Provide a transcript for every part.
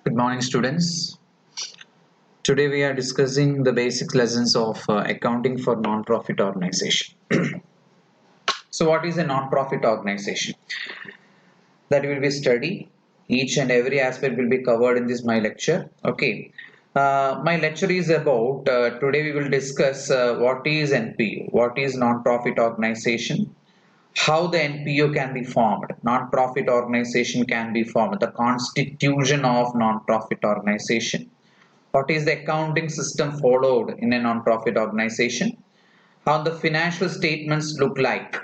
Good morning, students. Today we are discussing the basic lessons of accounting for non-profit organization. So what is a non-profit organization? That will be study. Each and every aspect will be covered in this my lecture. Okay. My lecture is about, today we will discuss what is NPO, what is non-profit organization, how the NPO can be formed, non-profit organization can be formed, the constitution of non-profit organization, what is the accounting system followed in a non-profit organization, how the financial statements look like,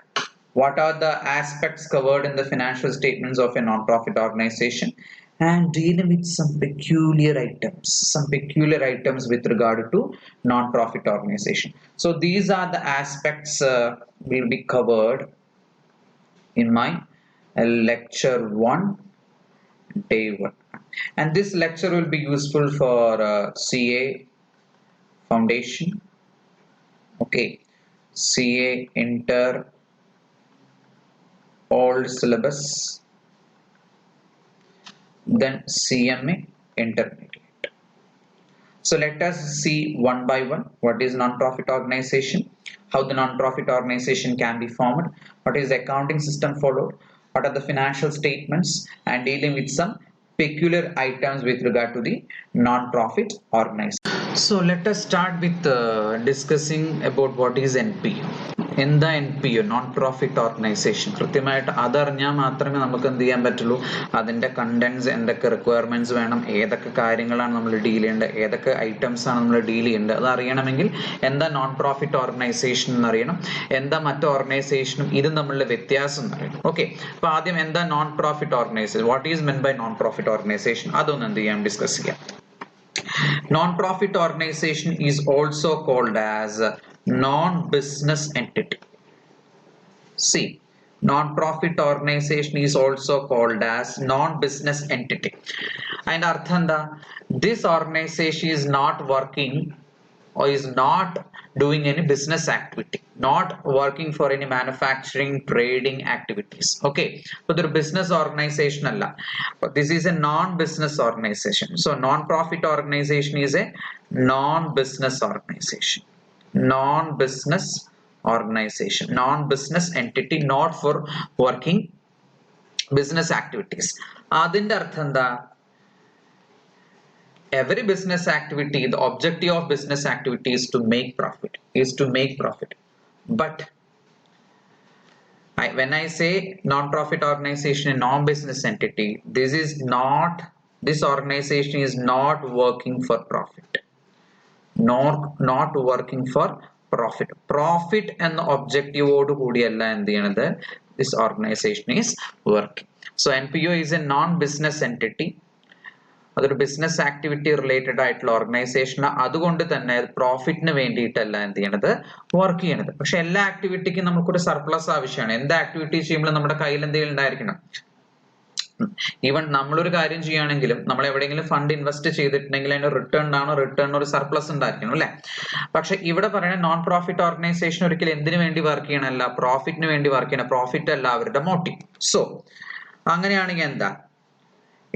what are the aspects covered in the financial statements of a non-profit organization, and dealing with some peculiar items with regard to non-profit organization. So these are the aspects will be covered in my lecture 1, day 1. And this lecture will be useful for CA Foundation, okay, CA Inter, Old Syllabus, then CMA Intermediate. So let us see one by one what is non-profit organization, how the non-profit organization can be formed, what is the accounting system followed, what are the financial statements, and dealing with some peculiar items with regard to the non-profit organization. So let us start with discussing about what is NPO. എന്താ NPO, non profit organisation? കൃത്യമായിട്ട് അതറിഞ്ഞാൽ മാത്രമേ നമുക്ക് എന്ത് ചെയ്യാൻ പറ്റുള്ളൂ, അതിൻ്റെ contents, എന്തൊക്കെ requirements വേണം, ഏതൊക്കെ കാര്യങ്ങളാണ് നമ്മൾ ഡീൽ ചെയ്യേണ്ടത്, ഏതൊക്കെ ഐറ്റംസ് ആണ് നമ്മൾ ഡീൽ ചെയ്യേണ്ടത്, അത് അറിയണമെങ്കിൽ എന്താ നോൺ പ്രോഫിറ്റ് ഓർഗനൈസേഷൻ എന്നറിയണം, എന്താ മറ്റു ഓർഗനൈസേഷനും ഇതും തമ്മിലുള്ള വ്യത്യാസം എന്നറിയണം. ഓക്കെ, അപ്പൊ ആദ്യം എന്താ non profit organisation, what is meant by non profit organisation, അതൊന്ന് എന്ത് ചെയ്യാം, ഡിസ്കസ് ചെയ്യാം. Non-profit organization is also called as non-business entity. See, non-profit organization is also called as non-business entity. And arthanda, this organization is not working or is not doing any business activity, not working for any manufacturing, trading activities. Okay, but the business organization alla, but this is a non-business organization. So non-profit organization is a non-business organization, non-business organization, non-business entity, not for working business activities. Adinte artham endha, every business activity, the objective of business activity is to make profit, but when I say non-profit organization, a non-business entity, this organization is not working for profit, not working for profit and the objective odu koodiyalla endu cheyanathu, this organization is working. So NPO is a non-business entity, അതൊരു business activity related ആയിട്ടുള്ള organisation, അതുകൊണ്ട് തന്നെ പ്രോഫിറ്റിന് വേണ്ടിയിട്ടല്ല എന്ത് ചെയ്യണത്, work ചെയ്യണത്. പക്ഷെ എല്ലാ ആക്ടിവിറ്റിക്കും നമുക്കൊരു സർപ്ലസ് ആവശ്യമാണ്. എന്ത് ആക്ടിവിറ്റി ചെയ്യുമ്പോൾ നമ്മുടെ കയ്യിൽ എന്തെങ്കിലും ഉണ്ടായിരിക്കണം. ഈവൻ നമ്മളൊരു കാര്യം ചെയ്യുകയാണെങ്കിലും, നമ്മൾ എവിടെയെങ്കിലും ഫണ്ട് ഇൻവെസ്റ്റ് ചെയ്തിട്ടുണ്ടെങ്കിൽ അതിന്റെ റിട്ടേൺ ഒരു സർപ്ലസ് ഉണ്ടായിരിക്കണം അല്ലെ. പക്ഷെ ഇവിടെ പറയുന്ന നോൺ പ്രോഫിറ്റ് ഓർഗനൈസേഷൻ ഒരിക്കലും എന്തിനു വേണ്ടി വർക്ക് ചെയ്യണമല്ല, പ്രോഫിറ്റിന് വേണ്ടി വർക്ക് ചെയ്യണം. പ്രോഫിറ്റ് അല്ല അവരുടെ മോട്ടീവ്. സോ അങ്ങനെയാണെങ്കിൽ എന്താ,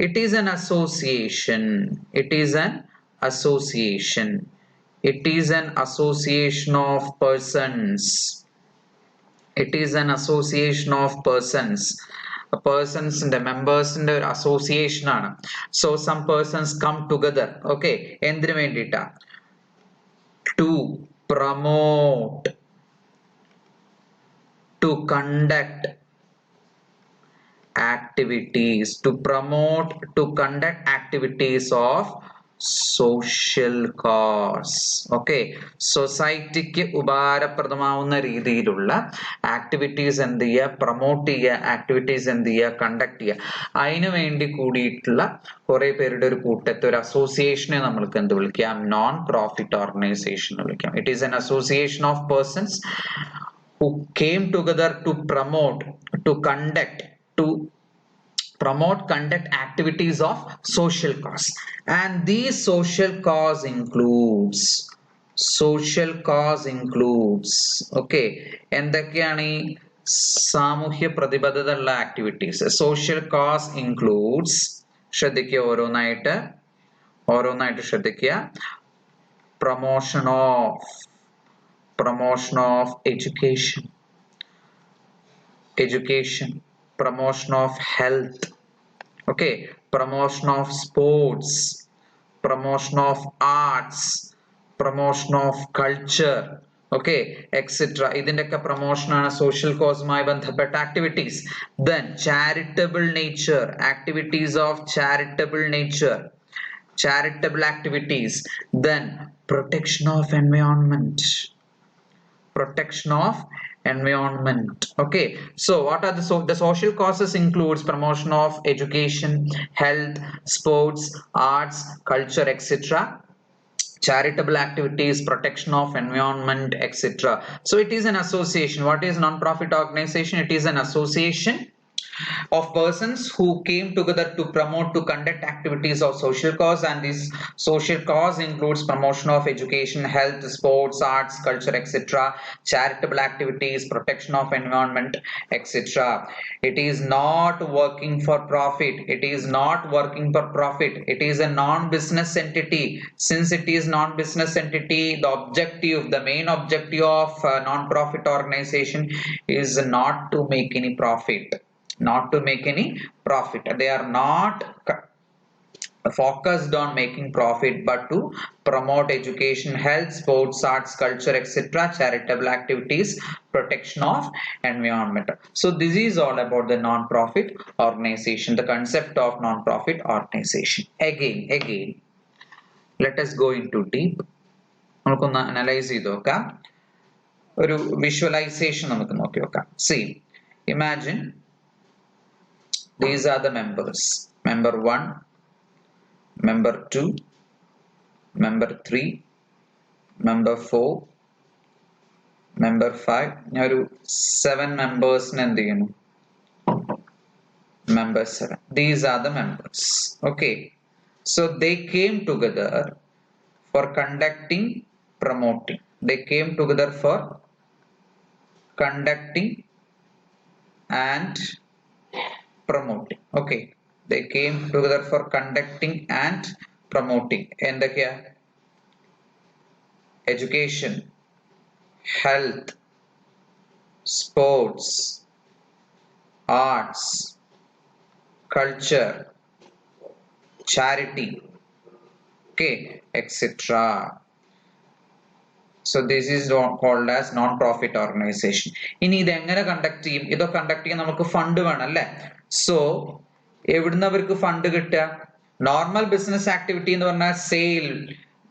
it is an association, it is an association of persons, it is an association of persons, the members in the association ആണ്. So some persons come together, okay, എന്തിനു വേണ്ടിയിട്ടാ, to promote, to conduct activities, to conduct activities of social cause. Okay, സൊസൈറ്റിക്ക് ഉപകാരപ്രദമാവുന്ന രീതിയിലുള്ള activities എന്ത് ചെയ്യുക, promote ചെയ്യുക, activities എന്ത് ചെയ്യുക, കണ്ടക്ട് ചെയ്യുക. അതിനു വേണ്ടി കൂടിയിട്ടുള്ള കുറെ പേരുടെ ഒരു കൂട്ടത്തെ, ഒരു അസോസിയേഷനെ നമ്മൾക്ക് എന്ത് വിളിക്കാം, നോൺ പ്രോഫിറ്റ് ഓർഗനൈസേഷൻ വിളിക്കാം. It is an association of persons who came together to conduct activities of social cause, and these social cause includes okay, എന്തൊക്കെയാണ് ഈ സാമൂഹ്യ പ്രതിബദ്ധത ഉള്ള ആക്ടിവിറ്റീസ്? സോഷ്യൽ കോസ് ഇൻക്ലൂഡ്സ്, ശ്രദ്ധിക്കുക ഓരോന്നായിട്ട്, ഓരോന്നായിട്ട് ശ്രദ്ധിക്കുക. Promotion of education, promotion of health, okay, promotion of sports, promotion of arts, promotion of culture, okay, etc. ഇതിന്റെയൊക്കെ പ്രൊമോഷൻ ആണ് സോഷ്യൽ കോസുമായി ബന്ധപ്പെട്ട activities. Then charitable nature, activities of charitable nature, charitable activities. Then protection of environment, protection of environment, okay. So what are the social causes includes promotion of education, health, sports, arts, culture, etc., charitable activities, protection of environment, etc. So it is an association. What is non-profit organization? It is an association of persons who came together to promote, to conduct activities of social cause, and this social cause includes promotion of education, health, sports, arts, culture, etc., charitable activities, protection of environment, etc. It is not working for profit. It is not working for profit. It is a non-business entity. Since it is non-business entity, the objective, the main objective of non-profit organization is not to make any profit. Not to make any profit. They are not focused on making profit, but to promote education, health, sports, arts, culture, etc., charitable activities, protection of environment. So this is all about the non-profit organization, the concept of non-profit organization. Again, let us go into deep. നമുക്കൊന്ന് analyse ചെയ്ത് നോക്കാം. ഒരു visualisation നമുക്ക് നോക്കി നോക്കാം. See, imagine these are the members. Member 1, member 2, member 3, member 4, member 5. ഞാൻ ഒരു 7 members-നെ എന്ത് ചെയ്യുന്നു? Member 7. These are the members. Okay. So they came together for conducting, promoting. They came together for conducting and promoting. Okay, they came together for conducting and promoting. എന്തൊക്കെയാ? Education, health, sports, arts, culture, charity, okay, etc. So this is called as non-profit organization. ഇനി ഇത് എങ്ങനെ conduct ചെയ്യും? ഇതൊക്കെ conduct ചെയ്യാൻ നമുക്ക് fund വേണം അല്ലേ? സോ എവിടുന്ന് അവർക്ക് ഫണ്ട് കിട്ടുക? നോർമൽ ബിസിനസ് ആക്ടിവിറ്റി എന്ന് പറഞ്ഞാൽ sale,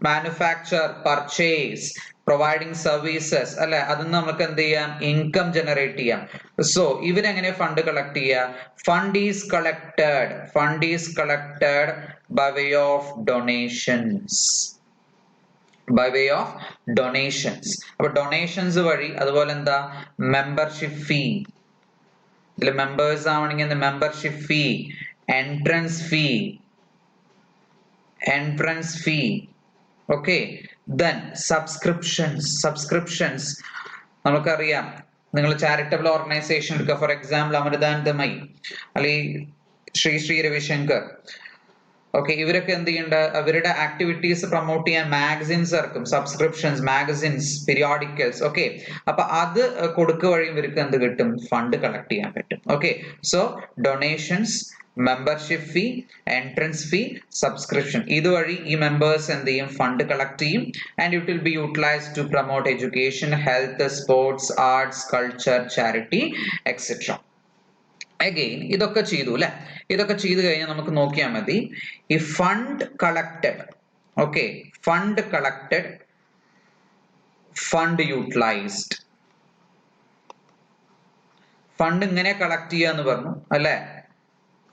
manufacture, purchase, providing services അല്ലെ, അതിന് നമുക്ക് എന്ത് ചെയ്യാം? ഇൻകം ജനറേറ്റ് ചെയ്യാം. സോ ഇവരെങ്ങനെ ഫണ്ട് കളക്ട് ചെയ്യുക? Fund is collected by way of donations. By way of donations. അപ്പൊ ഡൊണേഷൻസ് വഴി, അതുപോലെ എന്താ, മെമ്പർഷിപ്പ് ഫീ, ഇതിൽ മെമ്പേഴ്സ് ആവണമെങ്കിൽ membership fee, entrance fee, okay. Then subscriptions. നമുക്കറിയാം, നിങ്ങൾ ചാരിറ്റബിൾ ഓർഗനൈസേഷൻ എടുക്കുക, ഫോർ എക്സാമ്പിൾ അമൃതാനന്ദമയി അല്ലെങ്കിൽ ശ്രീ രവിശങ്കർ, ഓക്കെ, ഇവരൊക്കെ എന്ത് ചെയ്യേണ്ട? അവരുടെ ആക്ടിവിറ്റീസ് പ്രൊമോട്ട് ചെയ്യാൻ മാഗസിൻസ് ഇറക്കും, സബ്സ്ക്രിപ്ഷൻസ്, മാഗസിൻസ്, പീരിയോഡിക്കൽസ്, ഓക്കെ. അപ്പൊ അത് കൊടുക്കുക വഴി ഇവർക്ക് എന്ത് കിട്ടും? ഫണ്ട് കളക്ട് ചെയ്യാൻ പറ്റും. Okay, so donations, membership fee, entrance fee, subscription, ഇതുവഴി ഈ മെമ്പേഴ്സ് എന്ത് ചെയ്യും? ഫണ്ട് കളക്ട് ചെയ്യും. And it will be utilised to promote education, health, sports, arts, culture, charity, etcetera. Again ഇതൊക്കെ ചെയ്തു അല്ലെ? ഇതൊക്കെ ചെയ്തു കഴിഞ്ഞാൽ നമുക്ക് നോക്കിയാൽ മതി, ഈ fund collected, okay, fund collected, fund utilised. Fund ഇങ്ങനെ കളക്ട് ചെയ്യാന്ന് പറഞ്ഞു അല്ലെ?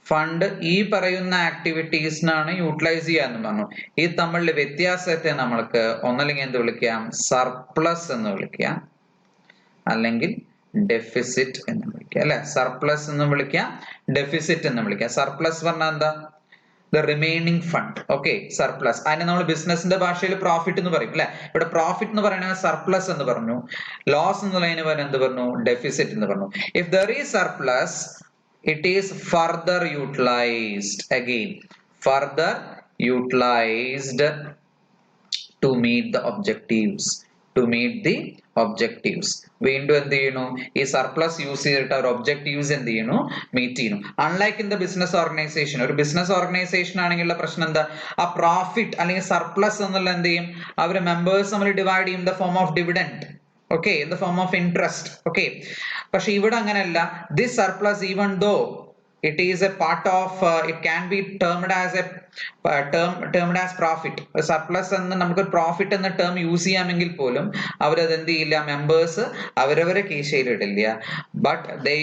ഫണ്ട് ഈ പറയുന്ന ആക്ടിവിറ്റീസിനാണ് യൂട്ടിലൈസ് ചെയ്യാന്ന് പറഞ്ഞു. ഈ തമ്മിലുള്ള വ്യത്യാസത്തെ നമ്മൾക്ക് ഒന്നല്ലെങ്കിൽ എന്ത് വിളിക്കാം? സർപ്ലസ് എന്ന് വിളിക്കാം, അല്ലെങ്കിൽ ഡെഫിസിറ്റ് എന്ന് വിളിക്കാം അല്ലെ? സർപ്ലസ് എന്ന് വിളിക്കാം, ഡെഫിസിറ്റ് എന്ന് വിളിക്കാം. സർപ്ലസ് പറഞ്ഞാൽ എന്താ? The remaining fund, okay, surplus. അതിനെ നമ്മൾ ബിസിനസിന്റെ ഭാഷയിൽ പ്രോഫിറ്റ് എന്ന് പറയും അല്ലെ? ഇവിടെ പ്രോഫിറ്റ് എന്ന് പറയുന്നത് സർപ്ലസ് എന്ന് പറഞ്ഞു, ലോസ് എന്നുള്ളതിന് പകരം എന്ത് പറഞ്ഞു? ഡെഫിസിറ്റ് എന്ന് പറഞ്ഞു. If there is surplus, it is further utilized. Again, further utilized to meet the objectives. വീണ്ടും എന്ത് ചെയ്യുന്നു, ഈ സർപ്ലസ് യൂസ് ചെയ്തിട്ട് അവർ ഒബ്ജക്റ്റീവ്സ് എന്ത് ചെയ്യുന്നു, മീറ്റ് ചെയ്യുന്നു. Unlike in the business organisation, ഒരു ബിസിനസ് ഓർഗനൈസേഷൻ ആണെങ്കിലുള്ള പ്രശ്നം എന്താ, ആ പ്രോഫിറ്റ് അല്ലെങ്കിൽ സർപ്ലസ് എന്നുള്ള എന്ത് ചെയ്യും, അവര് മെമ്പേഴ്സ് നമ്മൾ ഡിവൈഡ് ചെയ്യും, the form of dividend, okay, in the form of interest, okay. പക്ഷെ ഇവിടെ അങ്ങനെയല്ല, this surplus even though it is a part of it can be termed as a termed as profit. Surplus എന്ന് നമുക്ക് profit എന്ന term use ചെയ്യാമെങ്കിൽ പോലും അവരത് എന്ത് ചെയ്യില്ല, മെമ്പേഴ്സ് അവരവരെ കീശയിൽ ഇടില്ല, but they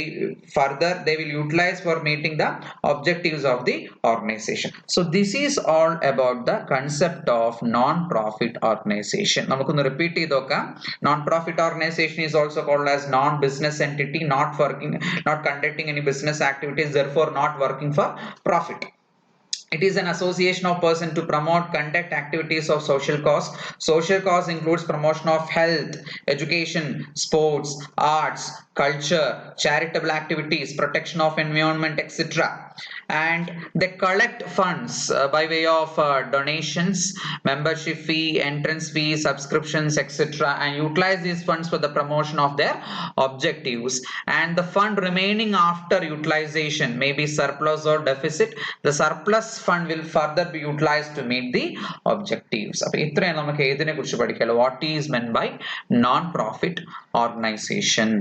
further they will utilize for meeting the objectives of the organization. So this is all about the concept of non-profit organization. നമുക്കൊന്ന് റിപ്പീറ്റ് ചെയ്ത് നോക്കാം. Non-profit organization is also called as non-business entity, not conducting any business activities, therefore not working for profit. It is an association of persons to promote, conduct activities of social cause. Social cause includes promotion of health, education, sports, arts, culture, charitable activities, protection of environment, etc. And they collect funds by way of donations, membership fee, entrance fee, subscriptions, etc. and utilize these funds for the promotion of their objectives. And the fund remaining after utilization may be surplus or deficit. The surplus fund will further be utilized to meet the objectives. അപ്പോൾ ഇത്രയാണ് നമുക്ക് ഏതിനെ കുറിച്ച് പഠിക്കാലോ, what is meant by non-profit organization.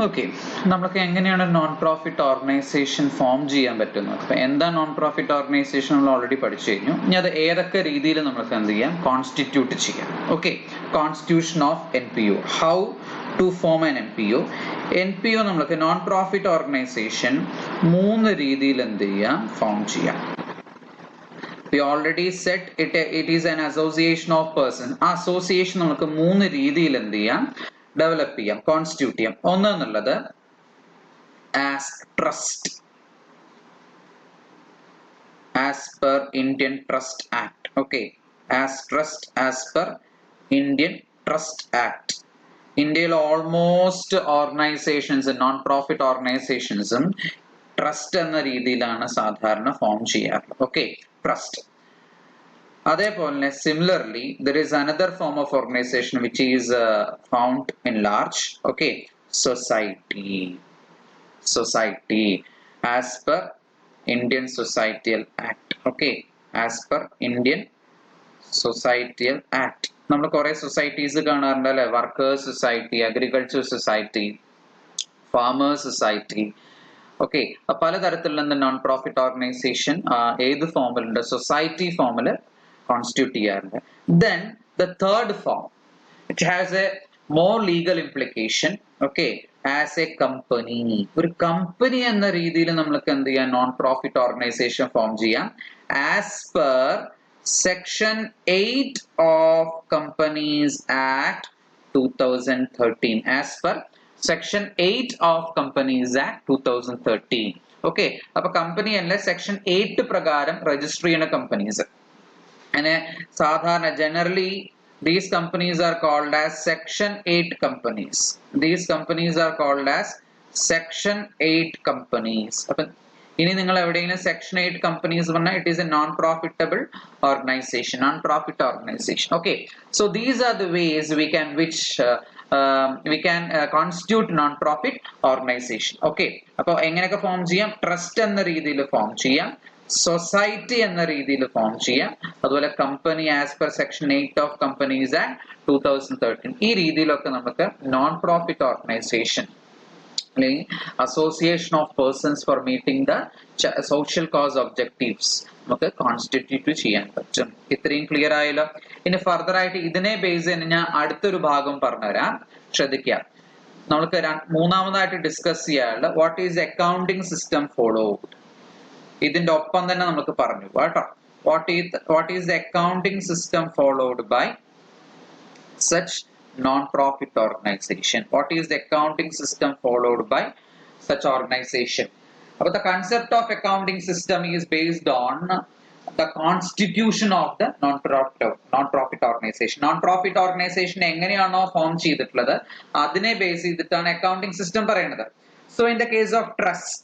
Okay, നമ്മൾക്ക് എങ്ങനെയാണ് non profit organisation form ചെയ്യാൻ പറ്റുന്നത്. അപ്പം എന്താ നോൺ പ്രോഫിറ്റ് ഓർഗനൈസേഷൻ നമ്മൾ ഓൾറെഡി പഠിച്ചു കഴിഞ്ഞു. ഇനി അത് ഏതൊക്കെ രീതിയിൽ നമ്മൾക്ക് എന്ത് ചെയ്യാം, കോൺസ്റ്റിറ്റ്യൂട്ട് ചെയ്യാം. Okay, constitution of NPO, how to form an NPO. NPO നമ്മൾക്ക് നോൺ പ്രോഫിറ്റ് ഓർഗനൈസേഷൻ 3 രീതിയിൽ എന്ത് ചെയ്യാം, ഫോം ചെയ്യാം. We already said it is an association of persons. ആ അസോസിയേഷൻ നമുക്ക് 3 രീതിയിൽ എന്ത് ചെയ്യാം, ഡെവലപ്പ് ചെയ്യാം, കോൺസ്റ്റിറ്റ്യൂട്ട് ചെയ്യാം. ഒന്നെന്നുള്ളത് as trust, as per Indian trust act. Okay, as trust, as per Indian trust act. ഇന്ത്യയിൽ ഓൾമോസ്റ്റ് ഓർഗനൈസേഷൻസ്, നോൺ പ്രോഫിറ്റ് ഓർഗനൈസേഷൻസും ട്രസ്റ്റ് എന്ന രീതിയിലാണ് സാധാരണ ഫോം ചെയ്യാറുള്ളത്. Okay, trust. അതേപോലെ similarly there is another form of organization which is found in large, okay, society as per Indian Societal Act. Okay, as per Indian Societal Act. നമ്മൾ കുറെ societies കാണാറുണ്ട് അല്ലെ, workers society, agriculture society, farmers society. Okay, പലതരത്തിലുള്ള non profit organisation ഏത് ഫോമിലുണ്ട്, society ഫോമിൽ constitute ചെയ്യാറുണ്ട്. Then the third form which has a more legal implication, okay, as a company. ഒരു company എന്ന രീതിയിൽ നമ്മൾക്ക് എന്ത് ചെയ്യാം, നോൺ പ്രോഫിറ്റ് ഓർഗനൈസേഷൻ ഫോം ചെയ്യാം as per section 8 of Companies Act 2013. as per section 8 of Companies Act 2013. okay, അപ്പോൾ company അല്ല, section 8 പ്രകാരം രജിസ്റ്റർ ചെയ്യുന്ന companies. And sadharana generally these companies are called as section 8 companies. These companies are called as section 8 companies. appo ini ningal evideyina section 8 companies vanna, it is a non profitable organization, okay. So these are the ways we can constitute non profit organization. okay, appo enganeyokka form cheyam, trust enna reethiyil form cheyam, society എന്ന രീതിയിൽ form ചെയ്യാം, അതുപോലെ company as per section 8 of companies act 2013. ഈ രീതിയിലൊക്കെ നമുക്ക് non profit organisation അല്ലെങ്കിൽ association of persons for meeting the social cause objectives നമുക്ക് constitute ചെയ്യാൻ പറ്റും. ഇത്രയും ക്ലിയർ ആയല്ലോ. ഇനി ഫർദർ ആയിട്ട് ഇതിനെ ബേസ് ചെയ്ത് ഞാൻ അടുത്തൊരു ഭാഗം പറഞ്ഞുതരാം, ശ്രദ്ധിക്കാം. നമുക്ക് മൂന്നാമതായിട്ട് ഡിസ്കസ് ചെയ്യാനുള്ള what is accounting system followed. ഇതിന്റെ ഒപ്പം തന്നെ നമുക്ക് പറഞ്ഞു കേട്ടോ, what is the accounting system followed by such non-profit organization. What is the accounting system followed by such organization? But the concept of accounting system is based on the constitution of the non-profit organization. Non-profit organization എങ്ങനെയാണോ form ചെയ്തിട്ടുള്ളത് അതിനെ base ചെയ്തിട്ടാണ് accounting system പറയുന്നത്. So in the case of trust,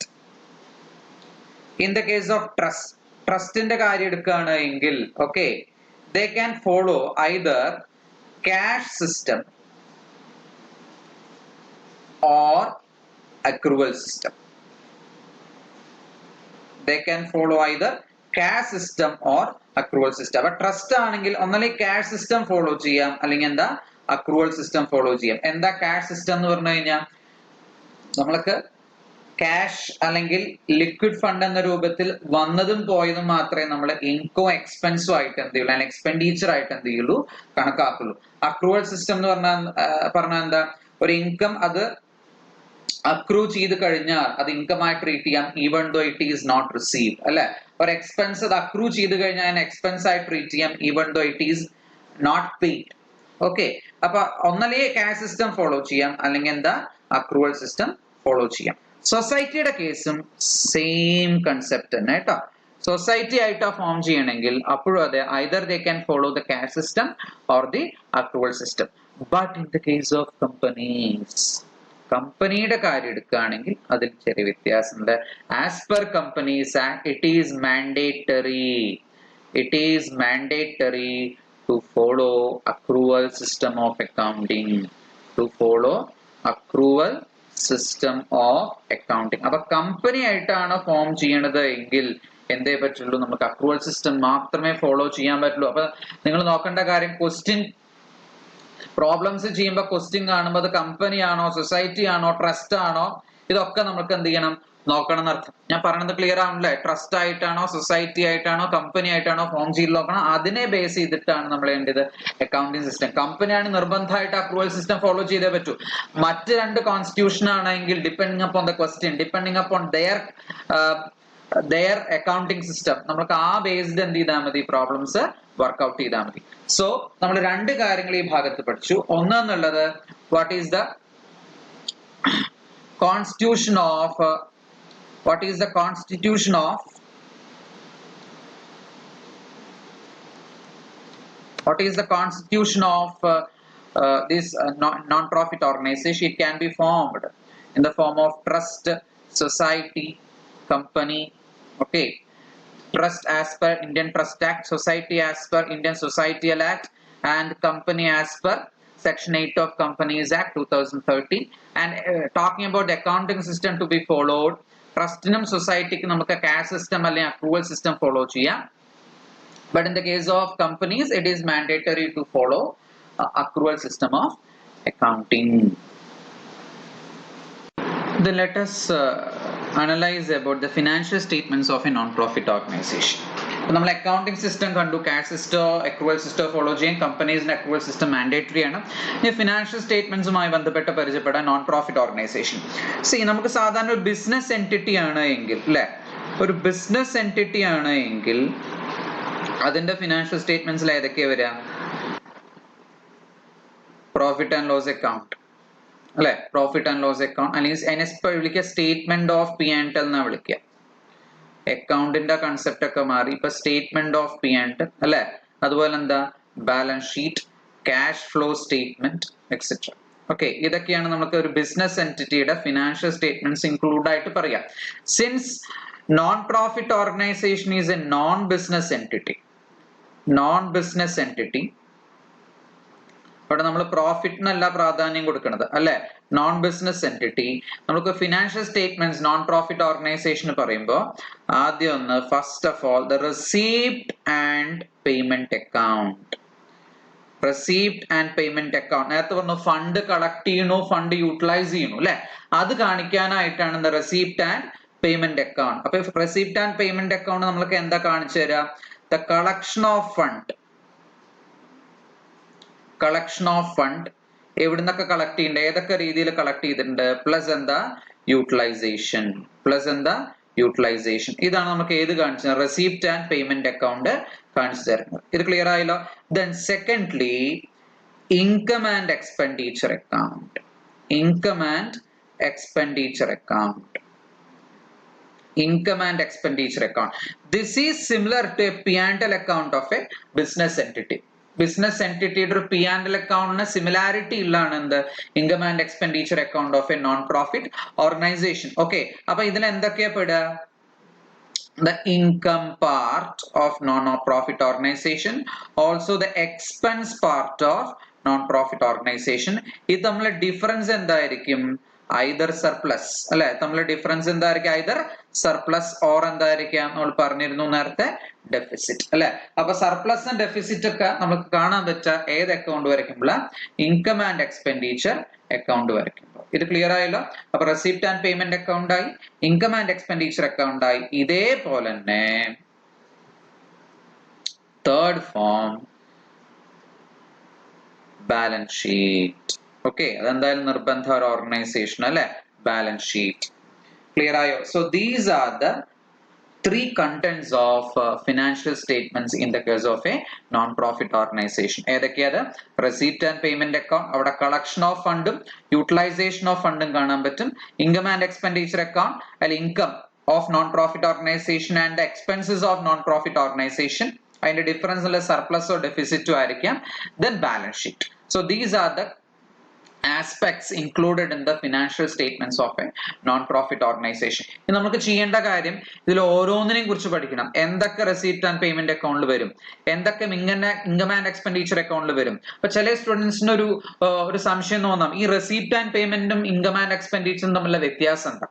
In the case of trust in the കാര്യം എടുക്കുകയാണെങ്കിൽ okay, they can follow either cash system or accrual system. They can follow either cash system or accrual system. But trust ആണെങ്കിൽ ഒന്നല്ലേ cash system follow ചെയ്യാം അല്ലെങ്കിൽ എന്താ accrual system follow ചെയ്യാം. എന്താ cash system എന്ന് പറഞ്ഞു കഴിഞ്ഞാൽ നമ്മൾക്ക് ക്യാഷ് അല്ലെങ്കിൽ ലിക്വിഡ് ഫണ്ട് എന്ന രൂപത്തിൽ വന്നതും പോയതും മാത്രമേ നമ്മൾ ഇൻകം എക്സ്പെൻസും ആയിട്ട് എന്ത് ചെയ്യുള്ളൂ അല്ലെങ്കിൽ എക്സ്പെൻഡിച്ചർ ആയിട്ട് എന്ത് ചെയ്യുള്ളൂ കണക്കാക്കുള്ളൂ. അക്രൂവൽ സിസ്റ്റം എന്ന് പറഞ്ഞാൽ എന്താ ഒരു ഇൻകം അത് അക്രൂ ചെയ്ത് കഴിഞ്ഞാൽ അത് ഇൻകം ആയി ട്രീറ്റ് ചെയ്യാം even though it is not received അല്ലെ. ഒരു എക്സ്പെൻസ് അത് അക്രൂ ചെയ്ത് കഴിഞ്ഞാൽ അതിനെ എക്സ്പെൻസ് ആയി ട്രീറ്റ് ചെയ്യാം even though it is not paid. Okay, അപ്പൊ ഒന്നല്ലേ ക്യാഷ് സിസ്റ്റം ഫോളോ ചെയ്യാം അല്ലെങ്കിൽ എന്താ അക്രൂവൽ സിസ്റ്റം ഫോളോ ചെയ്യാം. സൊസൈറ്റിയുടെ കേസും സെയിം കൺസെപ്റ്റ് തന്നെ കേട്ടോ. സൊസൈറ്റി ആയിട്ട് ഫോം ചെയ്യണമെങ്കിൽ അപ്പോഴും അതെ either they can follow the cash system or the accrual system. But in the case of companies, കമ്പനിയുടെ കാര്യം എടുക്കുകയാണെങ്കിൽ അതിൽ ചെറിയ വ്യത്യാസമുണ്ട്. As per companies act it is mandatory to follow accrual system of accounting, system of accounting. അപ്പൊ company ആയിട്ടാണ് form ചെയ്യണത് എങ്കിൽ എന്തേ പറ്റുള്ളൂ, നമുക്ക് അക്രൂവൽ സിസ്റ്റം മാത്രമേ ഫോളോ ചെയ്യാൻ പറ്റുള്ളൂ. അപ്പൊ നിങ്ങൾ നോക്കേണ്ട കാര്യം, ക്വസ്റ്റ്യൻ പ്രോബ്ലംസ് ചെയ്യുമ്പോൾ ക്വസ്റ്റ്യൻ കാണുമ്പോൾ അത് കമ്പനി ആണോ സൊസൈറ്റി ആണോ ട്രസ്റ്റ് ആണോ ഇതൊക്കെ നമുക്ക് എന്ത് ചെയ്യണം നോക്കണം എന്നർത്ഥം. ഞാൻ പറയുന്നത് ക്ലിയർ ആവണല്ലേ? ട്രസ്റ്റ് ആയിട്ടാണോ സൊസൈറ്റി ആയിട്ടാണോ കമ്പനി ആയിട്ടാണോ ഫോം ചെയ്ത് നോക്കണം. അതിനെ ബേസ് ചെയ്തിട്ടാണ് നമ്മൾ വേണ്ടത് അക്കൗണ്ടിങ് സിസ്റ്റം. കമ്പനിയാണ് നിർബന്ധമായിട്ട് അക്രൂവൽ സിസ്റ്റം ഫോളോ ചെയ്തേ പറ്റൂ. മറ്റ് രണ്ട് കോൺസ്റ്റിറ്റ്യൂഷൻ ആണെങ്കിൽ depending upon the question, depending upon their accounting system, നമുക്ക് ആ ബേസ്ഡ് എന്ത് ചെയ്താൽ മതി പ്രോബ്ലംസ് വർക്ക്ഔട്ട് ചെയ്താൽ മതി. സോ നമ്മൾ രണ്ട് കാര്യങ്ങൾ ഈ ഭാഗത്ത് പഠിച്ചു. ഒന്നെന്നുള്ളത് what is the constitution of this non-profit organization. It can be formed in the form of trust, society, company. Okay, trust as per Indian Trust Act, society as per Indian Societal Act, and company as per Section 8 of Companies Act 2013. And talking about the accounting system to be followed, trustinum society ku namukku cash system alle accrual system follow cheyyam. But in the case of companies, it is mandatory to follow accrual system of accounting. Then let us analyze about the financial statements of a non-profit organization. നമ്മൾ accounting system കണ്ടു, cash system accrual system follow ചെയ്യാൻ, കമ്പനീസിന്റെ accrual system mandatory ആണ്. ഈ financial സ്റ്റേറ്റ്മെന്റ്സുമായി ബന്ധപ്പെട്ട് പരിചയപ്പെടാൻ non profit organisation. നമുക്ക് സാധാരണ ഒരു ബിസിനസ് എൻറ്റിറ്റി ആണ് എങ്കിൽ അല്ലെ, ഒരു ബിസിനസ് എൻറ്റിറ്റി ആണ് എങ്കിൽ അതിന്റെ ഫിനാൻഷ്യൽ സ്റ്റേറ്റ്മെന്റ്സിൽ ഏതൊക്കെയാ വരിക? പ്രോഫിറ്റ് ആൻഡ് ലോസ് അക്കൗണ്ട് അല്ലെ, പ്രോഫിറ്റ് ആൻഡ് ലോസ് അക്കൗണ്ട് അല്ലെങ്കിൽ അതിനെ വിളിക്കുക statement of P and L എന്നാ വിളിക്കുക. അക്കൗണ്ടിന്റെ കൺസെപ്റ്റ് ഒക്കെ മാറി ഇപ്പൊ സ്റ്റേറ്റ്മെന്റ് ഓഫ് പി ആൻഡ് അല്ലെ, അതുപോലെ എന്താ balance sheet, cash flow statement etcetera. Okay, ഇതൊക്കെയാണ് നമുക്ക് ഒരു ബിസിനസ് എൻറ്റിറ്റിയുടെ ഫിനാൻഷ്യൽ സ്റ്റേറ്റ്മെന്റ്സ് ഇൻക്ലൂഡ് ആയിട്ട് പറയാം. Since non profit organisation is A non business entity, അവിടെ നമ്മൾ പ്രോഫിറ്റിനല്ല പ്രാധാന്യം കൊടുക്കുന്നത് അല്ലെ, നോൺ ബിസിനസ് എൻറ്റിറ്റി. നമുക്ക് financial statements non profit organisation പറയുമ്പോൾ ആദ്യം ഒന്ന് first of all the receipt and payment account. Receipt and payment account നേരത്തെ പറഞ്ഞു ഫണ്ട് കളക്ട് ചെയ്യണോ ഫണ്ട് യൂട്ടിലൈസ് ചെയ്യണോ അല്ലെ, അത് കാണിക്കാനായിട്ടാണ് the receipt and payment account. അപ്പൊ റെസീപ്റ്റ് ആൻഡ് പേയ്മെന്റ് അക്കൗണ്ട് നമ്മൾക്ക് എന്താ കാണിച്ചു തരാം? ദ കളക്ഷൻ ഓഫ് ഫണ്ട് എവിടുന്നൊക്കെ കളക്ട് ചെയ്യണ്ട, ഏതൊക്കെ രീതിയിൽ കളക്ട് ചെയ്തിട്ടുണ്ട്, പ്ലസ് എന്താ യൂട്ടിലൈസേഷൻ, ഇതാണ് നമുക്ക് ഏത് കാണിച്ചത്? റെസീപ്റ്റ് ആൻഡ് പേയ്മെന്റ് അക്കൗണ്ട് കാണിച്ചു തരുന്നത്. ഇത് ക്ലിയർ ആയല്ലോ? Then secondly income and expenditure account. Income and expenditure account. This is similar to a P&L account of a business entity. Business entity P&L account similarity illana income and expenditure account of a non-profit organization. Okay, appo idile endakkeya peda the income part of non-profit organization, also the expense part of non-profit organization. ഇത് തമ്മിലെ difference എന്തായിരിക്കും? either surplus അല്ലെ, തമ്മിലെ difference എന്തായിരിക്കും? either surplus or എന്തായിരിക്കാം? നമ്മൾ പറഞ്ഞിരുന്നു നേരത്തെ ഡെഫിസിറ്റ് അല്ലെ. അപ്പൊ സർപ്ലസും ഡെഫിസിറ്റ് ഒക്കെ നമുക്ക് കാണാൻ പറ്റുക ഏത് അക്കൗണ്ട് വരയ്ക്കുമ്പോൾ? ഇൻകം ആൻഡ് എക്സ്പെൻഡിച്ചർ അക്കൗണ്ട് വരയ്ക്കുമ്പോൾ. ഇത് ക്ലിയർ ആയല്ലോ? അപ്പൊ റെസിപ്റ്റ് ആൻഡ് പേയ്മെന്റ് അക്കൗണ്ട് ആയി, ഇൻകം ആൻഡ് എക്സ്പെൻഡിച്ചർ അക്കൗണ്ട് ആയി. ഇതേപോലെ തന്നെ third form balance sheet. Okay, അതെന്തായാലും നിർബന്ധ ഒരു ഓർഗനൈസേഷൻ അല്ലെ, ബാലൻസ് ഷീറ്റ്. ക്ലിയർ ആയോ? So these are the three contents of financial statements in the case of a non-profit organization. ഏതൊക്കെയാണ്? receipt and payment account, അവിടെ collection of fund ഉം utilization of fund ഉം കാണാൻ പറ്റും. income and expenditure account, അല്ലെങ്കിൽ income of non-profit organization and the expenses of non-profit organization. അതിന്റെ difference ഉള്ള surplus or ഡെഫിസിറ്റോ ആയിരിക്കാം. then balance sheet. So these are the aspects included in the financial statements of a non-profit organization. ഇനി നമുക്ക് ചെയ്യേണ്ട കാര്യം ഇതിൽ ഓരോന്നിനെയും കുറിച്ച് പഠിക്കണം. എന്തൊക്കെ റെസിപ്റ്റ് ആൻഡ് പേയ്മെന്റ് അക്കൗണ്ടിൽ വരും, എന്തൊക്കെ ഇൻകം ആൻഡ് എക്സ്പെൻഡിച്ചർ അക്കൗണ്ടിൽ വരും. അപ്പൊ ചില സ്റ്റുഡൻസിന് ഒരു സംശയം തോന്നാം, ഈ റെസിപ്റ്റ് ആൻഡ് പേയ്മെന്റും ഇൻകം ആൻഡ് എക്സ്പെൻഡിച്ചറും തമ്മിലുള്ള വ്യത്യാസം എന്താ?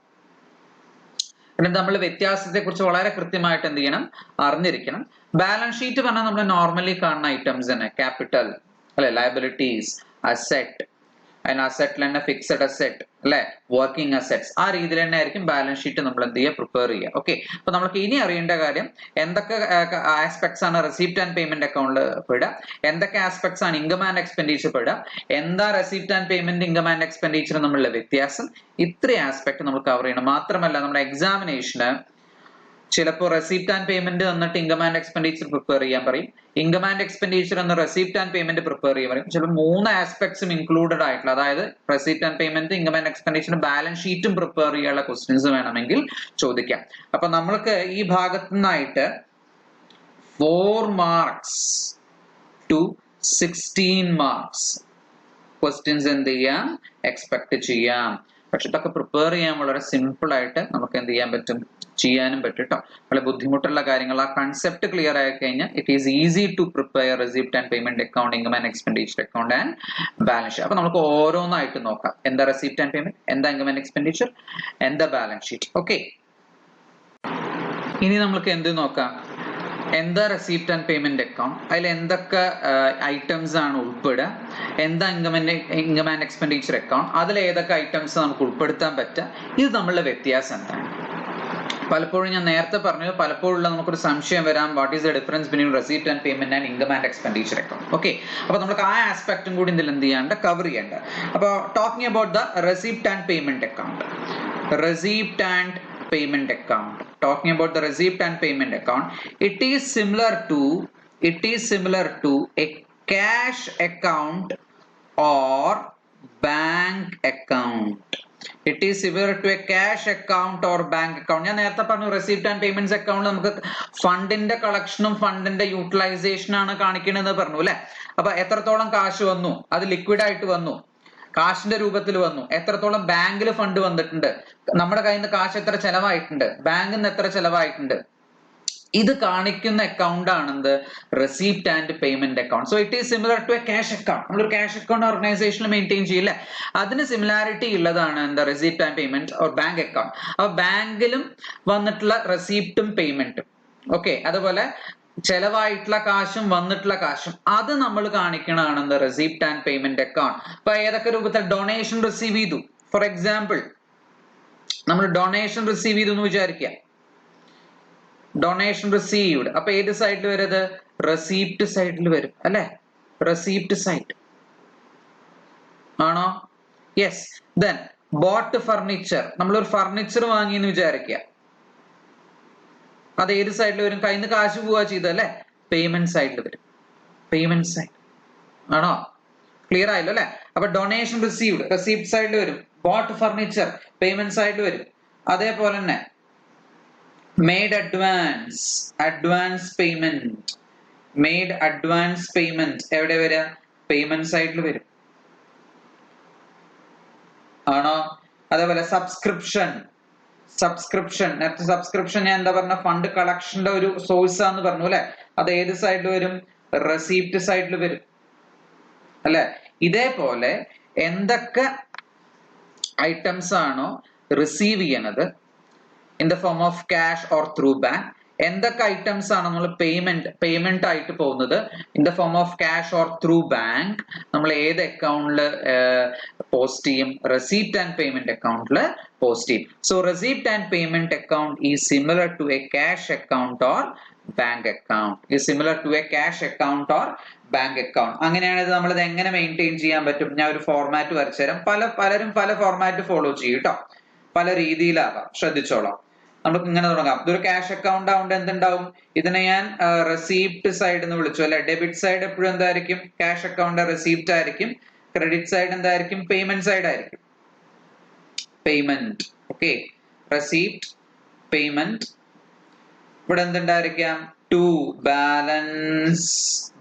പിന്നെ നമ്മൾ വ്യത്യാസത്തെ കുറിച്ച് വളരെ കൃത്യമായിട്ട് എന്ത് ചെയ്യണം? അറിഞ്ഞിരിക്കണം. ബാലൻസ് ഷീറ്റ് പറഞ്ഞാൽ നമ്മൾ നോർമലി കാണുന്ന ഐറ്റംസ് തന്നെ, ക്യാപിറ്റൽ അല്ലെ, ലയബിലിറ്റീസ്, അസെറ്റ്, അതിന് അസെറ്റിൽ തന്നെ ഫിക്സഡ് അസെറ്റ് അല്ലെ, വർക്കിംഗ് അസെറ്റ്സ്, ആ രീതിയിൽ തന്നെ ആയിരിക്കും ബാലൻസ് ഷീറ്റ് നമ്മൾ എന്ത് ചെയ്യുക? പ്രിപ്പയർ ചെയ്യുക. ഓക്കെ, അപ്പൊ നമുക്ക് ഇനി അറിയേണ്ട കാര്യം എന്തൊക്കെ ആസ്പെക്ട്സ് ആണ് റെസിപ്റ്റ് ആൻഡ് പേയ്മെന്റ് അക്കൗണ്ടിൽ പെടുക, എന്തൊക്കെ ആസ്പെക്ട്സ് ആണ് ഇൻകം ആൻഡ് എക്സ്പെൻഡിച്ചർ പെടുക, എന്താ receipt and payment income and expenditure തമ്മിലുള്ള വ്യത്യാസം, ഇത്രയും ആസ്പെക്ട് നമ്മൾ കവർ ചെയ്യണം. മാത്രമല്ല നമ്മുടെ എക്സാമിനേഷന് ചിലപ്പോൾ റെസിപ്റ്റ് ആൻഡ് പേയ്മെന്റ് തന്നിട്ട് ഇൻകം ആൻഡ് എക്സ്പെൻഡിച്ചർ പ്രിപ്പയർ ചെയ്യാൻ പറയും, ഇൻകം ആൻഡ് എക്സ്പെൻഡിച്ചർ എന്ന റെസിപ്റ്റ് ആൻഡ് പേയ്മെന്റ് പ്രിപ്പയർ ചെയ്യാൻ പറയും. ചിലപ്പോൾ മൂന്ന് ആസ്പെക്ട്സും ഇൻക്ലൂഡഡ് ആയിട്ടുള്ള, അതായത് receipt and payment, income and expenditure, balance ഷീറ്റും പ്രിപ്പയർ ചെയ്യാനുള്ള ക്വസ്റ്റ്യൻസ് വേണമെങ്കിൽ ചോദിക്കാം. അപ്പൊ നമ്മൾക്ക് ഈ ഭാഗത്തു നിന്നായിട്ട് 4 marks to 16 marks ക്വസ്റ്റ്യൻസ് എന്ത് ചെയ്യാം? എക്സ്പെക്ട് ചെയ്യാം. പക്ഷെ ഇതൊക്കെ പ്രിപ്പയർ ചെയ്യാൻ വളരെ സിമ്പിൾ ആയിട്ട് നമുക്ക് എന്ത് ചെയ്യാൻ പറ്റും? ചെയ്യാനും പറ്റും കേട്ടോ. വളരെ ബുദ്ധിമുട്ടുള്ള കാര്യങ്ങൾ ആ കൺസെപ്റ്റ് ക്ലിയർ ആയി കഴിഞ്ഞാൽ it is easy to prepare receipt and payment account, income and expenditure account and balance sheet. അപ്പൊ നമുക്ക് ഓരോന്നായിട്ട് നോക്കാം. എന്താ റെസിപ്റ്റ് ആൻഡ് പേയ്മെന്റ്, എന്താ ഇൻകം ആൻഡ് എക്സ്പെൻഡിച്ചർ, എന്താ ബാലൻസ് ഷീറ്റ്. ഓക്കെ, ഇനി നമുക്ക് എന്ത് നോക്കാം? എന്താ റെസിപ്റ്റ് ആൻഡ് പേയ്മെന്റ് അക്കൗണ്ട്, അതിൽ എന്തൊക്കെ ഐറ്റംസ് ആണ് ഉൾപ്പെടുക, എന്താ ഇൻകം ആൻഡ് എക്സ്പെൻഡിച്ചർ അക്കൗണ്ട്, അതിൽ ഏതൊക്കെ ഐറ്റംസ് നമുക്ക് ഉൾപ്പെടുത്താൻ പറ്റുക, ഇത് തമ്മിലുള്ള വ്യത്യാസം എന്താണ്? പലപ്പോഴും ഞാൻ നേരത്തെ പറഞ്ഞു, പലപ്പോഴും നമുക്കൊരു സംശയം വരാം, what is the difference between receipt and payment and income and expenditure account. Okay, അപ്പൊ നമുക്ക് ആ ആസ്പെക്റ്റും കൂടി ഇതിൽ എന്ത് ചെയ്യാണ്ട് കവർ ചെയ്യേണ്ട. അപ്പൊ talking about the receipt and payment account, receipt and payment account, talking about the receipt and payment account, it is similar to a cash account or bank account. It is similar to a cash account or bank account. ഞാൻ നേരത്തെ പറഞ്ഞു receipt and payments account നമുക്ക് ഫണ്ടിന്റെ കളക്ഷനും ഫണ്ടിന്റെ utilisation ആണ് കാണിക്കണമെന്ന് പറഞ്ഞു അല്ലെ. അപ്പൊ എത്രത്തോളം കാശ് വന്നു, അത് ലിക്വിഡ് ആയിട്ട് വന്നു, കാശിന്റെ രൂപത്തിൽ വന്നു, എത്രത്തോളം ബാങ്കിൽ ഫണ്ട് വന്നിട്ടുണ്ട്, നമ്മുടെ കയ്യിൽ നിന്ന് കാശ് എത്ര ചെലവായിട്ടുണ്ട്, ബാങ്കിൽ നിന്ന് എത്ര ചെലവായിട്ടുണ്ട്, ഇത് കാണിക്കുന്ന അക്കൗണ്ട് ആണെന്ത്? Receipt and payment account. So it is similar to a cash account. നമ്മളൊരു ക്യാഷ് അക്കൗണ്ട് ഓർഗനൈസേഷനിൽ മെയിൻറ്റെയിൻ ചെയ്യില്ല, അതിന് സിമിലാരിറ്റി ഉള്ളതാണ് എന്താ? Receipt and payment or bank account. അപ്പൊ ബാങ്കിലും വന്നിട്ടുള്ള റെസിപ്റ്റും പേയ്മെന്റും, ഓക്കെ, അതുപോലെ ചെലവായിട്ടുള്ള കാശും വന്നിട്ടുള്ള കാശും, അത് നമ്മൾ കാണിക്കണതാണ് എന്താ? Receipt and payment account. അപ്പൊ ഏതൊക്കെ രൂപത്തിൽ ഡൊണേഷൻ റിസീവ് ചെയ്തു, ഫോർ എക്സാമ്പിൾ നമ്മൾ ഡൊണേഷൻ റിസീവ് ചെയ്തു എന്ന് വിചാരിക്കുക, ഡൊണേഷൻ റിസീവ്ഡ്, അപ്പൊ ഏത് സൈഡിൽ വരുന്നത്? റെസിപ്റ്റ് സൈഡിൽ വരും അല്ലെ, റെസിപ്റ്റ് സൈഡ് ആണോ? യെസ്. ദെൻ ബോട്ട് ഫർണിച്ചർ, നമ്മളൊരു ഫർണിച്ചർ വാങ്ങി എന്ന് വിചാരിക്കുക, അത് ഏത് സൈഡിൽ വരും? കയ്യിൽ നിന്ന് കാശ് പോവുക ചെയ്തല്ലേ, പേയ്മെന്റ് സൈഡിൽ വരും, പേയ്മെന്റ് സൈഡ് ആണോ? ക്ലിയർ ആയല്ലോ അല്ലെ. അപ്പൊ ഡൊണേഷൻ റിസീവ്ഡ് റെസിപ്റ്റ് സൈഡിൽ വരും, ബോട്ട് ഫർണിച്ചർ പേയ്മെന്റ് സൈഡിൽ വരും. അതേപോലെ തന്നെ മെയ്ഡ് അഡ്വാൻസ് പേയ്മെന്റ് എവിടെ വരിക? പേയ്മെന്റ് സൈഡിൽ വരും ആണോ? അതേപോലെ സബ്സ്ക്രിപ്ഷൻ സബ്സ്ക്രിപ്ഷൻ, നേരത്തെ സബ്സ്ക്രിപ്ഷൻ ഞാൻ എന്താ പറഞ്ഞ ഫണ്ട് കളക്ഷന്റെ ഒരു സോഴ്സ് ആന്ന് പറഞ്ഞു അല്ലെ. അത് ഏത് സൈഡിൽ വരും? റെസീപ്റ്റ് സൈഡിൽ വരും അല്ലെ. ഇതേപോലെ എന്തൊക്കെ ഐറ്റംസ് ആണോ റിസീവ് ചെയ്യണത് in the form of cash or through bank, എന്തൊക്കെ ഐറ്റംസ് ആണ് നമ്മൾ പേയ്മെന്റ് ആയിട്ട് പോകുന്നത് in the form of cash or through bank, നമ്മൾ ഏത് അക്കൗണ്ടിൽ പോസ്റ്റ് ചെയ്യും? റെസീപ്റ്റ് ആൻഡ് പേയ്മെന്റ് അക്കൗണ്ടിൽ പോസ്റ്റ് ചെയ്യും. So receipt and payment account is similar to a cash account or bank account. Is similar to a cash account or bank account. അങ്ങനെയാണെങ്കിൽ നമ്മൾ ഇത് എങ്ങനെ മെയിൻറ്റെയിൻ ചെയ്യാൻ പറ്റും? ഞാൻ ഒരു ഫോർമാറ്റ് വരച്ചു തരാം. പലരും പല ഫോർമാറ്റ് ഫോളോ ചെയ്യും കേട്ടോ, പല രീതിയിലാവാം, ശ്രദ്ധിച്ചോളാം. നമുക്ക് ഇങ്ങനെ തുടങ്ങാം. ഇതൊരു ക്യാഷ് അക്കൗണ്ട് ആവുകൊണ്ട് എന്തുണ്ടാവും? ഇതിനെ ഞാൻ റെസീപ്റ്റ് സൈഡ് എന്ന് വിളിച്ചു അല്ലെ. ഡെബിറ്റ് സൈഡ് എപ്പോഴും എന്തായിരിക്കും? ക്യാഷ് അക്കൗണ്ട് റെസീപ്റ്റ് ആയിരിക്കും. ക്രെഡിറ്റ് സൈഡ് എന്തായിരിക്കും? പേയ്മെന്റ് സൈഡ് ആയിരിക്കും. Payment, okay. Receipt, payment. ഇവിടെ എന്തുണ്ടായിരിക്കാം? To balance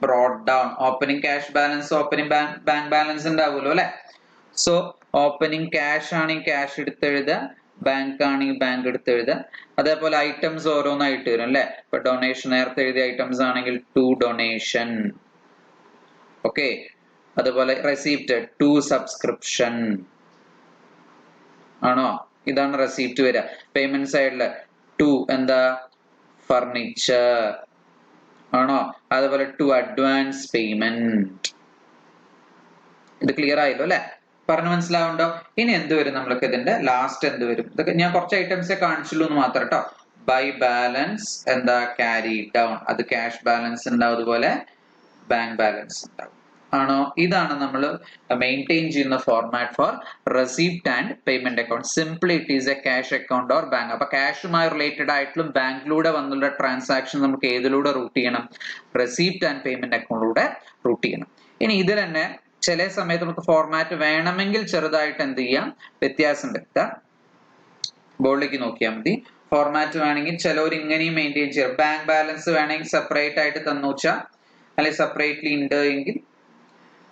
brought down. Opening cash balance, opening bank balance ഉണ്ടാവുമല്ലോ അല്ലെ. സോ ഓപ്പണിംഗ് ക്യാഷ് ആണെങ്കിൽ ക്യാഷ് എടുത്തെഴുതുക, ബാങ്ക് ആണെങ്കിൽ ബാങ്ക് എടുത്തെഴുതുക. അതേപോലെ ഐറ്റംസ് ഓരോന്നായിട്ട് വരും അല്ലെ. ഇപ്പൊ ഡൊണേഷൻ നേരത്തെ എഴുതിയ ഐറ്റംസ് ആണെങ്കിൽ ടു ഡൊണേഷൻ, ഓക്കെ. അതുപോലെ റെസീപ്റ്റ് ടു സബ്സ്ക്രിപ്ഷൻ ആണോ, ഇതാണ് റെസീപ്റ്റ് വരിക. പേയ്മെന്റ് സൈഡില് ടു എന്താ? ഫർണിച്ചർ ആണോ. അതുപോലെ ടു അഡ്വാൻസ് പേയ്മെന്റ്. ഇത് ക്ലിയർ ആയല്ലോ അല്ലെ, പറഞ്ഞു മനസ്സിലാവുണ്ടോ? ഇനി എന്ത് വരും? നമ്മൾക്ക് ഇതിന്റെ ലാസ്റ്റ് എന്ത് വരും? ഇതൊക്കെ ഞാൻ കുറച്ച് ഐറ്റംസേ കാണിച്ചുള്ളൂ എന്ന് മാത്രം കേട്ടോ. ബൈ ബാലൻസ് എന്താ? ക്യാരി ഡൗൺ, അത് ക്യാഷ് ബാലൻസ് ഉണ്ടാവും, അതുപോലെ ബാങ്ക് ബാലൻസ് ഉണ്ടാവും ആണോ. ഇതാണ് നമ്മൾ മെയിൻറ്റെയിൻ ചെയ്യുന്ന format four receipt and payment account. Simply it is A cash account or bank. അപ്പൊ ക്യാഷുമായി റിലേറ്റഡ് ആയിട്ടുള്ള ബാങ്കിലൂടെ വന്നുള്ള ട്രാൻസാക്ഷൻ നമുക്ക് ഏതിലൂടെ റൂട്ട് ചെയ്യണം? റെസീപ്റ്റ് ആൻഡ് പേയ്മെന്റ് അക്കൗണ്ടിലൂടെ റൂട്ട് ചെയ്യണം. ഇനി ഇതിൽ തന്നെ ചില സമയത്ത് നമുക്ക് ഫോർമാറ്റ് വേണമെങ്കിൽ ചെറുതായിട്ട് എന്ത് ചെയ്യാം? വ്യത്യാസം വരുത്താം. ബോർഡിലേക്ക് നോക്കിയാൽ മതി. ഫോർമാറ്റ് വേണമെങ്കിൽ ചിലവർ ഇങ്ങനെയും മെയിൻറ്റെയിൻ ചെയ്യാം. ബാങ്ക് ബാലൻസ് വേണമെങ്കിൽ സെപ്പറേറ്റ് ആയിട്ട് തന്നു വെച്ചാൽ, അല്ലെങ്കിൽ സെപ്പറേറ്റ്ലി ഉണ്ട് എങ്കിൽ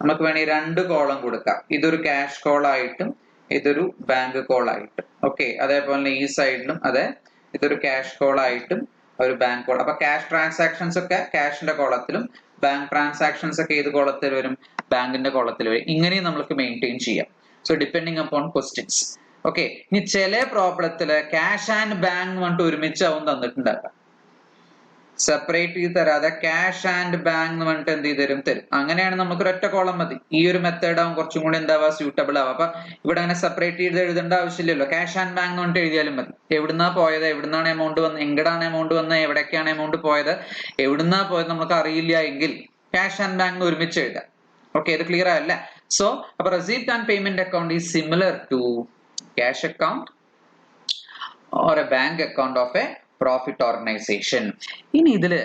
നമുക്ക് വേണമെങ്കിൽ രണ്ട് കോളം കൊടുക്കാം. ഇതൊരു ക്യാഷ് കോൾ ആയിട്ടും ഇതൊരു ബാങ്ക് കോൾ ആയിട്ടും, ഓക്കെ. അതേപോലെ ഈ സൈഡിലും അതെ, ഇതൊരു ക്യാഷ് കോൾ ആയിട്ടും ഒരു ബാങ്ക് കോൾ. അപ്പൊ ക്യാഷ് ട്രാൻസാക്ഷൻസ് ഒക്കെ ക്യാഷിന്റെ കോളത്തിലും ബാങ്ക് ട്രാൻസാക്ഷൻസ് ഒക്കെ ഏത് കോളത്തിൽ വരും? ബാങ്കിന്റെ കോളത്തിൽ വരും. ഇങ്ങനെയും നമുക്ക് മെയിൻറ്റെയിൻ ചെയ്യാം. So depending upon questions, okay. ഇനി ചില പ്രോബ്ലത്തില് ക്യാഷ് ആൻഡ് ബാങ്ക് പറഞ്ഞിട്ട് ഒരുമിച്ചാവും തന്നിട്ടുണ്ടാക്കാം. സെപ്പറേറ്റ് ചെയ്ത് തരാതെ ക്യാഷ് ആൻഡ് ബാങ്ക് എന്ന് പറഞ്ഞിട്ട് എന്ത് ചെയ്ത് തരും. അങ്ങനെയാണ് നമുക്ക് ഒരൊറ്റ കോളം മതി. ഈ ഒരു മെത്തേഡ് ആവും കുറച്ചും കൂടി എന്താവാ? സ്യൂട്ടബിൾ ആവാം. അപ്പൊ ഇവിടെ അങ്ങനെ സെപ്പറേറ്റ് ചെയ്ത് എഴുതേണ്ട ആവശ്യമില്ലല്ലോ. ക്യാഷ് ആൻഡ് ബാങ്ക് എന്ന് പറഞ്ഞിട്ട് എഴുതിയാലും മതി. എവിടുന്നാ പോയത്, എവിടുന്നാണ് എമൗണ്ട് വന്നത്, എങ്ങടാണ് എമൗണ്ട് വന്നത്, എവിടേക്കാണ് എമൗണ്ട് പോയത്, എവിടുന്നാ പോയത് നമുക്ക് അറിയില്ല എങ്കിൽ ക്യാഷ് ആൻഡ് ബാങ്ക് ഒരുമിച്ച് എഴുതാം. ഓക്കെ, ഇത് ക്ലിയർ ആയല്ലേ? സോ അപ്പൊ receipt and payment account is similar to cash account or a bank account of a profit organisation. ഇനി ഇതില്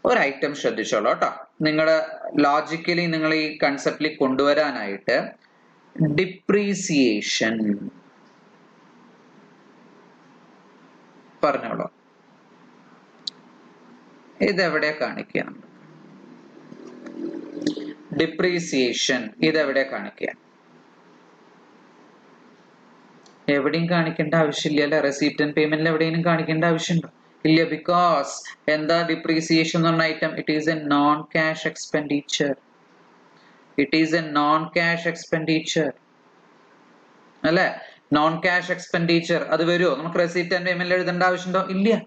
ഒരു ഐറ്റം ശ്രദ്ധിച്ചോളൂ കേട്ടോ. നിങ്ങളുടെ ലോജിക്കലി നിങ്ങൾ ഈ കൺസെപ്റ്റിൽ കൊണ്ടുവരാനായിട്ട് ഡിപ്രീസിയേഷൻ പറഞ്ഞോളൂ. ഇതെവിടെ കാണിക്കുക? ഡിപ്രീസിയേഷൻ ഇതെവിടെ കാണിക്കുക? എവിടെയും കാണിക്കേണ്ട ആവശ്യമില്ല അല്ലെ. റെസീപ്റ്റ് ആൻഡ് പേയ്മെന്റിൽ എവിടെയും കാണിക്കേണ്ട ആവശ്യമുണ്ടോ? ഇല്ല. ബിക്കോസ് എന്താ ഡിപ്രീസിയേഷൻ എന്ന് പറഞ്ഞ item? It is A non cash expenditure. It is A non cash expenditure അല്ലെ. നോൺ ക്യാഷ് എക്സ്പെൻഡിച്ചർ അത് വരുമോ? നമുക്ക് റെസീപ്റ്റ് ആൻഡ് പേയ്മെന്റിൽ എഴുതേണ്ട ആവശ്യമുണ്ടോ? ഇല്ല.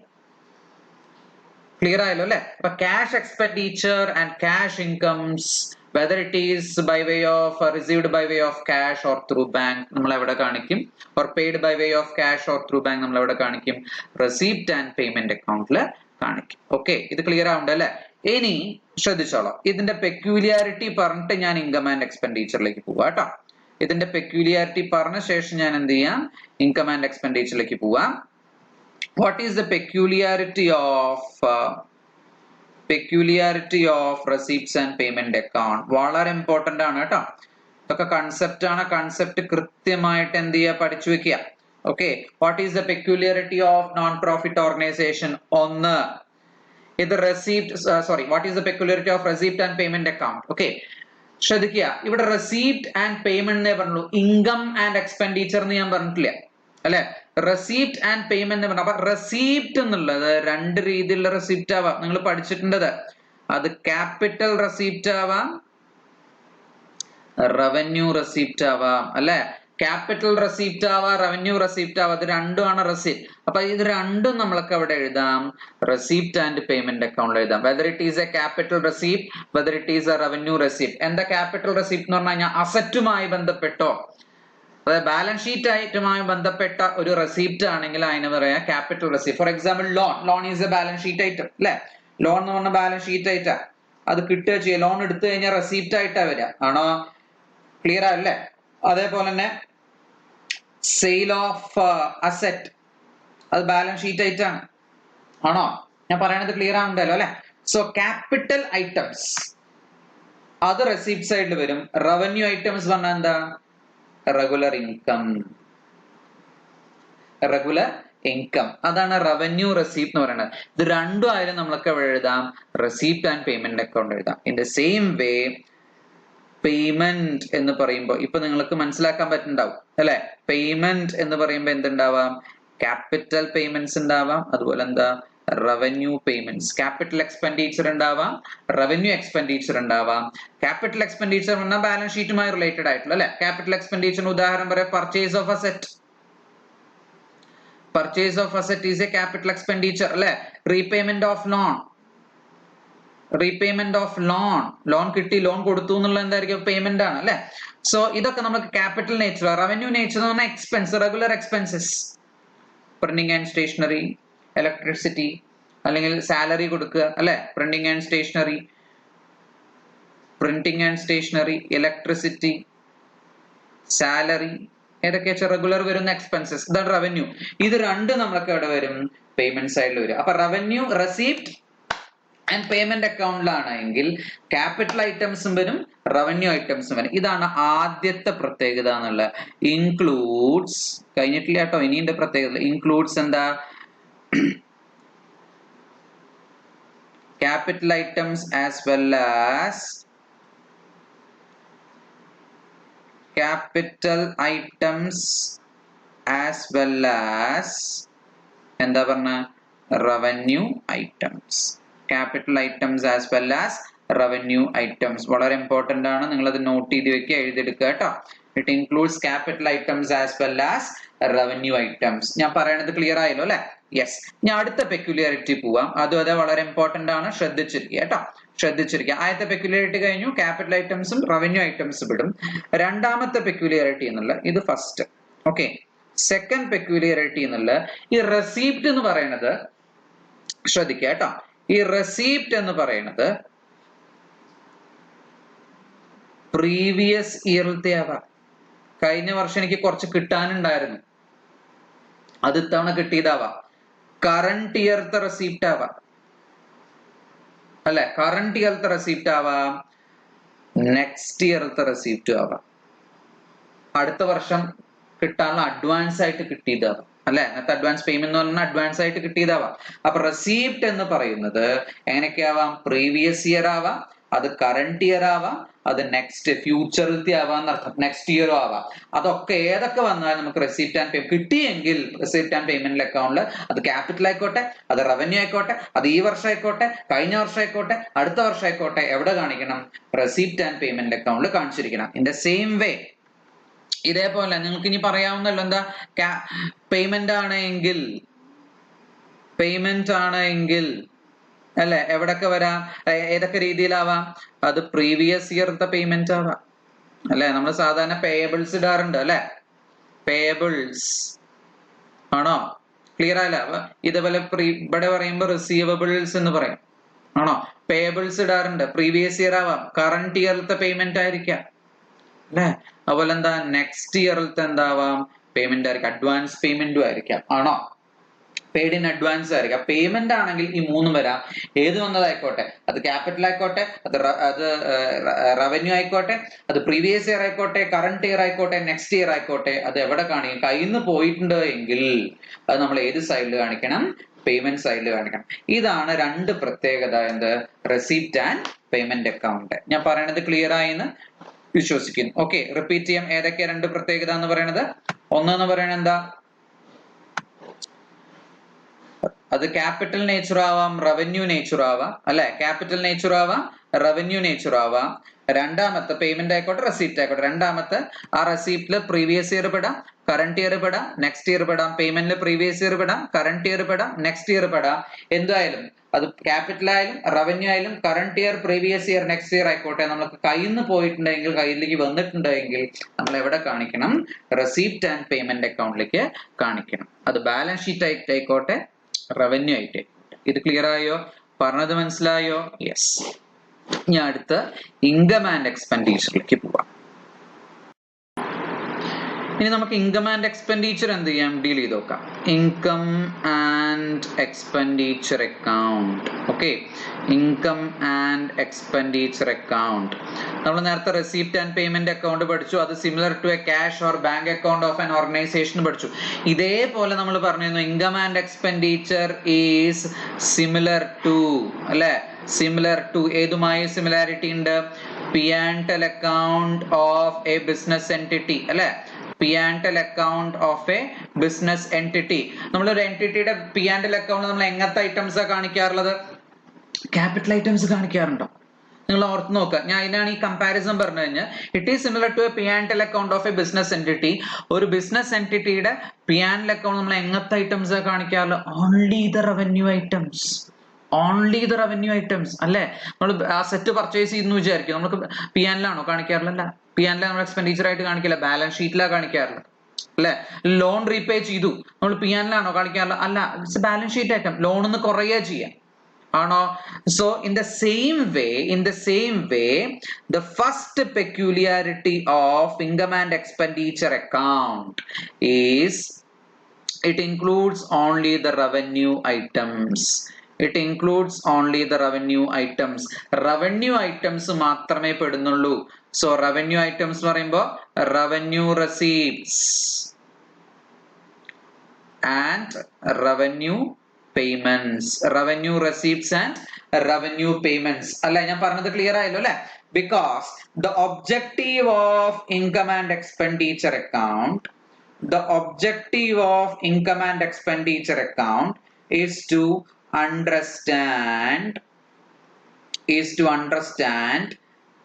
ക്ലിയർ ആയല്ലോ അല്ലെ. അപ്പൊ cash expenditure and cash incomes, whether it is by way of received by way of cash or through bank, നമ്മൾ എവിടെ കാണിക്കും? or paid by way of cash or through bank നമ്മൾ എവിടെ കാണിക്കും? receipt and payment account കാണിക്കും. Okay, ഇത് clear ആവുന്നുണ്ട് അല്ലെ. ഇനി ശ്രദ്ധിച്ചോളാം. ഇതിന്റെ പെക്യൂലിയാരിറ്റി പറഞ്ഞിട്ട് ഞാൻ ഇൻകം ആൻഡ് എക്സ്പെൻഡിച്ചറിലേക്ക് പോവാ കേട്ടോ. ഇതിന്റെ പെക്യൂലിയാരിറ്റി പറഞ്ഞ ശേഷം ഞാൻ എന്ത് ചെയ്യാം? ഇൻകം ആൻഡ് എക്സ്പെൻഡിച്ചറിലേക്ക് പോവാം. What is the peculiarity of receipts and payment account? വളരെ ഇമ്പോർട്ടന്റ് ആണ് കേട്ടോ. ഇതൊക്കെ കൺസെപ്റ്റ് ആണ്. കൺസെപ്റ്റ് കൃത്യമായിട്ട് എന്ത് ചെയ്യുക? പഠിച്ചു വെക്കുക. Okay, what is the peculiarity of non profit organisation? ഒന്ന്, ഇത് what is the peculiarity of receipt and payment account? Okay, ശ്രദ്ധിക്കുക. ഇവിടെ റെസീപ്റ്റ് ആൻഡ് പേയ്മെന്റ് എന്നേ പറഞ്ഞുള്ളൂ. ഇൻകം ആൻഡ് എക്സ്പെൻഡിച്ചർ എന്ന് ഞാൻ പറഞ്ഞിട്ടില്ല. അല്ലെ? റെസീപ്റ്റ് ആൻഡ് പേയ്മെന്റ് എന്ന് പറഞ്ഞാൽ അപ്പൊ റെസീപ്റ്റ് എന്നുള്ളത് രണ്ട് രീതിയിലുള്ള റെസിപ്റ്റ് ആവാം. നിങ്ങൾ പഠിച്ചിട്ടുണ്ടത്. അത് ക്യാപിറ്റൽ റെസിപ്റ്റ് ആവാം, റവന്യൂ റെസിപ്റ്റ് ആവാം, അല്ലെ? ക്യാപിറ്റൽ റെസിപ്റ്റ് ആവാം, റവന്യൂ റെസിപ്റ്റ് ആവാം. ഇത് രണ്ടുമാണ് റെസിപ്റ്റ്. അപ്പൊ ഇത് രണ്ടും നമ്മൾക്ക് അവിടെ എഴുതാം, റെസിപ്റ്റ് ആൻഡ് പേയ്മെന്റ് അക്കൗണ്ടിൽ എഴുതാം. Whether it is a capital receipt, whether it is a revenue receipt. എന്താ ക്യാപിറ്റൽ റെസിപ്റ്റ് എന്ന് പറഞ്ഞു കഴിഞ്ഞാൽ അസറ്റുമായി ബന്ധപ്പെട്ടോ അതായത് ബാലൻസ് ഷീറ്റ് ആയിട്ടുമായി ബന്ധപ്പെട്ട ഒരു റെസിപ്റ്റ് ആണെങ്കിൽ അതിന് പറയാം capital receipt. For example loan is A balance sheet item, അല്ലെ? ലോൺ എന്ന് പറഞ്ഞ ബാലൻസ് ഷീറ്റ് ഐറ്റാ. അത് കിട്ടുക ചെയ്യുക. ലോൺ എടുത്തു കഴിഞ്ഞാൽ റെസിപ്റ്റ് ആയിട്ടാ വരിക. ആണോ? ക്ലിയർ ആയല്ലേ? അതേപോലെ തന്നെ സെയിൽ ഓഫ് അസെറ്റ്, അത് ബാലൻസ് ഷീറ്റ് ആയിട്ടാണ്. ആണോ? ഞാൻ പറയണത് ക്ലിയർ ആവുന്നുണ്ടല്ലോ, അല്ലെ? സോ ക്യാപിറ്റൽ ഐറ്റംസ് അത് റെസിപ്റ്റ് സൈഡിൽ വരും. റവന്യൂ ഐറ്റംസ് പറഞ്ഞാൽ എന്താ? Regular income. റെഗുലർ ഇൻകം അതാണ് റവന്യൂ റെസിപ്റ്റ് എന്ന് പറയുന്നത്. ഇത് രണ്ടും ആയാലും നമ്മൾക്ക് എഴുതാം റെസിപ്റ്റ് ആൻഡ് പേയ്മെന്റ് അക്കൗണ്ട് എഴുതാം. In the same way payment എന്ന് പറയുമ്പോൾ ഇപ്പൊ നിങ്ങൾക്ക് മനസ്സിലാക്കാൻ പറ്റുന്നുണ്ടാവും, അല്ലെ? പേയ്മെന്റ് എന്ന് പറയുമ്പോൾ എന്തുണ്ടാവാം? ക്യാപിറ്റൽ പേയ്മെന്റ്സ് ഉണ്ടാവാം, അതുപോലെ എന്താ റവന്യൂ പേയ്മെന്റ്സ്. ക്യാപിറ്റൽ എക്സ്പെൻഡിച്ചർ ഉണ്ടാവാം, റവന്യൂ എക്സ്പെൻഡിച്ചർ ഉണ്ടാവാം. ക്യാപിറ്റൽ എക്സ്പെൻഡിച്ചർ പറഞ്ഞാൽ ബാലൻസ് ഷീറ്റുമായി റിലേറ്റഡ് ആയിട്ടുള്ള, അല്ലെ? ക്യാപിറ്റൽ എക്സ്പെൻഡിച്ചറിന് ഉദാഹരണം പറയാം, purchase of asset. Purchase of asset is a capital expenditure, അല്ലെ? Repayment of loan, repayment of loan കിട്ടി, ലോൺ കൊടുത്തു എന്നുള്ള എന്തായിരിക്കും? പേയ്മെന്റ് ആണ്, അല്ലെ? സോ ഇതൊക്കെ നമുക്ക് ക്യാപിറ്റൽ നേച്ചർ. റവന്യൂ നേച്ചർ എന്ന് പറഞ്ഞാൽ expense, regular expenses. Printing and stationery, electricity, അല്ലെങ്കിൽ സാലറി കൊടുക്കുക, അല്ലെ? Printing and stationery, electricity, salary, ഏതൊക്കെ റെഗുലർ വരുന്ന എക്സ്പെൻസസ്. ഇതാണ് റവന്യൂ. ഇത് രണ്ട് നമ്മൾക്ക് എവിടെ വരും? പേയ്മെന്റ് സൈഡിൽ വരും. അപ്പൊ റവന്യൂ റെസിപ്റ്റ് ആൻഡ് പേയ്മെന്റ് അക്കൗണ്ടിലാണെങ്കിൽ ക്യാപിറ്റൽ ഐറ്റംസും വരും, റവന്യൂ ഐറ്റംസും വരും. ഇതാണ് ആദ്യത്തെ പ്രത്യേകത എന്നുള്ള. ഇൻക്ലൂഡ്സ് കഴിഞ്ഞിട്ടില്ല കേട്ടോ, ഇനിന്റെ പ്രത്യേകത. ഇൻക്ലൂഡ്സ് എന്താ? Capital items as well as എന്താ പറഞ്ഞ? Revenue items. Capital items as well as revenue items വളരെ ഇമ്പോർട്ടന്റ് ആണ്. നിങ്ങൾ അത് നോട്ട് ചെയ്ത് വെക്കുക, എഴുതിയെടുക്കുക കേട്ടോ. It includes capital items as well as revenue items. ഞാൻ പറയണത് ക്ലിയർ ആയല്ലോ, അല്ലെ? യെസ്. ഞാൻ അടുത്ത പെക്യുലാരിറ്റി പോവാം. അതും അതെ, വളരെ ഇമ്പോർട്ടന്റ് ആണ്. ശ്രദ്ധിച്ചിരിക്കുക കേട്ടോ, ശ്രദ്ധിച്ചിരിക്കുക. ആദ്യത്തെ പെക്യുലാരിറ്റി കഴിഞ്ഞു, ക്യാപിറ്റൽ ഐറ്റംസും റവന്യൂ ഐറ്റംസും വിടും. രണ്ടാമത്തെ പെക്യുലാരിറ്റി എന്നുള്ള ഇത് ഫസ്റ്റ്. ഓക്കെ. സെക്കൻഡ് പെക്യുലാരിറ്റി എന്നുള്ള ഈ റെസിപ്റ്റ് എന്ന് പറയുന്നത് ശ്രദ്ധിക്കുക കേട്ടോ. ഈ റെസിപ്റ്റ് എന്ന് പറയുന്നത് പ്രീവിയസ് ഇയറിലത്തെ ആവാം. കഴിഞ്ഞ വർഷം എനിക്ക് കുറച്ച് കിട്ടാനുണ്ടായിരുന്നു, അത് ഇത്തവണ കിട്ടിയതാവാം. കറണ്ട് ഇയർത്തെ റെസിപ്റ്റ് ആവാം, അല്ലെ? കറണ്ട് ഇയർത്തെ റെസിപ്റ്റ് ആവാം, നെക്സ്റ്റ് ഇയർത്തെ റെസിപ്റ്റ് ആവാം. അടുത്ത വർഷം കിട്ടാനുള്ള അഡ്വാൻസ് ആയിട്ട് കിട്ടിയതാവാം, അല്ലെ? അങ്ങനത്തെ അഡ്വാൻസ് പേയ്മെന്റ് എന്ന് പറഞ്ഞാൽ അഡ്വാൻസ് ആയിട്ട് കിട്ടിയതാവാം. അപ്പൊ റെസിപ്റ്റ് എന്ന് പറയുന്നത് എങ്ങനെയൊക്കെ ആവാം? പ്രീവിയസ് ഇയർ ആവാം, അത് കറണ്ട് ഇയർ ആവാം, അത് നെക്സ്റ്റ് ഫ്യൂച്ചറിലത്തെ ആവാന്ന് അർത്ഥം, നെക്സ്റ്റ് ഇയറും ആവാം. അതൊക്കെ ഏതൊക്കെ വന്നാലും നമുക്ക് റെസിപ്റ്റ് ആൻഡ് പേയ്മെന്റ് കിട്ടിയെങ്കിൽ റെസിപ്റ്റ് ആൻഡ് പേയ്മെന്റ് അക്കൗണ്ടിൽ അത് ക്യാപിറ്റൽ ആയിക്കോട്ടെ, അത് റവന്യൂ ആയിക്കോട്ടെ, അത് ഈ വർഷം ആയിക്കോട്ടെ, കഴിഞ്ഞ വർഷം ആയിക്കോട്ടെ, അടുത്ത വർഷം ആയിക്കോട്ടെ, എവിടെ കാണിക്കണം? റെസിപ്റ്റ് ആൻഡ് പേയ്മെന്റ് അക്കൗണ്ടിൽ കാണിച്ചിരിക്കണം. ഇൻ ദ സെയിം വേ ഇതേപോലെ നിങ്ങൾക്ക് ഇനി പറയാവുന്നല്ലോ, എന്താ? പേയ്മെന്റ് ആണെങ്കിൽ അല്ലെ, എവിടൊക്കെ വരാം? ഏതൊക്കെ രീതിയിലാവാം? അത് പ്രീവിയസ് ഇയർത്തെ പേയ്മെന്റ് ആവാം, അല്ലെ? നമ്മൾ സാധാരണ പേയബിൾസ് ഇടാറുണ്ട്, അല്ലെ? പേയബിൾസ് ആണോ? ക്ലിയർ ആയല്ല? ഇതേപോലെ ഇവിടെ പറയുമ്പോ റിസീവബിൾസ് എന്ന് പറയും, ആണോ? പേയബിൾസ് ഇടാറുണ്ട്. പ്രീവിയസ് ഇയർ ആവാം, കറണ്ട് ഇയറിലത്തെ പേയ്മെന്റ് ആയിരിക്കാം, അല്ലെ? അതുപോലെ എന്താ? നെക്സ്റ്റ് ഇയറിലത്തെ എന്താവാം? പേയ്മെന്റ് ആയിരിക്കും, അഡ്വാൻസ് പേയ്മെന്റും ആയിരിക്കാം, ആണോ? പെയ്ഡ് ഇൻ അഡ്വാൻസ് ആയിരിക്കാം. പേയ്മെന്റ് ആണെങ്കിൽ ഈ മൂന്നും വരാം. ഏത് വന്നതായിക്കോട്ടെ, അത് ക്യാപിറ്റൽ ആയിക്കോട്ടെ, അത് റവന്യൂ ആയിക്കോട്ടെ, അത് പ്രീവിയസ് ഇയർ ആയിക്കോട്ടെ, കറണ്ട് ഇയർ ആയിക്കോട്ടെ, നെക്സ്റ്റ് ഇയർ ആയിക്കോട്ടെ, അത് എവിടെ കാണിക്കും? കയ്യിൽ നിന്ന് പോയിട്ടുണ്ട് എങ്കിൽ അത് നമ്മൾ ഏത് സൈഡിൽ കാണിക്കണം? പേയ്മെന്റ് സൈഡിൽ കാണിക്കണം. ഇതാണ് രണ്ട് പ്രത്യേകത, എന്ത്? Receipt and payment account. ഞാൻ പറയണത് ക്ലിയർ ആയെന്ന് വിശ്വസിക്കുന്നു. ഓക്കെ, റിപ്പീറ്റ് ചെയ്യാം. ഏതൊക്കെ രണ്ട് പ്രത്യേകത എന്ന് പറയുന്നത്? ഒന്നെന്ന് പറയുന്നത് എന്താ? അത് ക്യാപിറ്റൽ നേച്ചർ ആവാം, റവന്യൂ നേച്ചർ ആവാം അല്ലെ, ക്യാപിറ്റൽ നേച്ചർ ആവാം, റവന്യൂ നേച്ചർ ആവാം. രണ്ടാമത്തെ പേയ്മെന്റ് ആയിക്കോട്ടെ, റെസിപ്റ്റ് ആയിക്കോട്ടെ. രണ്ടാമത്തെ ആ റെസിപ്റ്റില് പ്രീവിയസ് ഇയർ പെടാം, കറണ്ട് ഇയർ പെടാം, നെക്സ്റ്റ് ഇയർ പെടാം. പേയ്മെന്റിൽ പ്രീവിയസ് ഇയർ പെടാം, കറണ്ട് ഇയർ പെടാം, നെക്സ്റ്റ് ഇയർ പെടാം. എന്തായാലും അത് ക്യാപിറ്റൽ ആയാലും റവന്യൂ ആയാലും current year, previous year, next year ആയിക്കോട്ടെ, നമുക്ക് കയ്യിൽ നിന്ന് പോയിട്ടുണ്ടെങ്കിൽ, കയ്യിലേക്ക് വന്നിട്ടുണ്ടെങ്കിൽ നമ്മൾ എവിടെ കാണിക്കണം? റെസിപ്റ്റ് ആൻഡ് പേയ്മെന്റ് അക്കൗണ്ടിലേക്ക് കാണിക്കണം. അത് ബാലൻസ് ഷീറ്റ് ആയിക്കോട്ടെ, റവന്യൂ ആയിട്ട്. ഇത് ക്ലിയർ ആയോ? പറഞ്ഞത് മനസ്സിലായോ? യെസ്. ഞാൻ അടുത്ത ഇൻകം ആൻഡ് എക്സ്പെൻഡിച്ചറിലേക്ക് പോവാം. ഇനി നമുക്ക് ഇൻകം ആൻഡ് എക്സ്പെൻഡിച്ചർ എന്ത് ചെയ്യാം? ഡീൽ ചെയ്ത് നോക്കാം. Income and expenditure account. Okay, income and expenditure account. നമ്മൾ നേരത്തെ റെസിപ്റ്റ് ആൻഡ് പേയ്മെന്റ് അക്കൗണ്ട് പഠിച്ചു. അത് similar to a cash or bank account of an organisation പഠിച്ചു. ഇതേപോലെ നമ്മൾ പറഞ്ഞിരുന്നു income and expenditure is similar to, അല്ലെ, സിമിലർ ടു ഏതുമായി സിമിലാരിറ്റി ഉണ്ട്? P&L account of a business entity, അല്ലെ, P&L account of a business entity. നമ്മളൊരു എൻറ്റിറ്റിയുടെ P&L account നമ്മൾ എങ്ങനത്തെ ഐറ്റംസ് കാണിക്കാറുള്ളത്? ക്യാപിറ്റൽ ഐറ്റംസ് കാണിക്കാറുണ്ടോ? നിങ്ങൾ ഓർത്ത് നോക്കുക. ഞാൻ അതിനാണ് ഈ കമ്പാരിസൺ പറഞ്ഞു കഴിഞ്ഞാൽ it is similar to a P&L account of a business entity. ഒരു ബിസിനസ് എൻറ്റിറ്റിയുടെ P&L account നമ്മൾ എങ്ങനത്തെ ഐറ്റംസ് കാണിക്കാറുള്ളത്? Only the revenue items. Only the revenue items അല്ലെ. നമ്മൾ ആ സെറ്റ് പർച്ചേസ് ചെയ്യുന്നു വിചാരിക്കും, നമുക്ക് P&L ആണോ കാണിക്കാറില്ല? P&L നമ്മൾ എക്സ്പെൻഡിച്ചർ ആയിട്ട് കാണിക്കില്ല, ബാലൻസ് ഷീറ്റിലാണ് കാണിക്കാറുള്ളത് അല്ലെ. ലോൺ റീപേ ചെയ്തു, നമ്മൾ P&L ആണോ കാണിക്കാറില്ല? അല്ല, it's balance sheet item. Loan ഒന്ന് കുറയുക ചെയ്യാം ആണോ? So in the same way the first peculiarity of income and expenditure account is it includes only the revenue items. It includes only the revenue items. Revenue items മാത്രമേ പെടുന്നുള്ളൂ. So revenue items എന്ന് പറയുമ്പോൾ revenue receipts and revenue payments. Revenue receipts and revenue payments. അല്ല, ഞാൻ പറഞ്ഞത് clear ആയല്ലോ അല്ലെ? Because the objective of income and expenditure account, the objective of income and expenditure account is to understand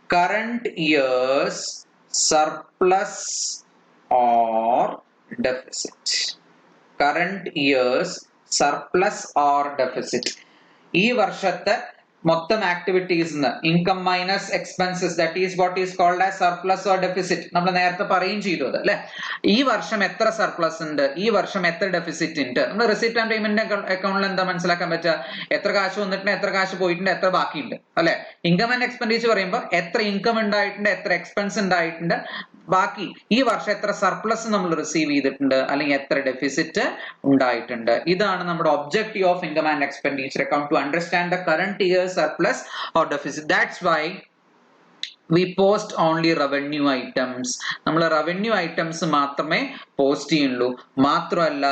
current year's surplus or deficit. Current year's surplus or deficit. ഈ വർഷത്തെ മൊത്തം activities income minus expenses, that is what is called as surplus or deficit. നമ്മൾ നേരത്തെ പറയുകയും ചെയ്തു അത് അല്ലെ. ഈ വർഷം എത്ര സർപ്ലസ് ഉണ്ട്, ഈ വർഷം എത്ര ഡെഫിസിറ്റ് ഉണ്ട്. നമ്മൾ റെസിപ്റ്റ് ആൻഡ് പേയ്മെന്റ് അക്കൗണ്ടിൽ എന്താ മനസ്സിലാക്കാൻ പറ്റുക? എത്ര കാശ് വന്നിട്ടുണ്ട്, എത്ര കാശ് പോയിട്ടുണ്ട്, എത്ര ബാക്കിയുണ്ട് അല്ലെ. ഇൻകം ആൻഡ് എക്സ്പെൻഡിച്ചർ പറയുമ്പോൾ എത്ര ഇൻകം ഉണ്ടായിട്ടുണ്ട്, എത്ര എക്സ്പെൻസ് ഉണ്ടായിട്ടുണ്ട്, ബാക്കി ഈ വർഷം എത്ര സർപ്ലസ് നമ്മൾ റിസീവ് ചെയ്തിട്ടുണ്ട്, അല്ലെങ്കിൽ എത്ര ഡെഫിസിറ്റ് ഉണ്ടായിട്ടുണ്ട്. ഇതാണ് നമ്മുടെ objective of income and expenditure account, to understand the current year surplus or deficit. That's why we post only revenue items. നമ്മൾ revenue items മാത്രമേ പോസ്റ്റ് ചെയ്യുള്ളൂ. മാത്രമല്ല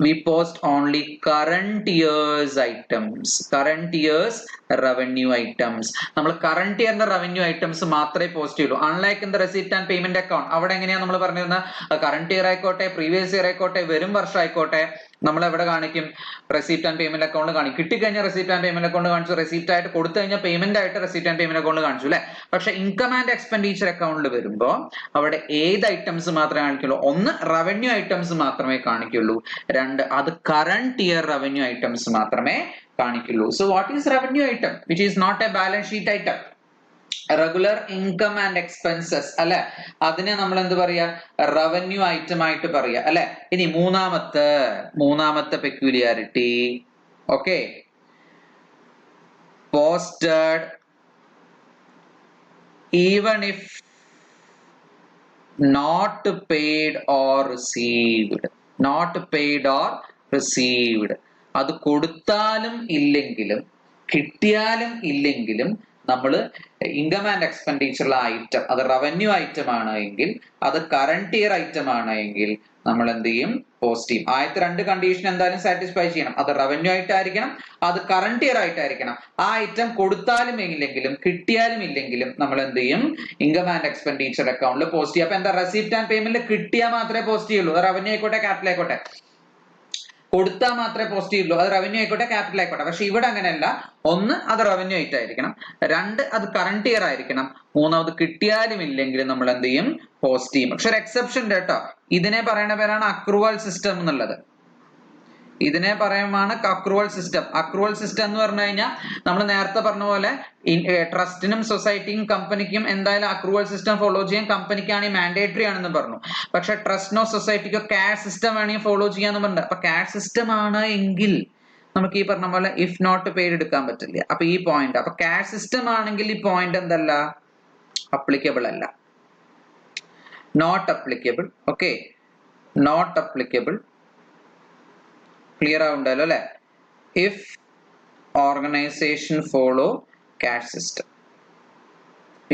we post only current year's items, current year's revenue items. നമ്മൾ current year revenue items മാത്രമേ post ചെയ്യുള്ളൂ. Unlike in the receipt and payment account, അവിടെ എങ്ങനെയാണ് നമ്മൾ പറഞ്ഞിരുന്നത്? കറന്റ് ഇയർ ആയിക്കോട്ടെ, പ്രീവിയസ് ഇയർ ആയിക്കോട്ടെ, വരും വർഷം ആയിക്കോട്ടെ, നമ്മൾ എവിടെ കാണിക്കും? റെസിപ്റ്റ് ആൻഡ് പേയ്മെന്റ് അക്കൗണ്ട് കാണിക്കും. കിട്ടിക്കഴിഞ്ഞാൽ റെസിപ്റ്റ് ആൻഡ് പേയ്മെന്റ് അക്കൗണ്ട് കാണിച്ചു, റെസിപ്റ്റ് ആയിട്ട് കൊടുത്തു കഴിഞ്ഞാൽ പേയ്മെന്റ് ആയിട്ട് റെസിപ്റ്റ് ആൻഡ് പേയ്മെന്റ് അക്കൗണ്ട് കാണിച്ചു അല്ലെ. പക്ഷെ ഇൻകം ആൻഡ് എക്സ്പെൻഡിച്ചർ അക്കൗണ്ടിൽ വരുമ്പോൾ അവിടെ ഏത് ഐറ്റംസ് മാത്രമേ കാണിക്കുള്ളൂ? ഒന്ന്, റവന്യൂ ഐറ്റംസ് മാത്രമേ കാണിക്കുള്ളൂ. രണ്ട്, അത് കറന്റ് ഇയർ റവന്യൂ ഐറ്റംസ് മാത്രമേ കാണിക്കുള്ളൂ. So what is revenue item which is not a balance sheet item? Regular income and expenses അല്ലെ, അതിനെ നമ്മൾ എന്ത് പറയാ? റവന്യൂ ഐറ്റം ആയിട്ട് പറയാ അല്ലെ. ഇനി മൂന്നാമത്തെ peculiarity, okay, posted even if not paid or received. Not paid or received. അത് കൊടുത്താലും ഇല്ലെങ്കിലും കിട്ടിയാലും ഇല്ലെങ്കിലും നമ്മൾ ഇൻകം ആൻഡ് എക്സ്പെൻഡിച്ചറിലെ ഐറ്റം അത് റവന്യൂ ഐറ്റം ആണ് എങ്കിൽ, അത് കറന്റ് ഇയർ ഐറ്റം ആണ് എങ്കിൽ നമ്മൾ എന്ത് ചെയ്യും? പോസ്റ്റ് ചെയ്യും. ആദ്യത്തെ രണ്ട് കണ്ടീഷൻ എന്തായാലും സാറ്റിസ്ഫൈ ചെയ്യണം. അത് റവന്യൂ ആയിട്ടായിരിക്കണം, അത് കറന്റ് ഇയർ ആയിട്ടായിരിക്കണം. ആ ഐറ്റം കൊടുത്താലും ഇല്ലെങ്കിലും കിട്ടിയാലും ഇല്ലെങ്കിലും നമ്മൾ എന്ത് ചെയ്യും? ഇൻകം ആൻഡ് എക്സ്പെൻഡിച്ചർ അക്കൗണ്ടിൽ പോസ്റ്റ് ചെയ്യും. അപ്പൊ എന്താ? റെസിപ്റ്റ് ആൻഡ് പേയ്മെന്റ് കിട്ടിയാൽ മാത്രമേ പോസ്റ്റ് ചെയ്യുള്ളൂ. റവന്യൂ ആയിക്കോട്ടെ, ക്യാപിറ്റൽ ആയിക്കോട്ടെ. കൊടുത്താൽ മാത്രമേ പോസിറ്റീവ് ഉള്ളൂ. അത് റവന്യൂ ആയിക്കോട്ടെ ക്യാപിറ്റൽ ആയിക്കോട്ടെ. പക്ഷെ ഇവിടെ അങ്ങനെയല്ല. ഒന്ന് അത് റവന്യൂ ആയിട്ട് ആയിരിക്കണം, രണ്ട് അത് കറണ്ട് ഇയർ ആയിരിക്കണം, മൂന്നാമത് കിട്ടിയാലും ഇല്ലെങ്കിലും നമ്മൾ എന്ത് ചെയ്യും, പോസ്റ്റ് ചെയ്യും. പക്ഷെ ഒരു എക്സെപ്ഷൻ ഉണ്ട് കേട്ടോ. ഇതിനെ പറയുന്ന പേരാണ് അക്രൂവൽ സിസ്റ്റം എന്നുള്ളത്. ഇതിനെ പറയുമാണ് അക്രൂവൽ സിസ്റ്റം. അക്രൂവൽ സിസ്റ്റം എന്ന് പറഞ്ഞു കഴിഞ്ഞാൽ നമ്മൾ നേരത്തെ പറഞ്ഞ പോലെ ട്രസ്റ്റിനും സൊസൈറ്റിക്കും കമ്പനിക്കും എന്തായാലും അക്രൂവൽ സിസ്റ്റം ഫോളോ ചെയ്യാൻ കമ്പനിക്കാണെങ്കിൽ മാൻഡേറ്ററി ആണെന്ന് പറഞ്ഞു. പക്ഷെ ട്രസ്റ്റിനോ സൊസൈറ്റിക്കോ ക്യാഷ് സിസ്റ്റം വേണമെങ്കിൽ ഫോളോ ചെയ്യാന്ന് പറഞ്ഞു. അപ്പൊ ക്യാഷ് സിസ്റ്റം ആണ് എങ്കിൽ നമുക്ക് ഈ പറഞ്ഞ പോലെ ഇഫ് നോട്ട് പെയ്ഡ് എടുക്കാൻ പറ്റില്ല. അപ്പൊ ഈ പോയിന്റ്, അപ്പൊ ക്യാഷ് സിസ്റ്റം ആണെങ്കിൽ ഈ പോയിന്റ് എന്തല്ല, അപ്ലിക്കബിൾ അല്ല, not applicable. Okay, not applicable. Clear ആവുണ്ടല്ലോ അല്ലെ? If organization follow cash system,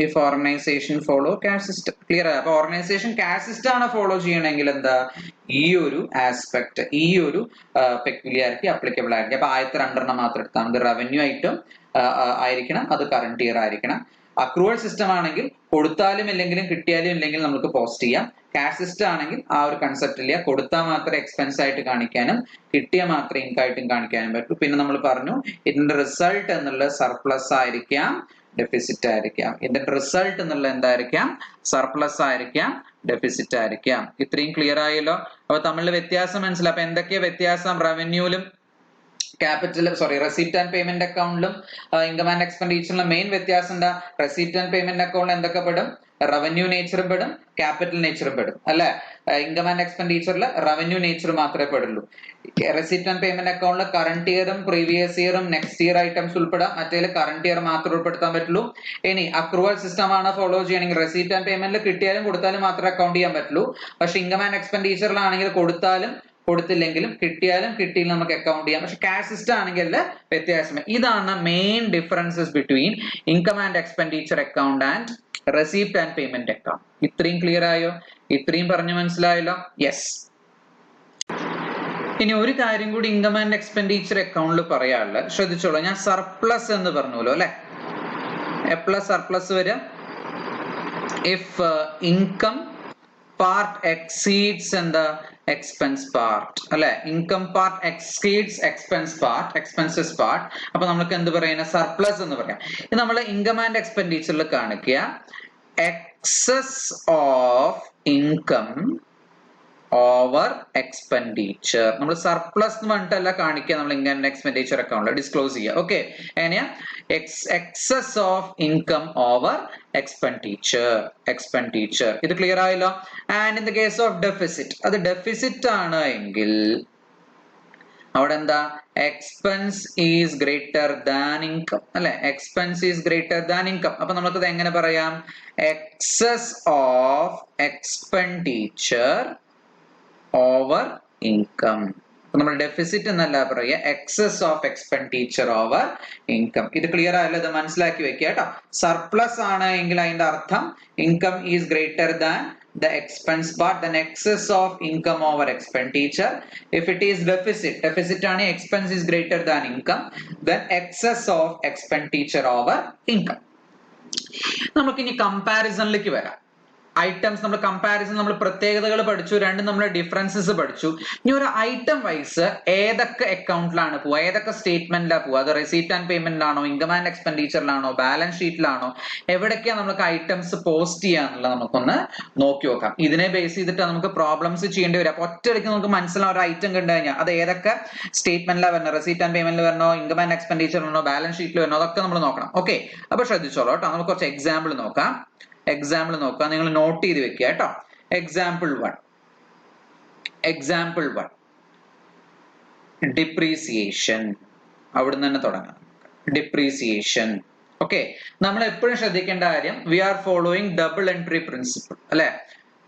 if organization follow cash system. Clear ആയി? അപ്പൊ ഓർഗനൈസേഷൻ ക്യാഷ് സിസ്റ്റം ആണ് ഫോളോ ചെയ്യണമെങ്കിൽ എന്താ, ഈ ഒരു ആസ്പെക്ട്, ഈ ഒരു പെക്യുലിയാരിറ്റി അപ്ലിക്കബിൾ ആയിരിക്കും. അപ്പൊ ആദ്യത്തെ രണ്ടെണ്ണം മാത്രം എടുത്താൽ മതി. റവന്യൂ ആയിട്ടും ആയിരിക്കണം, അത് കറണ്ട് ഇയർ ആയിരിക്കണം. അക്രൂവൽ സിസ്റ്റം ആണെങ്കിൽ കൊടുത്താലും ഇല്ലെങ്കിലും കിട്ടിയാലും ഇല്ലെങ്കിലും നമുക്ക് പോസ്റ്റ് ചെയ്യാം. ക്യാഷ് സിസ്റ്റം ആണെങ്കിൽ ആ ഒരു കൺസെപ്റ്റ് ഇല്ല, കൊടുത്താൽ മാത്രമേ എക്സ്പെൻസ് ആയിട്ട് കാണിക്കാനും കിട്ടിയാൽ മാത്രമേ ഇൻകായിട്ടും കാണിക്കാനും പറ്റൂ. പിന്നെ നമ്മൾ പറഞ്ഞു ഇതിന്റെ റിസൾട്ട് എന്നുള്ള സർപ്ലസ് ആയിരിക്കാം, ഡെഫിസിറ്റ് ആയിരിക്കാം. ഇതിന്റെ റിസൾട്ട് എന്നുള്ള എന്തായിരിക്കാം, സർപ്ലസ് ആയിരിക്കാം, ഡെഫിസിറ്റ് ആയിരിക്കാം. ഇത്രയും ക്ലിയർ ആയല്ലോ? അപ്പൊ തമ്മിലുള്ള വ്യത്യാസം മനസ്സിലായി. അപ്പൊ എന്തൊക്കെയാ വ്യത്യാസം റവന്യൂലും ക്യാപിറ്റൽ റെസിപ്റ്റ് ആൻഡ് പേയ്മെന്റ് അക്കൗണ്ടിലും ഇൻകം ആൻഡ് എക്സ്പെൻഡിച്ചറിലും മെയിൻ വ്യത്യാസം എന്താ, റെസിപ്റ്റ് ആൻഡ് പേയ്മെന്റ് അക്കൗണ്ടിൽ എന്തൊക്കെ പെടും, റവന്യൂ നേച്ചറും പെടും, ക്യാപിറ്റൽ നേച്ചറും പെടും അല്ലെ? ഇൻകം ആൻഡ് എക്സ്പെൻഡിച്ചറിൽ റവന്യൂ നേച്ചർ മാത്രമേ പെടുള്ളൂ. റെസിപ്റ്റ് ആൻഡ് പേയ്മെന്റ് അക്കൗണ്ടിൽ കറണ്ട് ഇയറും പ്രീവിയസ് ഇയറും നെക്സ്റ്റ് ഇയർ ഐറ്റംസ് ഉൾപ്പെടാം, മറ്റേതിൽ കറണ്ട് ഇയർ മാത്രം ഉൾപ്പെടുത്താൻ പറ്റുള്ളൂ. ഇനി അക്രൂവൽ സിസ്റ്റം ആണ് ഫോളോ ചെയ്യണമെങ്കിൽ റെസിപ്റ്റ് ആൻഡ് പേയ്മെന്റിൽ കിട്ടിയാലും കൊടുത്താലും മാത്രമേ അക്കൗണ്ട് ചെയ്യാൻ പറ്റുള്ളൂ. പക്ഷെ ഇൻകം ആൻഡ് എക്സ്പെൻഡിച്ചറിലാണെങ്കിൽ കൊടുത്താലും കൊടുത്തില്ലെങ്കിലും കിട്ടിയാലും കിട്ടിയില്ല നമുക്ക് അക്കൗണ്ട് ചെയ്യാം. പക്ഷെ ക്യാഷ് സിസ്റ്റം ആണെങ്കിൽ വ്യത്യാസം. ഇതാണ് main differences between income and expenditure account and receipt and payment account. ഇത്രയും ക്ലിയർ ആയോ? ഇത്രയും പറഞ്ഞു മനസ്സിലായല്ലോ? യെസ്. ഇനി ഒരു കാര്യം കൂടി ഇൻകം ആൻഡ് എക്സ്പെൻഡിച്ചർ അക്കൗണ്ടിൽ പറയാനുള്ളത് ശ്രദ്ധിച്ചോളൂ. ഞാൻ സർപ്ലസ് എന്ന് പറഞ്ഞല്ലോ അല്ലെ? എപ്പോഴാ സർപ്ലസ് വരിക? ഇഫ് ഇൻകം പാർട്ട് എക്സീഡ്സ് എന്താ, എക്സ്പെൻസ് പാർട്ട് അല്ലെ? Income part exceeds expense part, expenses part. അപ്പൊ നമുക്ക് എന്ത് പറയുന്നത്, സർപ്ലസ് എന്ന് പറയാം. ഇത് നമ്മൾ ഇൻകം ആൻഡ് എക്സ്പെൻഡിച്ചറിൽ കാണിക്കുക excess of income over expenditure. നമ്മൾ സർപ്ലസ് എന്ന് പറഞ്ഞിട്ടല്ല കാണിക്കുക, നമ്മൾ income and expenditure account disclose ചെയ്യുക. ഓക്കെ, എങ്ങനെയാ, excess of income over expenditure. ഇത് ക്ലിയർ ആയല്ലോ? And in the case of deficit, അത് ഡെഫിസിറ്റ് ആണ് എങ്കിൽ അവിടെ എന്താ, expense is greater than income അല്ലെ? Expense is greater than income. അപ്പൊ നമുക്കത് എങ്ങനെ പറയാം, excess of expenditure over income. നമ്മൾ ഡെഫിസിറ്റ് എന്നല്ല പറയുക, excess of expenditure over income. ഇത് ക്ലിയർ ആയല്ലോ? ഇത് മനസ്സിലാക്കി വെക്കുക കേട്ടോ. സർപ്ലസ് ആണ് എങ്കിൽ അതിന്റെ അർത്ഥം income is greater than the expense part, then excess of income over expenditure. If it is deficit ആണ്, expense is greater than income, then excess of expenditure over income. നമുക്ക് ഇനി കമ്പാരിസണിലേക്ക് വരാം. ഐറ്റംസ് നമ്മൾ കമ്പാരിസൺ, നമ്മൾ പ്രത്യേകതകൾ പഠിച്ചു, രണ്ടും നമ്മൾ ഡിഫറൻസസ് പഠിച്ചു. ഇനി ഒരു ഐറ്റം വൈസ് ഏതൊക്കെ അക്കൗണ്ടിലാണ് പോവുക, ഏതൊക്കെ സ്റ്റേറ്റ്മെന്റിലാണ് പോവുക, അത് റെസിപ്റ്റ് ആൻഡ് പേയ്മെന്റിലാണോ, ഇൻകം ആൻഡ് എക്സ്പെൻഡിച്ചറിലാണോ, ബാലൻസ് ഷീറ്റിലാണോ, എവിടേക്കാണ് നമുക്ക് ഐറ്റംസ് പോസ്റ്റ് ചെയ്യാന്നുള്ളത് നമുക്കൊന്ന് നോക്കി നോക്കാം. ഇതിനെ ബേസ് ചെയ്തിട്ട് നമുക്ക് പ്രോബ്ലംസ് ചെയ്യേണ്ടി വരും. അപ്പൊ ഒറ്റയടിക്ക് നമുക്ക് മനസ്സിലാവും ഒരു ഐറ്റം കണ്ടു കഴിഞ്ഞാൽ അത് ഏതൊക്കെ സ്റ്റേറ്റ്മെന്റിലാണ് വരണോ, റെസിപ്റ്റ് ആൻഡ് പേയ്മെന്റിൽ വരണോ, ഇൻകം ആൻഡ് എക്സ്പെൻഡിച്ചറിലാണോ, ബാലൻസ് ഷീറ്റിൽ വരണോ, അതൊക്കെ നമ്മൾ നോക്കണം. ഓക്കെ, അപ്പൊ ശ്രദ്ധിച്ചോളൂ കേട്ടോ. നമുക്ക് കുറച്ച് എക്സാമ്പിൾ നോക്കാം. എക്സാമ്പിൾ നോക്കാം, നിങ്ങൾ നോട്ട് ചെയ്ത് വെക്കുക കേട്ടോ. Example 1 depreciation. അവിടുന്ന് തന്നെ തുടങ്ങാം. ഡിപ്രീസിയേഷൻ. ഓക്കെ, നമ്മൾ എപ്പോഴും ശ്രദ്ധിക്കേണ്ട കാര്യം, we are following double entry principle അല്ലെ?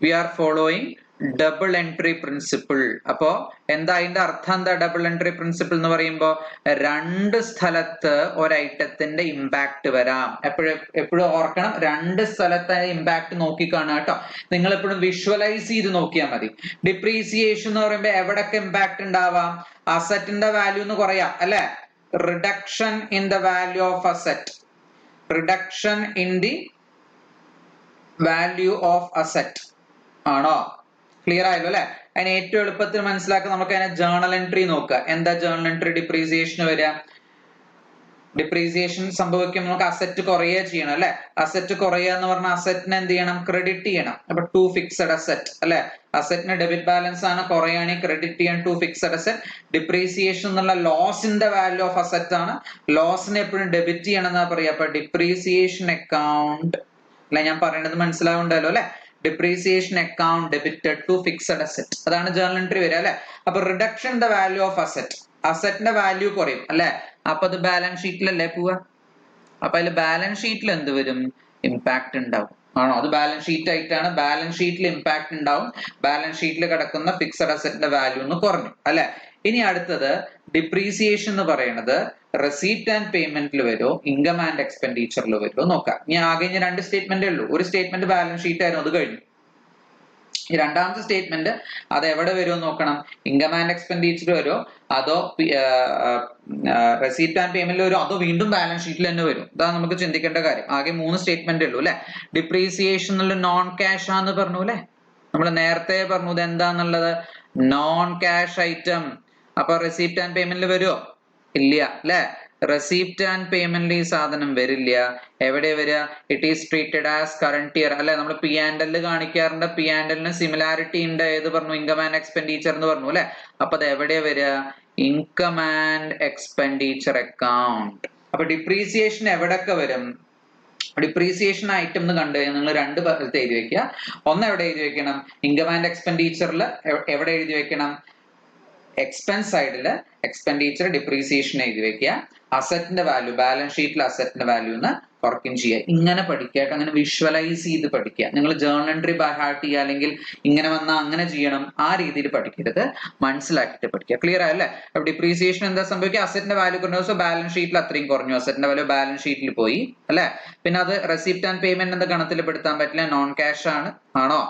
We are following double entry principle. അപ്പോ എന്താ അതിന്റെ അർത്ഥം, എന്താ ഡബിൾ എൻട്രി പ്രിൻസിപ്പിൾ എന്ന് പറയുമ്പോ, രണ്ട് സ്ഥലത്ത് ഒരൈറ്റത്തിന്റെ ഇമ്പാക്ട് വരാം. എപ്പോഴും ഓർക്കണം, രണ്ട് സ്ഥലത്തെ ഇമ്പാക്ട് നോക്കി കാണുക കേട്ടോ. നിങ്ങൾ എപ്പോഴും വിഷ്വലൈസ് ചെയ്ത് നോക്കിയാൽ മതി. ഡിപ്രീസിയേഷൻ എന്ന് പറയുമ്പോ എവിടൊക്കെ ഇമ്പാക്ട് ഉണ്ടാവാം, അസറ്റിന്റെ വാല്യൂ എന്ന് പറയാം അല്ലെ? Reduction in the value of asset, reduction in the value of asset ആണോ? ക്ലിയർ ആയല്ലോ അല്ലെ? അതിന് ഏറ്റവും എളുപ്പത്തിൽ മനസ്സിലാക്കാൻ നമുക്ക് അതിനെ ജേർണൽ എൻട്രി നോക്കുക. എന്താ ജേർണൽ എൻട്രി? ഡിപ്രീസിയേഷൻ വരിക. ഡിപ്രീസിയേഷൻ സംഭവിക്കുമ്പോൾ നമുക്ക് അസറ്റ് കുറയുക ചെയ്യണം അല്ലെ. അസറ്റ് കുറയുക എന്ന് പറഞ്ഞാൽ അസറ്റിനെ എന്ത് ചെയ്യണം? ക്രെഡിറ്റ് ചെയ്യണം. അപ്പൊ ടു ഫിക്സഡ് അസറ്റ് അല്ലെ. അസറ്റിന് ഡെബിറ്റ് ബാലൻസ് ആണ്, കുറയുകയാണെങ്കിൽ ക്രെഡിറ്റ് ചെയ്യാൻ ടു ഫിക്സഡ് അസറ്റ്. ഡിപ്രീസിയേഷൻ എന്നുള്ള ലോസിന്റെ വാല്യൂ ഓഫ് അസറ്റ് ആണ്. ലോസിനെ എപ്പോഴും ഡെബിറ്റ് ചെയ്യണം എന്നാ പറയാ. അപ്പൊ ഡിപ്രീസിയേഷൻ അക്കൗണ്ട് അല്ലെ, ഞാൻ പറയുന്നത് മനസ്സിലാവുണ്ടല്ലോ അല്ലെ. Depreciation account debited to fixed asset, അതാണ് ജേർണൽ എൻട്രി വരിക അല്ലെ. അപ്പൊ reduction the value of asset, അസറ്റിന്റെ വാല്യൂ കുറയും അല്ലെ. അപ്പൊ അത് ബാലൻസ് ഷീറ്റിലല്ലേ പോവാ. അപ്പൊ അതിൽ ബാലൻസ് ഷീറ്റിൽ എന്ത് വരും? ഇമ്പാക്ട് ഉണ്ടാവും. ആണോ? അത് ബാലൻസ് ഷീറ്റ് ആയിട്ടാണ്. ബാലൻസ് ഷീറ്റിൽ ഇമ്പാക്ട് ഉണ്ടാവും. ബാലൻസ് ഷീറ്റിൽ കിടക്കുന്ന ഫിക്സഡ് അസറ്റിന്റെ വാല്യൂ ഒന്ന് കുറഞ്ഞു അല്ലെ. ഇനി അടുത്തത് ഡിപ്രീസിയേഷൻ എന്ന് പറയുന്നത് റെസീപ്റ്റ് ആൻഡ് പേയ്മെന്റിൽ വരുമോ ഇൻകം ആൻഡ് എക്സ്പെൻഡിച്ചറിൽ വരുമോ നോക്കാം. ഞാൻ ആകെ രണ്ട് സ്റ്റേറ്റ്മെന്റേ ഉള്ളൂ. ഒരു സ്റ്റേറ്റ്മെന്റ് ബാലൻസ് ഷീറ്റ് ആയിരുന്നു, അത് കഴിഞ്ഞു. ഈ രണ്ടാമത്തെ സ്റ്റേറ്റ്മെന്റ് അത് എവിടെ വരുമോ നോക്കണം. ഇൻകം ആൻഡ് എക്സ്പെൻഡിച്ചർ വരുമോ, അതോ റെസീപ്റ്റ് ആൻഡ് പേയ്മെന്റിൽ വരുമോ, അതോ വീണ്ടും ബാലൻസ് ഷീറ്റിൽ തന്നെ വരും. ഇതാണ് നമുക്ക് ചിന്തിക്കേണ്ട കാര്യം. ആകെ 3 സ്റ്റേറ്റ്മെന്റ് ഉള്ളൂ അല്ലെ. ഡിപ്രീസിയേഷൻ എന്നുള്ള നോൺ ക്യാഷ് ആന്ന് പറഞ്ഞു അല്ലെ. നമ്മൾ നേരത്തെ പറഞ്ഞു ഇത് എന്താന്നുള്ളത്, നോൺ ക്യാഷ് ഐറ്റം. അപ്പൊ റെസീപ്റ്റ് ആൻഡ് പേയ്മെന്റിൽ വരുമോ? ഇല്ല അല്ലെ. റെസീപ്റ്റ് ആൻഡ് പേയ്മെന്റിൽ ഈ സാധനം വരില്ല. എവിടെ വരിക? It is treated as current year അല്ലെ. നമ്മൾ പി ആൻഡ് എൽ കാണിക്കാറുണ്ട്. പി ആൻഡ് എല്ലിന് സിമിലാരിറ്റി ഉണ്ട്. ഏത് പറഞ്ഞു? ഇൻകം ആൻഡ് എക്സ്പെൻഡിച്ചർ എന്ന് പറഞ്ഞു അല്ലെ. അപ്പൊ അത് എവിടെ വരിക? Income and expenditure account. അപ്പൊ ഡിപ്രീസിയേഷൻ എവിടൊക്കെ വരും? ഡിപ്രീസിയേഷൻ ഐറ്റം എന്ന് കണ്ടു കഴിഞ്ഞാൽ നിങ്ങൾ രണ്ട് സ്ഥലത്ത് എഴുതി വെക്കുക. ഒന്ന് എവിടെ എഴുതി വെക്കണം? ഇൻകം ആൻഡ് എക്സ്പെൻഡിച്ചറിൽ എവിടെ എഴുതി വെക്കണം? എക്സ്പെൻസ് സൈഡില് എക്സ്പെൻഡിച്ചർ ഡിപ്രീസിയേഷൻ എഴുതി വെക്കുക. അസറ്റിന്റെ വാല്യൂ ബാലൻസ് ഷീറ്റിൽ അസറ്റിന്റെ വാല്യൂ എന്ന് കുറയ്ക്കും ചെയ്യുക. ഇങ്ങനെ പഠിക്കാട്ട് അങ്ങനെ വിഷ്വലൈസ് ചെയ്ത് പഠിക്കുക. നിങ്ങൾ ജേർണൽ എൻട്രി ബൈ ഹാർട്ട് ചെയ്യുക, അല്ലെങ്കിൽ ഇങ്ങനെ വന്നാൽ അങ്ങനെ ചെയ്യണം, ആ രീതിയിൽ പഠിക്കരുത്. മനസ്സിലാക്കിയിട്ട് പഠിക്കുക. ക്ലിയർ ആയല്ലേ? അപ്പൊ ഡിപ്രീസിയേഷൻ എന്താ സംഭവിക്കുക? അസറ്റിന്റെ വാല്യൂ കുറഞ്ഞു. സോ ബാലൻസ് ഷീറ്റിൽ അത്രയും കുറഞ്ഞു, അസറ്റിന്റെ വാല്യൂ ബാലൻസ് ഷീറ്റിൽ പോയി അല്ലെ. പിന്നെ അത് റെസിപ്റ്റ് ആൻഡ് പേയ്മെന്റ് എന്താ ഗണത്തിൽ പെടുത്താൻ പറ്റില്ല, നോൺ ക്യാഷ് ആണ്. ആണോ?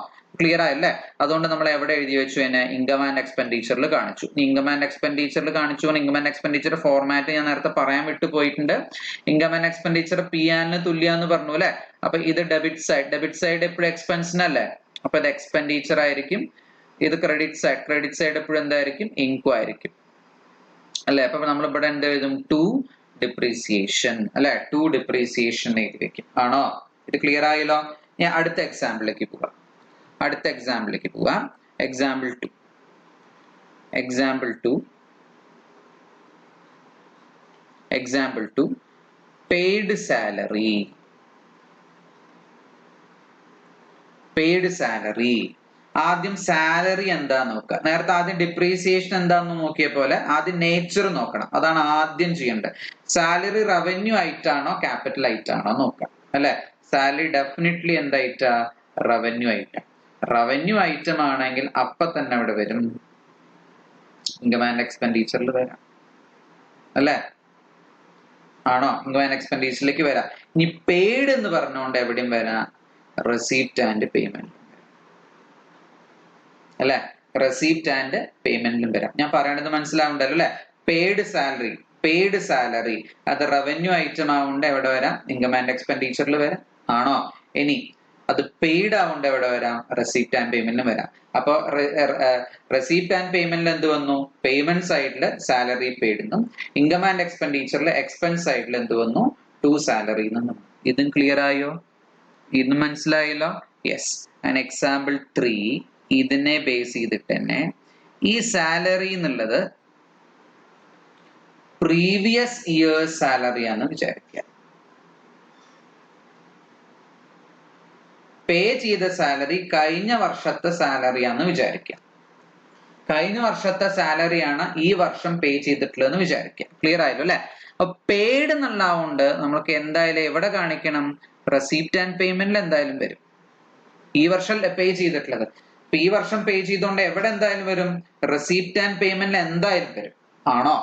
ക്ലിയർ ആയല്ലേ? അതുകൊണ്ട് നമ്മൾ എവിടെ എഴുതി വെച്ചു? തന്നെ ഇൻകം ആൻഡ് എക്സ്പെൻഡിച്ചറിൽ കാണിച്ചു. ഇൻകം ആൻഡ് എക്സ്പെൻഡിച്ചറിൽ കാണിച്ചു. ഇൻകം ആൻഡ് എക്സ്പെൻഡിച്ചർ ഫോർമാറ്റ് ഞാൻ നേരത്തെ പറയാൻ വിട്ടു പോയിട്ടുണ്ട്. Income and expenditure P and തുല്യാന്ന് പറഞ്ഞു അല്ലെ. അപ്പൊ ഇത് ഡെബിറ്റ് സൈഡ്, ഡെബിറ്റ് സൈഡ് എപ്പോഴും എക്സ്പെൻസിനല്ലേ. അപ്പൊ ഇത് എക്സ്പെൻഡിച്ചർ ആയിരിക്കും. ഇത് ക്രെഡിറ്റ് സൈഡ്, ക്രെഡിറ്റ് സൈഡ് എപ്പോഴും എന്തായിരിക്കും? ഇൻകം ആയിരിക്കും അല്ലെ. അപ്പൊ നമ്മൾ ഇവിടെ എന്ത് എഴുതും? ടു ഡിപ്രീസിയേഷൻ അല്ലെ. ടു ഡിപ്രീസിയേഷൻ എഴുതി വെക്കും. ആണോ? ഇത് ക്ലിയർ ആയല്ലോ. ഞാൻ അടുത്ത എക്സാമ്പിളിലേക്ക് പോകാം. എക്സാമ്പിൾ 2. Paid salary. ആദ്യം സാലറി എന്താ നോക്കുക. നേരത്തെ ആദ്യം ഡിപ്രീസിയേഷൻ എന്താന്ന് നോക്കിയ പോലെ ആദ്യം നേച്ചർ നോക്കണം. അതാണ് ആദ്യം ചെയ്യേണ്ടത്. സാലറി റവന്യൂ ആയിട്ടാണോ ക്യാപിറ്റൽ ആയിട്ടാണോ നോക്കാം അല്ലെ. സാലറി ഡെഫിനറ്റ്ലി എന്തായിട്ടാ? റവന്യൂ ആയിട്ടാ. റവന്യൂ ഐറ്റം ആണെങ്കിൽ അപ്പൊ തന്നെ അവിടെ വരും ഇൻകം ആൻഡ് എക്സ്പെൻഡിച്ചറിൽ വരാം അല്ലെ. ആണോ? ഇൻകം ആൻഡ് എക്സ്പെൻഡിച്ചറിലേക്ക് വരാം. ഇനി പെയ്ഡ് എന്ന് പറഞ്ഞുകൊണ്ട് എവിടെയും വരാം? റെസിപ്റ്റ് ആൻഡ് പേയ്മെന്റ് അല്ലെ. റെസിപ്റ്റ് ആൻഡ് പേയ്മെന്റിലും വരാം. ഞാൻ പറയണത് മനസ്സിലാവുണ്ടല്ലോ അല്ലെ. പെയ്ഡ് സാലറി അത് റവന്യൂ ഐറ്റം ആവുകൊണ്ട് എവിടെ വരാം? ഇൻകം ആൻഡ് എക്സ്പെൻഡിച്ചറിൽ വരാം. ആണോ? ഇനി അത് പെയ്ഡ് ആവുകൊണ്ട് എവിടെ വരാം? റെസിപ്റ്റ് ആൻഡ് പേയ്മെന്റിലും വരാം. അപ്പൊ റെസിപ്റ്റ് ആൻഡ് പേയ്മെന്റിൽ എന്ത് വന്നു? പേയ്മെന്റ് സൈഡില് സാലറി പെയ്ഡ് എന്നും, ഇൻകം ആൻഡ് എക്സ്പെൻഡിച്ചറിൽ എക്സ്പെൻസ് സൈഡിൽ എന്ത് വന്നു? ടു സാലറി എന്നും. ഇതും ക്ലിയർ ആയോ? ഇതും മനസ്സിലായല്ലോ? യെസ്. ആൻഡ് എക്സാമ്പിൾ 3 ഇതിനെ ബേസ് ചെയ്തിട്ട് തന്നെ ഈ സാലറി എന്നുള്ളത് പ്രീവിയസ് ഇയേഴ്സ് സാലറി ആണെന്ന് വിചാരിക്കുക. പേ ചെയ്ത സാലറി കഴിഞ്ഞ വർഷത്തെ സാലറി ആണെന്ന് വിചാരിക്കുക. കഴിഞ്ഞ വർഷത്തെ സാലറിയാണ് ഈ വർഷം പേ ചെയ്തിട്ടുള്ളതെന്ന് വിചാരിക്കുക. ക്ലിയർ ആയല്ലോ അല്ലെ. അപ്പൊ പെയ്ഡ് എന്നുള്ളതുകൊണ്ട് നമ്മൾക്ക് എന്തായാലും എവിടെ കാണിക്കണം? റെസിപ്റ്റ് ആൻഡ് പേയ്മെന്റിൽ എന്തായാലും വരും. ഈ വർഷം പേ ചെയ്തിട്ടുള്ളത്. അപ്പൊ ഈ വർഷം പേ ചെയ്തോണ്ട് എവിടെ എന്തായാലും വരും? റെസിപ്റ്റ് ആൻഡ് പേയ്മെന്റിൽ എന്തായാലും വരും. ആണോ?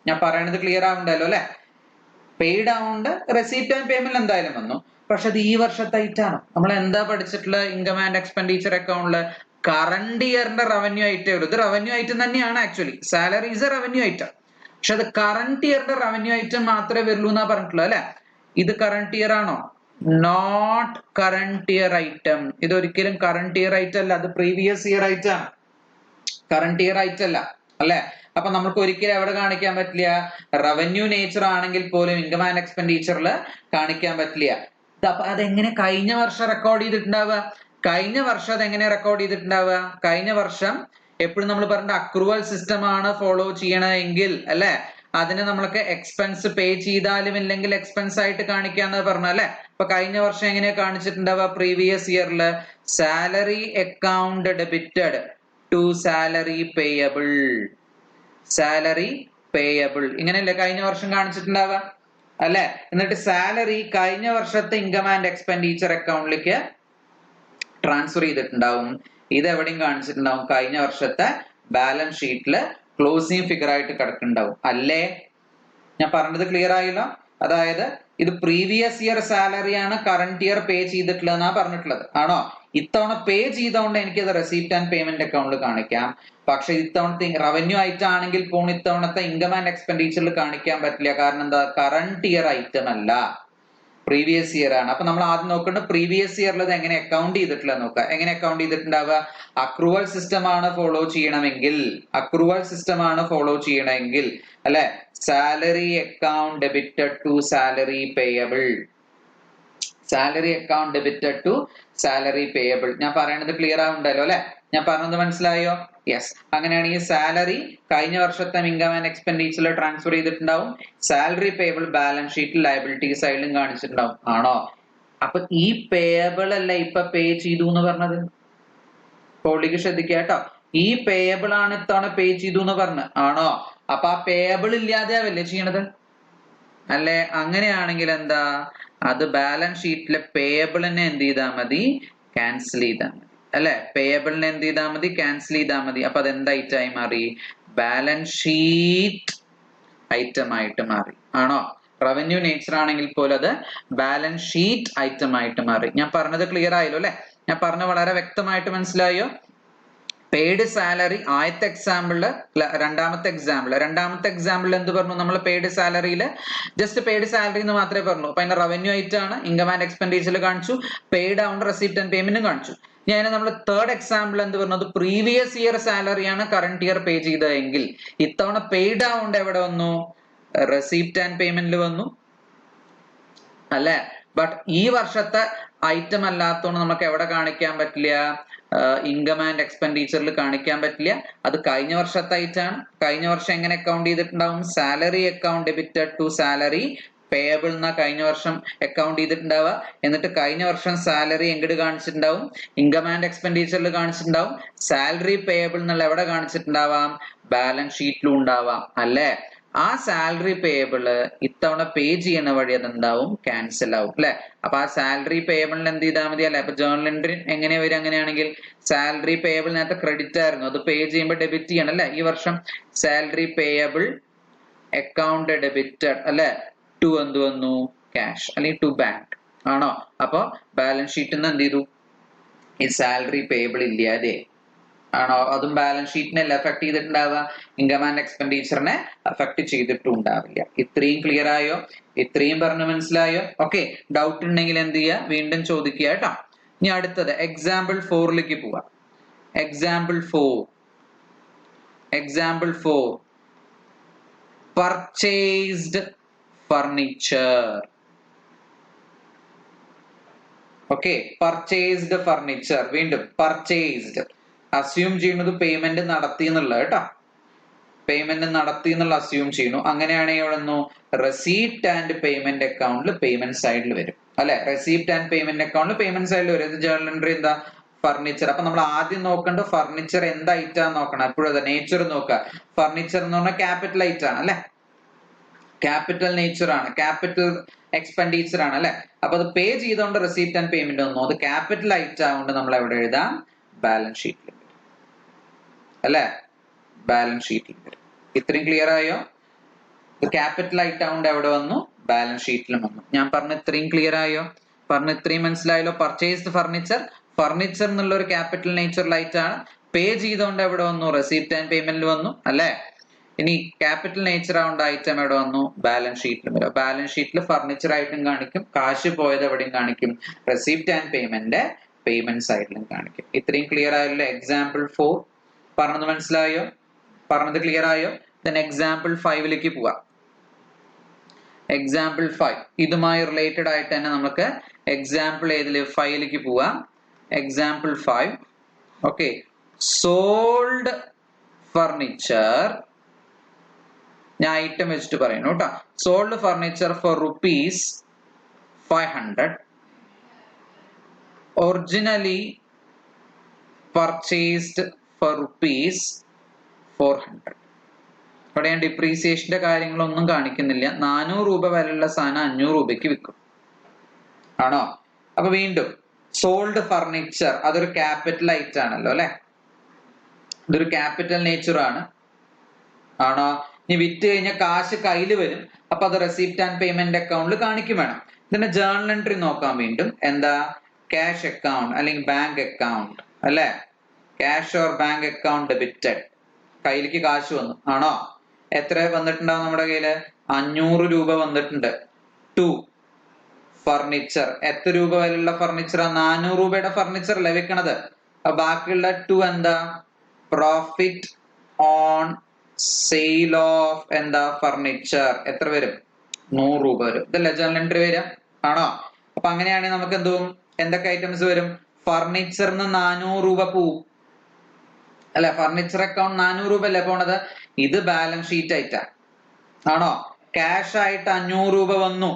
ഞാൻ പറയണത് ക്ലിയർ ആവുണ്ടല്ലോ അല്ലെ. പെയ്ഡ് ആവുകൊണ്ട് റെസിപ്റ്റ് ആൻഡ് പേയ്മെന്റ് എന്തായാലും വന്നു. പക്ഷെ അത് ഈ വർഷത്തെ ഐറ്റാണ്. നമ്മൾ എന്താ പഠിച്ചിട്ടുള്ള ഇൻകം ആൻഡ് എക്സ്പെൻഡിച്ചർ അക്കൗണ്ടില് കറണ്ട് ഇയറിന്റെ റവന്യൂ ഐറ്റം വരും. ഇത് റവന്യൂ ഐറ്റം തന്നെയാണ് actually. Salary is a revenue item. പക്ഷെ അത് കറണ്ട് ഇയറിന്റെ റവന്യൂ ഐറ്റം മാത്രമേ വരുള്ളൂ എന്നാ പറഞ്ഞിട്ടുള്ളത് അല്ലെ. ഇത് കറണ്ട് ഇയർ ആണോ? Not current year item. ഇത് ഒരിക്കലും കറണ്ട് ഇയർ ഐറ്റം അല്ല, അത് പ്രീവിയസ് ഇയർ ഐറ്റം ആണ്. കറണ്ട് ഇയർ ആയിട്ടല്ല അല്ലെ. അപ്പൊ നമുക്ക് ഒരിക്കലും എവിടെ കാണിക്കാൻ പറ്റില്ല, റവന്യൂ നേച്ചർ ആണെങ്കിൽ പോലും ഇൻകം ആൻഡ് എക്സ്പെൻഡിച്ചറിൽ കാണിക്കാൻ പറ്റില്ല. അപ്പൊ അതെങ്ങനെ കഴിഞ്ഞ വർഷം റെക്കോർഡ് ചെയ്തിട്ടുണ്ടാവുക, കഴിഞ്ഞ വർഷം അതെങ്ങനെ റെക്കോർഡ് ചെയ്തിട്ടുണ്ടാവുക, കഴിഞ്ഞ വർഷം എപ്പോഴും നമ്മൾ പറഞ്ഞ അക്രൂവൽ സിസ്റ്റം ആണ് ഫോളോ ചെയ്യണമെങ്കിൽ അല്ലെ, അതിന് നമ്മൾക്ക് എക്സ്പെൻസ് പേ ചെയ്താലും ഇല്ലെങ്കിൽ എക്സ്പെൻസ് ആയിട്ട് കാണിക്കാന്ന് പറഞ്ഞു അല്ലെ. അപ്പൊ കഴിഞ്ഞ വർഷം എങ്ങനെയാ കാണിച്ചിട്ടുണ്ടാവുക, പ്രീവിയസ് ഇയറിൽ salary account debited to salary payable, salary payable ഇങ്ങനെയല്ലേ കഴിഞ്ഞ വർഷം കാണിച്ചിട്ടുണ്ടാവുക അല്ലെ. എന്നിട്ട് സാലറി കഴിഞ്ഞ വർഷത്തെ ഇൻകം ആൻഡ് എക്സ്പെൻഡിച്ചർ അക്കൗണ്ടിലേക്ക് ട്രാൻസ്ഫർ ചെയ്തിട്ടുണ്ടാവും. ഇത് എവിടെയും കാണിച്ചിട്ടുണ്ടാവും, കഴിഞ്ഞ വർഷത്തെ ബാലൻസ് ഷീറ്റില് ക്ലോസിംഗ് ഫിഗർ ആയിട്ട് കിടക്കുന്നുണ്ടാവും അല്ലേ. ഞാൻ പറഞ്ഞത് ക്ലിയർ ആയല്ലോ. അതായത് ഇത് പ്രീവിയസ് ഇയർ സാലറി ആണ് കറണ്ട് ഇയർ പേ ചെയ്തിട്ടുള്ളതെന്നാ പറഞ്ഞിട്ടുള്ളത് ആണോ. ഇത്തവണ പേ ചെയ്തോണ്ട് എനിക്കത് റെസിപ്റ്റ് ആൻഡ് പേയ്മെന്റ് അക്കൗണ്ടിൽ കാണിക്കാം. പക്ഷെ ഇത്തവണത്തെ റവന്യൂ ആയിട്ടാണെങ്കിൽ പോലും ഇത്തവണത്തെ ഇൻകം ആൻഡ് എക്സ്പെൻഡിച്ചറിൽ കാണിക്കാൻ പറ്റില്ല. കാരണം എന്താ, കറണ്ട് ഇയർ ഐറ്റം അല്ല, പ്രീവിയസ് ഇയർ ആണ്. അപ്പൊ നമ്മൾ ആദ്യം നോക്കേണ്ടത് പ്രീവിയസ് ഇയറിൽ അത് എങ്ങനെ അക്കൗണ്ട് ചെയ്തിട്ടുള്ള നോക്കുക. എങ്ങനെ അക്കൗണ്ട് ചെയ്തിട്ടുണ്ടാവുക, അക്രൂവൽ സിസ്റ്റം ആണ് ഫോളോ ചെയ്യണമെങ്കിൽ, അക്രൂവൽ സിസ്റ്റം ആണ് ഫോളോ ചെയ്യണമെങ്കിൽ അല്ലെ, salary account debited to salary payable, salary account debited to salary payable. ഞാൻ പറയുന്നത് ക്ലിയർ ആവുണ്ടല്ലോ അല്ലെ, ഞാൻ പറഞ്ഞത് മനസ്സിലായോ? യെസ്. അങ്ങനെയാണെങ്കിൽ സാലറി കഴിഞ്ഞ വർഷത്തെ ഇൻകം ആൻഡ് എക്സ്പെൻഡിച്ചറിൽ ട്രാൻസ്ഫർ ചെയ്തിട്ടുണ്ടാവും, സാലറി പേയബിൾ ബാലൻസ് ഷീറ്റിൽ ലയബിലിറ്റി സൈഡിലും കാണിച്ചിട്ടുണ്ടാവും ആണോ. അപ്പൊ ഈ പേയബിൾ അല്ല ഇപ്പൊ പേ ചെയ്തു എന്ന് പറഞ്ഞത്, കോളിക്ക് ശ്രദ്ധിക്കുക കേട്ടോ. ഈ പേയബിൾ ആണ് ഇത്തവണ പേ ചെയ്തു എന്ന് പറഞ്ഞു ആണോ. അപ്പൊ ആ പേയബിൾ ഇല്ലാതെയാവല്ലേ ചെയ്യണത് അല്ലെ. അങ്ങനെയാണെങ്കിൽ എന്താ, അത് ബാലൻസ് ഷീറ്റിലെ പേയബിളിനെ എന്ത് ചെയ്താൽ മതി, ക്യാൻസൽ ചെയ്താൽ മതി അല്ലെ. പേയബിളിനെ എന്ത് ചെയ്താൽ മതി, ക്യാൻസൽ ചെയ്താൽ മതി. അപ്പൊ അത് എന്ത് ഐറ്റം ആയി മാറി, ബാലൻസ് ഷീറ്റ് ഐറ്റം ആയിട്ട് മാറി ആണോ. റവന്യൂ നേച്ചർ ആണെങ്കിൽ പോലും അത് ബാലൻസ് ഷീറ്റ് ഐറ്റം ആയിട്ട് മാറി. ഞാൻ പറഞ്ഞത് ക്ലിയർ ആയല്ലോ അല്ലെ, ഞാൻ പറഞ്ഞ വളരെ വ്യക്തമായിട്ട് മനസ്സിലായോ. പെയ്ഡ് സാലറി ആദ്യത്തെ എക്സാമ്പിളില്, രണ്ടാമത്തെ എക്സാമ്പിളിൽ എന്ത് പറഞ്ഞു നമ്മൾ, പെയ്ഡ് സാലറിയില് ജസ്റ്റ് പെയ്ഡ് സാലറി എന്ന് മാത്രമേ പറഞ്ഞു. അപ്പൊ അതിന്റെ റവന്യൂ ആയിട്ടാണ് ഇൻകം ആൻഡ് എക്സ്പെൻഡിച്ചറിൽ കാണിച്ചു, പെയ്ഡ് ആവുണ്ട് റെസിപ്റ്റ് ആൻഡ് പേയ്മെന്റും കാണിച്ചു. ഞാൻ നമ്മൾ തേർഡ് എക്സാമ്പിൾ എന്ത് പറഞ്ഞത്, പ്രീവിയസ് ഇയർ സാലറിയാണ് കറണ്ട് ഇയർ പേ ചെയ്തതെങ്കിൽ ഇത്തവണ പെയ്ഡ് ആവുണ്ട് എവിടെ വന്നു, റെസിപ്റ്റ് ആൻഡ് പേയ്മെന്റിൽ വന്നു അല്ലെ. ബട്ട് ഈ വർഷത്തെ ഐറ്റം അല്ലാത്തതുകൊണ്ട് നമുക്ക് എവിടെ കാണിക്കാൻ പറ്റില്ല, ഇൻകം ആൻഡ് എക്സ്പെൻഡിച്ചറിൽ കാണിക്കാൻ പറ്റില്ല. അത് കഴിഞ്ഞ വർഷത്തെ ഐറ്റാണ്. കഴിഞ്ഞ വർഷം എങ്ങനെ അക്കൗണ്ട് ചെയ്തിട്ടുണ്ടാവും, salary account debited to salary payable എന്നാ കഴിഞ്ഞ വർഷം അക്കൗണ്ട് ചെയ്തിട്ടുണ്ടാവുക. എന്നിട്ട് കഴിഞ്ഞ വർഷം സാലറി എങ്ങോട്ട് കാണിച്ചിട്ടുണ്ടാവും, ഇൻകം ആൻഡ് എക്സ്പെൻഡിച്ചറിൽ കാണിച്ചിട്ടുണ്ടാവും. സാലറി പേയബിൾ എന്നുള്ള എവിടെ കാണിച്ചിട്ടുണ്ടാവാം, ബാലൻസ് ഷീറ്റിലും ഉണ്ടാവാം അല്ലെ. ആ സാലറി പേയബിള് ഇത്തവണ പേ ചെയ്യണ വഴി അതെന്താവും, ക്യാൻസൽ ആവും അല്ലെ. അപ്പൊ ആ സാലറി പേയബിളിന് എന്ത് ചെയ്താൽ മതി അല്ലെ. അപ്പൊ ജേർണൽ എൻട്രി എങ്ങനെ വരും, അങ്ങനെയാണെങ്കിൽ സാലറി പേയബിൾ നേരത്തെ ക്രെഡിറ്റ് ആയിരുന്നു, അത് പേ ചെയ്യുമ്പോൾ ഡെബിറ്റ് ചെയ്യണം അല്ലെ. ഈ വർഷം സാലറി പേയബിൾ അക്കൗണ്ട് ഡെബിറ്റഡ് അല്ലെ ടു എന്ത് വന്നു, ക്യാഷ് അല്ലെങ്കിൽ ടു ബാങ്ക് ആണോ. അപ്പൊ ബാലൻസ് ഷീറ്റിൽ നിന്ന് എന്ത് ചെയ്തു, ഈ സാലറി പേയബിൾ ഇല്ലാതെ ആണോ. അതും ബാലൻസ് ഷീറ്റിനെ എഫക്ട് ചെയ്തിട്ടുണ്ടാവുക, ഇൻകം ആൻഡ് എക്സ്പെൻഡിച്ചറിനെ എഫക്ട് ചെയ്തിട്ടും ഉണ്ടാവില്ല. ഇത്രയും ക്ലിയർ ആയോ, ഇത്രയും പറഞ്ഞ് മനസ്സിലായോ? ഓക്കെ. ഡൗട്ട് ഉണ്ടെങ്കിൽ എന്ത് ചെയ്യുക, വീണ്ടും ചോദിക്കുക കേട്ടോ. ഇനി അടുത്തത് എക്സാമ്പിൾ 4ലേക്ക് പോവാം. Example 4 purchased furniture. Okay, purchased furniture. വീണ്ടും പർച്ചേസ്ഡ് അസ്യൂം ചെയ്യുന്നത് പേയ്മെന്റ് നടത്തി എന്നുള്ളത് കേട്ടോ, പേയ്മെന്റ് നടത്തി എന്നുള്ള അസ്യൂം ചെയ്യുന്നു. അങ്ങനെയാണെങ്കിൽ അവിടെ നിന്നു റെസീപ്റ്റ് ആൻഡ് പേയ്മെന്റ് അക്കൗണ്ടിൽ പേയ്മെന്റ് സൈഡിൽ വരും അല്ലെ. റെസീപ്റ്റ് ആൻഡ് പേയ്മെന്റ് അക്കൗണ്ടിൽ പേയ്മെന്റ് സൈഡിൽ വരും. ഇത് ജേർണൽ എൻട്രി എന്താ, ഫർണിച്ചർ. അപ്പൊ നമ്മൾ ആദ്യം നോക്കേണ്ടത് ഫർണിച്ചർ എന്ത് ഐറ്റാ നോക്കണം. എപ്പോഴും അതെ നേച്ചർ നോക്കുക. ഫർണിച്ചർ എന്ന് പറഞ്ഞാൽ ക്യാപിറ്റൽ ഐറ്റം ആണ് അല്ലെ, ക്യാപിറ്റൽ നേച്ചർ ആണ്, ക്യാപിറ്റൽ എക്സ്പെൻഡിച്ചർ ആണ് അല്ലെ. അപ്പൊ അത് പേ ചെയ്തുകൊണ്ട് റെസീപ്റ്റ് ആൻഡ് പേയ്മെന്റ് വന്നു, അത് ക്യാപിറ്റൽ ഐറ്റം ആയതുകൊണ്ട് നമ്മൾ എവിടെ എഴുതാം, ബാലൻസ് ഷീറ്റിൽ അല്ലെ, ബാലൻസ് ഷീറ്റിൽ വരും. ഇത്രയും ക്ലിയർ ആയോ? ക്യാപിറ്റൽ ഐറ്റം എവിടെ വന്നു, ബാലൻസ് ഷീറ്റിലും വന്നു. ഞാൻ പറഞ്ഞ ഇത്രയും ക്ലിയർ ആയോ, പറഞ്ഞ ഇത്രയും മനസ്സിലായല്ലോ. പർച്ചേസ്ഡ് ഫർണിച്ചർ, ഫർണിച്ചർ എന്നുള്ള ഒരു ക്യാപിറ്റൽ നേച്ചർ ഐറ്റം ആണ്, പേ ചെയ്തുകൊണ്ട് എവിടെ വന്നു, റെസീപ്റ്റ് ആൻഡ് പേയ്മെന്റിൽ വന്നു അല്ലെ. ഇനി ക്യാപിറ്റൽ നേച്ചർ ആവേണ്ട ഐറ്റം എവിടെ വന്നു, ബാലൻസ് ഷീറ്റിലും വരും. ബാലൻസ് ഷീറ്റിൽ ഫർണിച്ചർ ആയിട്ടും കാണിക്കും, കാശ് പോയത് എവിടെയും കാണിക്കും, റെസീപ്റ്റ് ആൻഡ് പേയ്മെന്റ് പേയ്മെന്റ് സൈഡിലും കാണിക്കും. ഇത്രയും ക്ലിയർ ആയല്ലോ. എക്സാമ്പിൾ 4 പറഞ്ഞത് മനസ്സിലായോ? പറഞ്ഞത് ക്ലിയർ ആയോ? then എക്സാമ്പിൾ 5ലേക്ക് പോവാം. എക്സാമ്പിൾ 5 ഇതുമായി റിലേറ്റഡ് ആയിട്ട് തന്നെ നമുക്ക് എക്സാമ്പിൾ ഏതില് 5ലേക്ക് പോവാം. Example 5 okay. സോൾഡ് ഫർണിച്ചർ, ഞാൻ ഐറ്റം വെച്ചിട്ട് പറയുന്നു കേട്ടോ. Sold furniture four ₹500 originally purchased for ₹400. ഇവിടെ ഞാൻ ഡിപ്രീസിയേഷന്റെ കാര്യങ്ങളൊന്നും കാണിക്കുന്നില്ല. 400 രൂപ വിലയുള്ള സാധനം 500 രൂപയ്ക്ക് വിൽക്കും ആണോ? അപ്പൊ വീണ്ടും സോൾഡ് ഫർണിച്ചർ അതൊരു ക്യാപിറ്റൽ ഐറ്റം ആണല്ലോ അല്ലെ, ഇതൊരു ക്യാപിറ്റൽ നേച്ചർ ആണ് ആണോ? ഇനി വിറ്റ് കഴിഞ്ഞാൽ കാശ് കയ്യിൽ വരും, അപ്പൊ അത് റെസിപ്റ്റ് ആൻഡ് പേയ്മെന്റ് അക്കൗണ്ടിൽ കാണിക്കും വേണം. ഇതിന്റെ ജേർണൽ എൻട്രി നോക്കാൻ വീണ്ടും എന്താ, ക്യാഷ് അക്കൗണ്ട് അല്ലെങ്കിൽ ബാങ്ക് അക്കൗണ്ട് അല്ലെ, cash or bank account debited, കയ്യിലേക്ക് കാശ് വന്നു ആണോ? എത്ര വന്നിട്ടുണ്ടാവും നമ്മുടെ കയ്യില്? 500 രൂപ വന്നിട്ടുണ്ട്. ടു ഫർണിച്ചർ, എത്ര രൂപ വിലയുള്ള ഫർണിച്ചർ? 400 രൂപയുടെ ഫർണിച്ചർ അല്ലേ വെക്കണത്. ബാക്കിയുള്ള 2 എന്താ, പ്രോഫിറ്റ് ഓൺ സെയിൽ ഓഫ് എന്താ ഫർണിച്ചർ. എത്ര വരും? 100 രൂപ വരും. ഇതല്ലേ ജേർണൽ എൻട്രി വരിക ആണോ? അപ്പൊ അങ്ങനെയാണെങ്കിൽ നമുക്ക് എന്തൊക്കെ ഐറ്റംസ് വരും? ഫർണിച്ചറിന് 400 രൂപ പോവും അല്ലെ, ഫർണിച്ചർ അക്കൗണ്ട് 400 രൂപ അല്ലേ പോണത്. ഇത് ബാലൻസ് ഷീറ്റ് ആയിട്ടാ ആണോ? ക്യാഷ് ആയിട്ട് 500 രൂപ വന്നു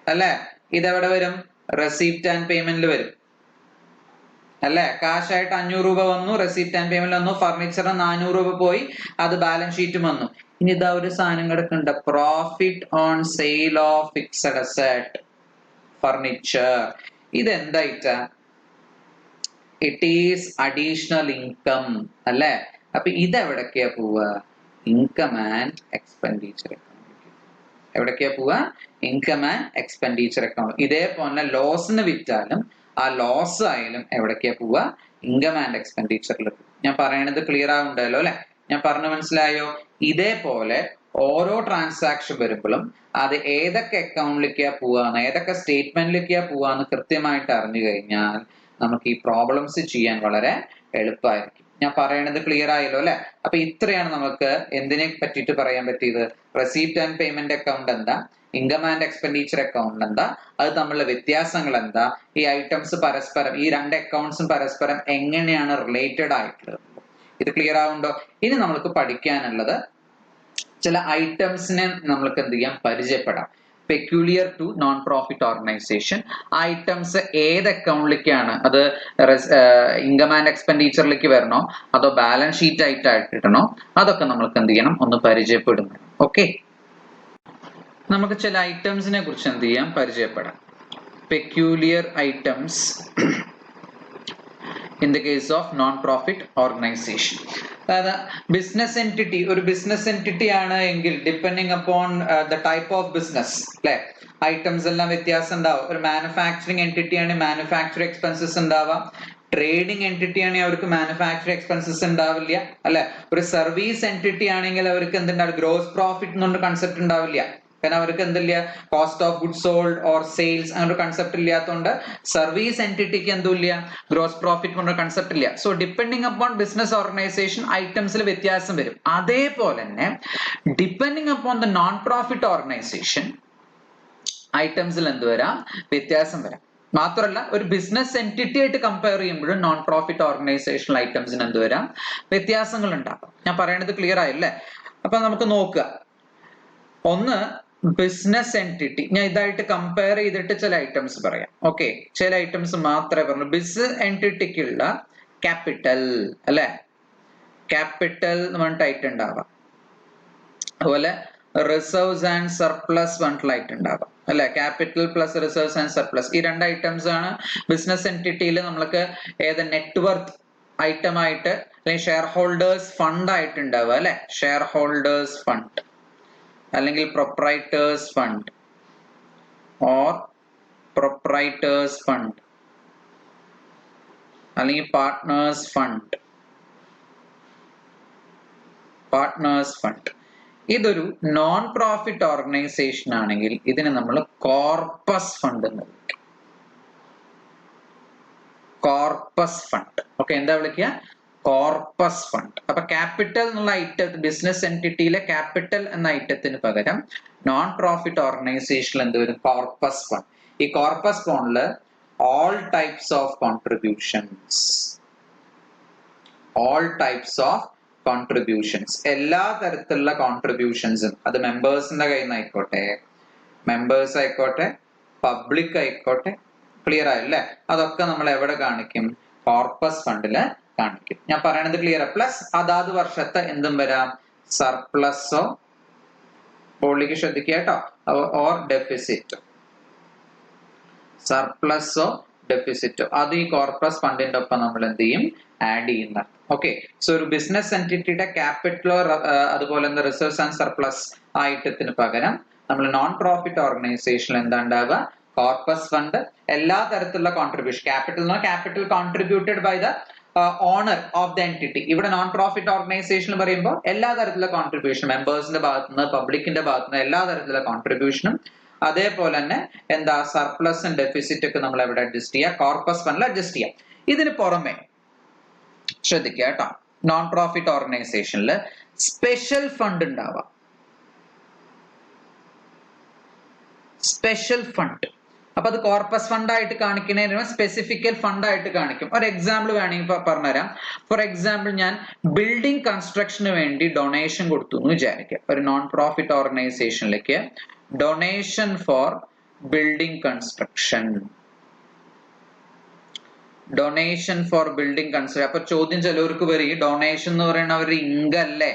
അല്ലെ, ഇതെവിടെ വരും? റെസിപ്റ്റ് ആൻഡ് പേയ്മെന്റിൽ വരും അല്ലെ. കാശ് ആയിട്ട് 500 രൂപ വന്നു, റെസിപ്റ്റ് ആൻഡ് പേയ്മെന്റ് വന്നു, ഫർണിച്ചറിന് 400 രൂപ പോയി, അത് ബാലൻസ് ഷീറ്റും വന്നു. ഇനി ഇതാ ഒരു സാധനം കിടക്കുന്നുണ്ട്, profit on sale of fixed asset furniture. ഇത് എന്തായിട്ടാ? ഇറ്റ് ഈസ് അഡീഷണൽ ഇൻകം അല്ലെ. അപ്പൊ ഇത് എവിടൊക്കെയാ പോവുക? Income and expenditure account. എവിടൊക്കെയാ പോവുക? Income and expenditure account. ഇതേപോലെ ലോസിന് വിറ്റാലും ആ ലോസ് ആയാലും എവിടൊക്കെയാ പോവുക? ഇൻകം ആൻഡ് എക്സ്പെൻഡിച്ചറിൽ. ഞാൻ പറയണത് ക്ലിയർ ആവുണ്ടല്ലോ അല്ലെ? ഞാൻ പറഞ്ഞു മനസ്സിലായോ? ഇതേപോലെ ഓരോ ട്രാൻസാക്ഷൻ വരുമ്പോഴും അത് ഏതൊക്കെ അക്കൗണ്ടിലേക്കാ പോവാന്ന്, ഏതൊക്കെ സ്റ്റേറ്റ്മെന്റിലേക്കാ പോവാന്ന് കൃത്യമായിട്ട് അറിഞ്ഞു കഴിഞ്ഞാൽ നമുക്ക് ഈ പ്രോബ്ലംസ് ചെയ്യാൻ വളരെ എളുപ്പമായിരിക്കും. ഞാൻ പറയണത് ക്ലിയർ ആയല്ലോ അല്ലെ? അപ്പൊ ഇത്രയാണ് നമുക്ക് എന്തിനെ പറ്റിയിട്ട് പറയാൻ പറ്റിയത്. റെസിപ്റ്റ് ആൻഡ് പേയ്മെന്റ് അക്കൗണ്ട് എന്താ, ഇൻകം ആൻഡ് എക്സ്പെൻഡിച്ചർ അക്കൗണ്ട് എന്താ, അത് തമ്മിലുള്ള വ്യത്യാസങ്ങൾ എന്താ, ഈ ഐറ്റംസ് പരസ്പരം, ഈ രണ്ട് അക്കൗണ്ട്സും പരസ്പരം എങ്ങനെയാണ് റിലേറ്റഡ് ആയിട്ടുള്ളത്. ഇത് ക്ലിയർ ആവുണ്ടോ? ഇനി നമുക്ക് പഠിക്കാനുള്ളത് ചില ഐറ്റംസിനെ നമ്മൾക്ക് എന്ത് ചെയ്യാം, പരിചയപ്പെടാം. Peculiar to non profit organisation. Items ഏത് അക്കൗണ്ടിലേക്കാണ്, അത് ഇൻകം ആൻഡ് എക്സ്പെൻഡിച്ചറിലേക്ക് വരണോ അതോ ബാലൻസ് ഷീറ്റ് ആയിട്ട് ഇടണോ, അതൊക്കെ നമ്മൾക്ക് എന്ത് ചെയ്യണം, ഒന്ന് പരിചയപ്പെടുന്നു. ഓക്കെ, നമുക്ക് ചില ഐറ്റംസിനെ കുറിച്ച് എന്ത് ചെയ്യാം, പരിചയപ്പെടാം. Peculiar items in the case of non-profit organization. അതായത് ബിസിനസ് എൻറ്റിറ്റി, ഒരു ബിസിനസ് എൻറ്റിറ്റി ആണ് എങ്കിൽ depending upon the type of business അല്ലെ, ഐറ്റംസ് എല്ലാം വ്യത്യാസം ഉണ്ടാവും. ഒരു മാനുഫാക്ചറിങ് എൻറ്റിറ്റി ആണെങ്കിൽ മാനുഫാക്ചർ എക്സ്പെൻസസ് ഉണ്ടാവാം. ട്രേഡിംഗ് എൻറ്റിറ്റി ആണെങ്കിൽ അവർക്ക് മാനുഫാക്ചർ എക്സ്പെൻസസ് ഉണ്ടാവില്ല അല്ലെ. ഒരു സർവീസ് എൻറ്റിറ്റി ആണെങ്കിൽ അവർക്ക് എന്തുണ്ടാവും, ഗ്രോസ് പ്രോഫിറ്റ് എന്നൊരു കൺസെപ്റ്റ് ഉണ്ടാവില്ല. കാരണം അവർക്ക് എന്തില്ല, cost of good sold or sales അങ്ങനെ കൺസെപ്റ്റ് ഇല്ലാത്തതുകൊണ്ട് സർവീസ് എൻറ്റിറ്റിക്ക് എന്തുമില്ല, ഗ്രോസ് പ്രോഫിറ്റ് എന്ന കൺസെപ്റ്റ് ഇല്ല. So depending upon business organization ഐറ്റംസിൽ വ്യത്യാസം വരും. അതേപോലെ തന്നെ depending upon the non profit organization ഐറ്റംസിൽ എന്ത് വരാം, വ്യത്യാസം വരാം. മാത്രമല്ല ഒരു ബിസിനസ് എൻറ്റിറ്റി ആയിട്ട് കമ്പയർ ചെയ്യുമ്പോഴും നോൺ പ്രോഫിറ്റ് ഓർഗനൈസേഷൻ ഐറ്റംസിന് എന്ത് വരാം, വ്യത്യാസങ്ങൾ ഉണ്ടാകും. ഞാൻ പറയണത് ക്ലിയർ ആയില്ലേ? അപ്പൊ നമുക്ക് നോക്കുക. ഒന്ന് ബിസിനസ് എൻറ്റിറ്റി, ഞാൻ ഇതായിട്ട് കമ്പയർ ചെയ്തിട്ട് ചില ഐറ്റംസ് പറയാം. ഓക്കെ, ചില ഐറ്റംസ് മാത്രമേ പറഞ്ഞു. ബിസിനസ് എൻറ്റിറ്റിക്കുള്ള ക്യാപിറ്റൽ അല്ലെ, ക്യാപിറ്റൽ എന്ന് പറഞ്ഞിട്ട് ഉണ്ടാവാം. അതുപോലെ റിസർവ്സ് ആൻഡ് സർപ്ലസ് പറഞ്ഞിട്ടുള്ള ഉണ്ടാവാം അല്ലെ. Capital plus reserves and surplus, ഈ രണ്ട് ഐറ്റംസ് ആണ് ബിസിനസ് എൻറ്റിറ്റിയിൽ നമ്മൾക്ക് ഏത് നെറ്റ്വർത്ത് ഐറ്റം ആയിട്ട് അല്ലെങ്കിൽ ഷെയർ ഹോൾഡേഴ്സ് ഫണ്ട് ആയിട്ട് ഉണ്ടാവുക അല്ലെ. ഷെയർ ഹോൾഡേഴ്സ് ഫണ്ട് അല്ലെങ്കിൽ പ്രൊപ്രൈറ്റേഴ്സ് ഫണ്ട് ഓർ പ്രൊപ്രൈറ്റേഴ്സ് ഫണ്ട് അല്ലെങ്കിൽ പാർട്ട്നേഴ്സ് ഫണ്ട്. പാർട്ട്നേഴ്സ് ഫണ്ട് ഇതൊരു നോൺ പ്രോഫിറ്റ് ഓർഗനൈസേഷൻ ആണെങ്കിൽ ഇതിനെ നമ്മൾ കോർപ്പസ് ഫണ്ട് എന്ന് വിളിക്കും. Corpus fund. ഓക്കെ, എന്താ വിളിക്കുക, കോർപ്പസ് ഫണ്ട്. അപ്പൊ ക്യാപിറ്റൽ എന്നുള്ള ഐറ്റം ബിസിനസ് എൻറ്റിറ്റിയിലെ ക്യാപിറ്റൽ എന്ന ഐറ്റത്തിന് പകരം നോൺ പ്രോഫിറ്റ് ഓർഗനൈസേഷനിൽ എന്ത് വരും? Corpus fund. ഈ corpus ഫണ്ടില് all types of contributions, all types of contributions, എല്ലാ തരത്തിലുള്ള കോൺട്രിബ്യൂഷൻസും, അത് മെമ്പേഴ്സിന്റെ കയ്യിൽ നിന്ന് ആയിക്കോട്ടെ, മെമ്പേഴ്സ് ആയിക്കോട്ടെ, പബ്ലിക് ആയിക്കോട്ടെ, ക്ലിയർ ആയല്ലേ? അതൊക്കെ നമ്മൾ എവിടെ കാണിക്കും? കോർപ്പസ് ഫണ്ടില് കാണിക്കും. ഞാൻ പറയണത് ക്ലിയർ? പ്ലസ് അതാത് വർഷത്തെ എന്തും വരാം, സർപ്ലസോ, ബോളിക്ക് ശ്രദ്ധിക്കുക കേട്ടോ, ഓർ ഡെഫിസിറ്റ്, സർപ്ലസോ ഡെഫിസിറ്റോ, അത് ഈ കോർപ്പസ് ഫണ്ടിന്റെ ഒപ്പം നമ്മൾ എന്ത് ചെയ്യും? ആഡ് ചെയ്യുന്ന. ഓക്കെ, സോ ഒരു ബിസിനസ് എൻറ്റിറ്റിയുടെ ക്യാപിറ്റലോ അതുപോലെ എന്താ റിസർവ്സ് ആൻഡ് സർപ്ലസ് ഐറ്റത്തിന് പകരം നമ്മൾ നോൺ പ്രോഫിറ്റ് ഓർഗനൈസേഷനിൽ എന്താ ഉണ്ടാവുക? Corpus fund. എല്ലാ തരത്തിലുള്ള contribution, capital contributed by the owner of the entity. ഇവിടെ നോൺ പ്രോഫിറ്റ് ഓർഗനൈസേഷൻ പറയുമ്പോൾ എല്ലാ തരത്തിലുള്ള കോൺട്രിബ്യൂഷൻ, മെമ്പേഴ്സിന്റെ ഭാഗത്തുനിന്ന്, പബ്ലിക്കിന്റെ ഭാഗത്തുനിന്ന് എല്ലാ തരത്തിലുള്ള കോൺട്രിബ്യൂഷനും, അതേപോലെ തന്നെ എന്താ സർപ്ലസും ഡെഫിസിറ്റ് ഒക്കെ നമ്മൾ എവിടെ അഡ്ജസ്റ്റ് ചെയ്യുക? കോർപ്പസ് ഫണ്ടിൽ അഡ്ജസ്റ്റ് ചെയ്യാം. ഇതിന് പുറമെ ശ്രദ്ധിക്കുക കേട്ടോ, നോൺ പ്രോഫിറ്റ് ഓർഗനൈസേഷനിൽ സ്പെഷ്യൽ ഫണ്ട് ഉണ്ടാവാം. സ്പെഷ്യൽ ഫണ്ട്, അപ്പൊ അത് കോർപ്പസ് ഫണ്ട് ആയിട്ട് കാണിക്കുന്നതിന് സ്പെസിഫിക്കൽ ഫണ്ട് ആയിട്ട് കാണിക്കും. ഒരു എക്സാമ്പിൾ വേണമെങ്കിൽ പറഞ്ഞുതരാം. ഫോർ എക്സാമ്പിൾ, ഞാൻ ബിൽഡിംഗ് കൺസ്ട്രക്ഷന് വേണ്ടി ഡൊണേഷൻ കൊടുത്തു എന്ന് വിചാരിക്കുക. ഒരു നോൺ പ്രോഫിറ്റ് ഓർഗനൈസേഷനിലേക്ക് donation for building construction, donation for building construction. അപ്പൊ ചോദ്യം ചിലവർക്ക് വരും, ഈ ഡൊണേഷൻ എന്ന് പറയുന്ന ഒരു ഇൻകം അല്ലേ,